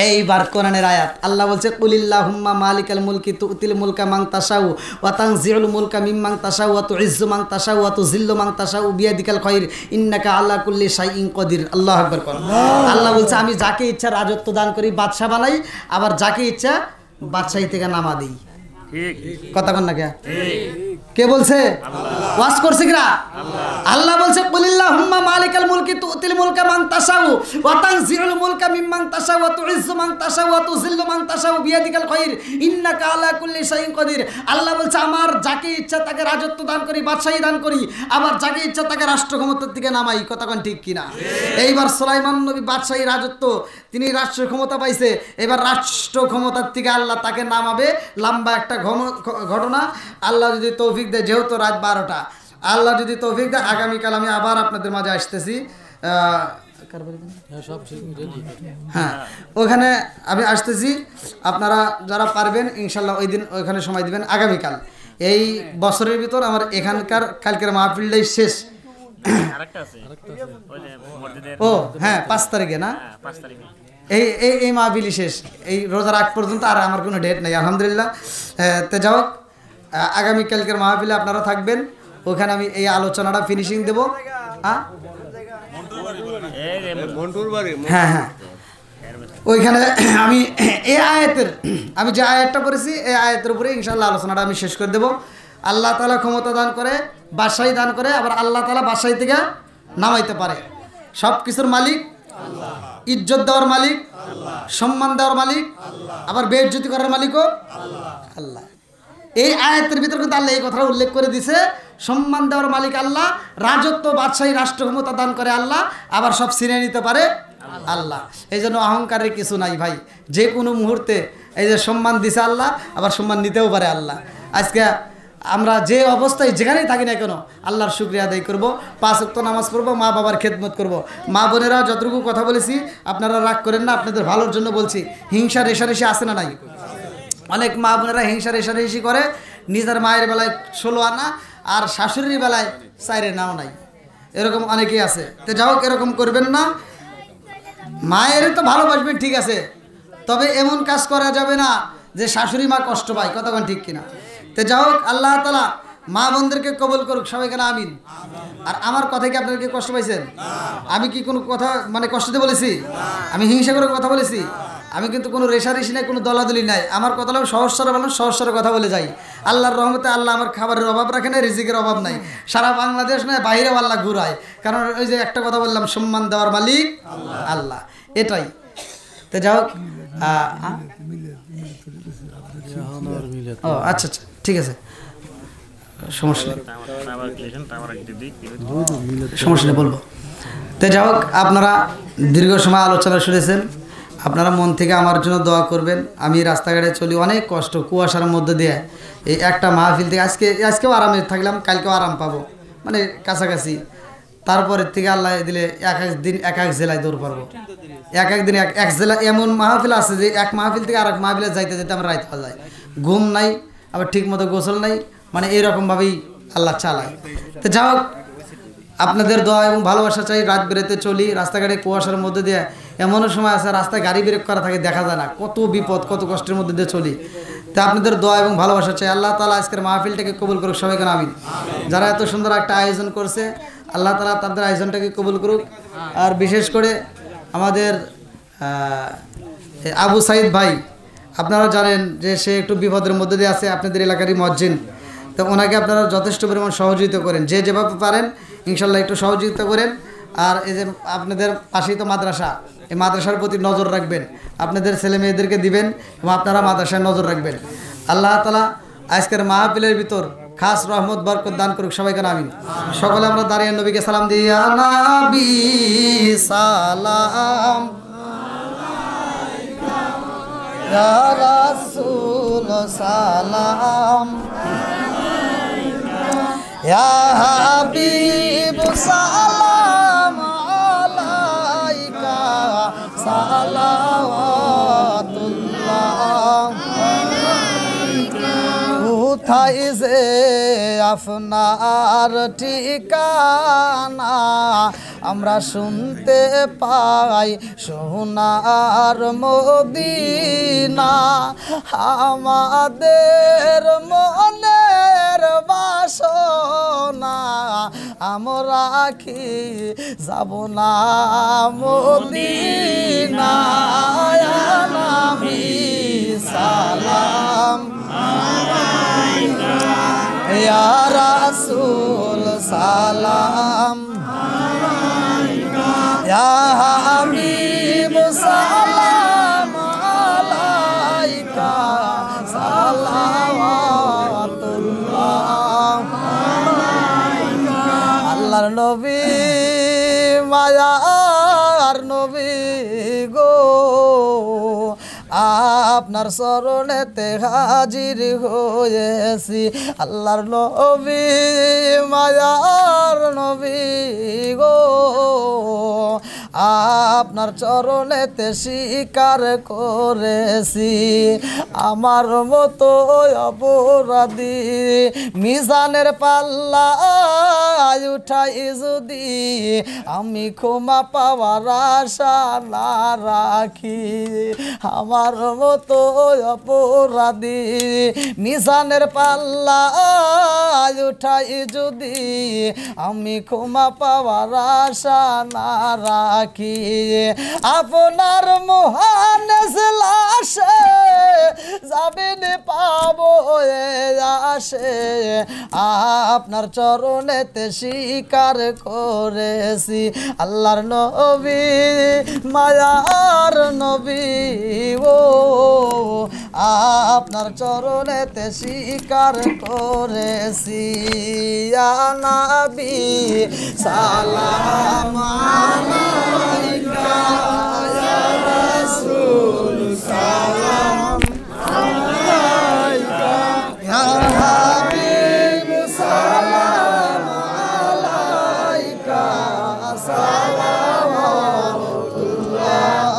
এইবার কোরআনের আয়াত, আল্লাহ বলছে, কুলিল্লাহুম্মা মালিকাল মুলকি তুতিল মুলকা মান তাশাউ ওয়া তানজিউল মুলকা মিম্মান তাশাউ ওয়া তুইজ্জু মান তাশাউ ওয়া তুযিল্লু মান তাশাউ বিয়াদিকাল খায়র ইন্নাকা আলা কুল্লি শাইইন কাদির। আল্লাহু আকবার। আল্লাহ বলছে, আমি যাকে ইচ্ছা রাজত্ব দান করি, বাদশা বানাই, আবার যাকে ইচ্ছা বাদশাহী থেকে নামা দিই। ঠিক কথা কন না? কে বলছে? ওয়াজ করছে কিনা? আল্লাহ বলছে, কুলিল্লাহুম্মা আল্লাহুম্মা মালিকাল মুলকি তুতিল মুলকা মান তাশাউ ওয়া তানজিউল মুলকা মিম্মান তাশাউ ওয়া তুইজ্জু মান তাশাউ ওয়া তুযিল্লু মান তাশাউ বিয়াদিকাল খায়র ইন্নাকা আলা কুল্লি শাইইন কাদির। আল্লাহ বলছে আমার যাকে ইচ্ছা তাকে রাজত্ব দান করি, বাদশাহী দান করি, আবার যাকে ইচ্ছা তাকে রাষ্ট্র ক্ষমতার দিকে নামাই। কথা কোন ঠিক কিনা? এইবার সুলাইমান নবী বাদশাহী রাজত্ব, তিনি রাষ্ট্র ক্ষমতা পাইছে, এবার রাষ্ট্র ক্ষমতার থেকে আল্লাহ তাকে নামাবে। লম্বা একটা ঘটনা, আল্লাহ যদি তৌফিক দেয়, যেহেতু রাত 12টা, আল্লাহ যদি তৌফিক দেয় আগামীকাল আমি আবার আপনাদের মাঝে আসতেছি। হ্যাঁ, ওখানে আমি আসতেছি, আপনারা যারা পারবেন ইনশাল্লাহ ওই দিন ওইখানে সময় দিবেন। আগামীকাল এই বছরের ভিতর আমার এখানকার কালকের মাহফিলটাই শেষ। ও হ্যাঁ, 5 তারিখে না, এই এই এই মাহফিলই শেষ, এই রোজার আগ পর্যন্ত আর আমার কোনো ডেট নেই আলহামদুলিল্লাহ। তো যাই হোক, আগামীকালকের মাহফিলে আপনারা থাকবেন, ওখানে আমি এই আলোচনাটা ফিনিশিং দেবো। হ্যাঁ হ্যাঁ, ওইখানে আমি এই আয়াতের, আমি যে আয়াতটা পড়েছি এই আয়াতের উপরে ইনশাআল্লাহ আলোচনাটা আমি শেষ করে দেবো। আল্লাহ তাআলা ক্ষমতা দান করে, বাদশাহী দান করে, আবার আল্লাহ তাআলা বাদশাহী থেকে নামাইতে পারে। সব কিছুর মালিক আল্লাহ, ইজ্জত দেওয়ার মালিক আল্লাহ, সম্মান দেওয়ার মালিক আল্লাহ, আবার বেইজ্জতি করার মালিকও আল্লাহ। এই আয়াতের ভিতরে কিন্তু আল্লাহ এই কথা উল্লেখ করে দিছে, সম্মান দেওয়ার মালিক আল্লাহ, রাজত্ব বাদশাহী রাষ্ট্র ক্ষমতা দান করে আল্লাহ, আবার সব ছিনে নিতে পারে আল্লাহ। এই জন্য অহংকারের কিছু নাই ভাই, যে কোনো মুহূর্তে এই যে সম্মান দিছে আল্লাহ, আবার সম্মান নিতেও পারে আল্লাহ। আজকে আমরা যে অবস্থায় যেখানেই থাকি না কেন আল্লাহর শুকরিয়া আদায় করব, 5 ওয়াক্ত নামাজ পড়বো, মা বাবার খেদমত করব। মা বোনেরা যতটুকু কথা বলেছি আপনারা রাগ করেন না, আপনাদের ভালোর জন্য বলছি। হিংসা রেশারেশি আছে না নাই? অনেক মা বোনেরা হিংসা রেশারেশি করে, নিজের মায়ের বেলায় 16 আনা আর শাশুড়ির বেলায় 4 নাও নাই, এরকম অনেকেই আছে। তো যাই হোক, এরকম করবেন না। মায়ের তো ভালোবাসবেন ঠিক আছে, তবে এমন কাজ করা যাবে না যে শাশুড়ি মা কষ্ট পায়। কথা কোন ঠিক কিনা? তো যাই হোক, আল্লাহ তাআলা মা বোনদেরকে কবুল করুক, সবাই কেন আমিন। আর আমার কথায় কি আপনাদেরকে কষ্ট পাইছেন? আমি কি কোনো কথা মানে কষ্ট দিয়ে বলেছি? আমি হিংসা করে কথা বলেছি? আমি কিন্তু কোনো রেশারেশি নাই, কোনো দলাদলি নাই। আমার কথা হলো সহস্বরে বলেন, সহস্বরে কথা বলে যাই। আল্লাহর রহমতে আল্লাহ আমার খাবারের অভাব রাখে না, রিজিকের অভাব নাই। সারা বাংলাদেশ নয়, বাইরেও আল্লাহ ঘুরায়। কারণ ওই যে একটা কথা বললাম, সম্মান দেওয়ার মালিক আল্লাহ, এটাই। তো যাই হোক, ও আচ্ছা আচ্ছা, ঠিক আছে, সমস্যা নেই, সমস্যা নেই, বলবো। তো যাই হোক, আপনারা দীর্ঘ সময় আলোচনা শুনেছেন, আপনারা মন থেকে আমার জন্য দোয়া করবেন। আমি রাস্তাঘাটে চলি, অনেক কষ্ট, কুয়াশার মধ্যে দিয়ে এই একটা মাহফিল থেকে আজকেও আরামে থাকলাম, কালকেও আরাম পাবো, মানে কাছাকাছি। তারপরের থেকে আল্লাহ দিলে এক দিন এক জেলায় দৌড় পারবো, এক দিন এক জেলা। এমন মাহফিল আছে যে এক মাহফিল থেকে আরেক মাহফিলে যাইতে যেতে আমরা রাইত হয়ে যায়, ঘুম নাই, আবার ঠিক মতো গোসল নাই, মানে এইরকমভাবেই আল্লাহ চালায়। তো যাই হোক, আপনাদের দোয়া এবং ভালোবাসা চাই। রাত বেরোতে চলি, রাস্তাঘাটে কুয়াশার মধ্যে দিয়ে, এমনও সময় আছে রাস্তায় গাড়ি ব্রেক করা থাকে, দেখা যায় না, কত বিপদ, কত কষ্টের মধ্যে দিয়ে চলি। তা আপনাদের দোয়া এবং ভালোবাসা চাই। আল্লাহ তাআলা আজকের মাহফিলটাকে কবুল করুক, সবাই কেন আমিন। যারা এত সুন্দর একটা আয়োজন করছে, আল্লাহ তাআলা তাদের আয়োজনটাকে কবুল করুক। আর বিশেষ করে আমাদের আবু সাইদ ভাই, আপনারা জানেন যে সে একটু বিপদের মধ্যে দিয়ে আছে, আপনাদের এলাকারই মুয়াজ্জিন। তো ওনাকে আপনারা যথেষ্ট পরিমাণ সহযোগিতা করেন, যে যেভাবে পারেন ইনশাল্লাহ একটু সহযোগিতা করেন। আর এই যে আপনাদের পাশেই তো মাদ্রাসা, এই মাদ্রাসার প্রতি নজর রাখবেন, আপনাদের ছেলে মেয়েদেরকে দিবেন এবং আপনারা মাদ্রাসায় নজর রাখবেন। আল্লাহ তাআলা আজকের মাহফিলের ভিতর খাস রহমত বরকত দান করুক, সবাইকে আমিন। সকলে আমরা দাঁড়িয়ে নবীকে সালাম দিই। ইয়া নবী সালাম, ইয়া রাসূল সালাম, ইয়া হাবিব সালাম আলাইকা সালাওয়াতুল্লাহ। কোথায় যে আপনার ঠিকানা আমরা শুনতে পাই, সোনার মদিনা আমাদের মনের বাসনা, আমরা কি যাব না মদিনা? ইয়া নবী সালাম, ইয়া রাসূল সালাম, মায়ার নবী গো আপনার চরণেতে হাজির হয়েছি আল্লাহর নবী মায়ার নবী গো আপনার চরণেতে স্বীকার করেছি আমার মতো অপরাধী মিজানের পাল্লা উঠাই যদি আমি ক্ষমা পাওয়ার আশা না রাখি আমার মতো অপরাধী মিজানের পাল্লা উঠাই যদি আমি ক্ষমা পাওয়ার আশা না রাখি আপনার মহান লাশে যাবেন পাবো আসে আপনার চরণেতে স্বীকার করেছি আল্লাহর নবী মায়ার নবী ও আপনার চরণেতে স্বীকার করেছি ইয়া নবী সালাম আলাইকা ইয়া রাসূল সালাম আলাইকা ইয়া হাবিব সালাম আলাইকা সালাওয়াতুল্লাহ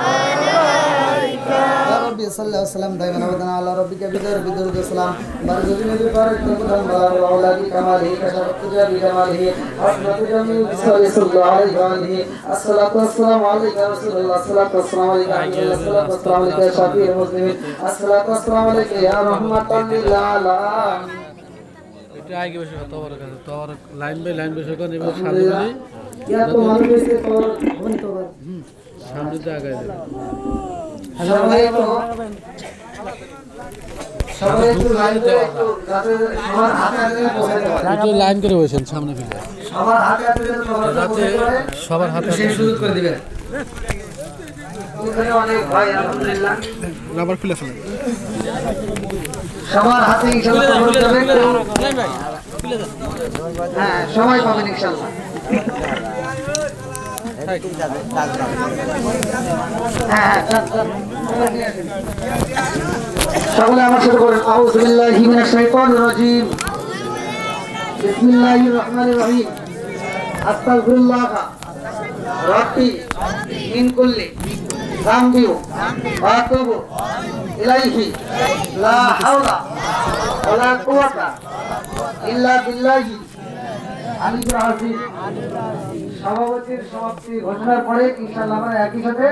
আলাইকা ইয়া রাব্বি সাল্লাল্লাহু আলাইহি ওয়াসাল্লাম দাইমান আবাদান আলা রাব্বিকা বিদরুদ সালাম বারজুল নবী বারাক তাকদাম বারাক আওলাদি কামালিহি কাশাফতু জাবি জামালিহি আসমাতু জামিল সাল্লাল্লাহু আলাইহি ওয়া আলিহি আসসালাতু ওয়াসসালামু আলাইকা রাসূলুল্লাহ সাল্লাতু ওয়াসসালামু আলাইকা সাল্লাতু ওয়াসসালামু আলাইকা শাফিউল মুসলিমিন আসসালাতু ওয়াসসালামু আলাইকা ইয়া রাহমাতাল লিল আলামিন এটা আগে বসে কথা বলার কাছে তো আর লাইন বাই লাইন বসে কথা নিবে সামনে বলি ইয়া তো মানুষকে তো বলতো সামনে তো আগে সবাই তো সবাই একটু লাইন করে একটু যাতে সবার হাতে হাতে বসে যায় একটু লাইন করে বসেন সামনে ফিরে সবার হাতে হাতে যাতে সবার হাতে সেই সুযোগ করে দিবেন এখানে অনেক ভাই আলহামদুলিল্লাহ রাবার খুলে ফেলেন সবার হাতে ইনশাআল্লাহ কবর যাবে হ্যাঁ সবাই পাবেন ইনশাআল্লাহ হ্যাঁ সকলে আমার সাথে বলেন আউযু বিল্লাহি মিনাশ শাইতানির রাজীম বিসমিল্লাহির রহমানির রহিম আস্তাগফিরুল্লাহ রাব্বি মিন কুল্লি যামবি ওয়া আতুবু ইলাইহি লা হাওলা ওয়ালা কুওয়াতা ইল্লা বিল্লাহি আলিয়্যিল আযীম। সভাপতির সমাপ্তি ঘোষণার পরে ইনশাআল্লাহ আমরা একই সাথে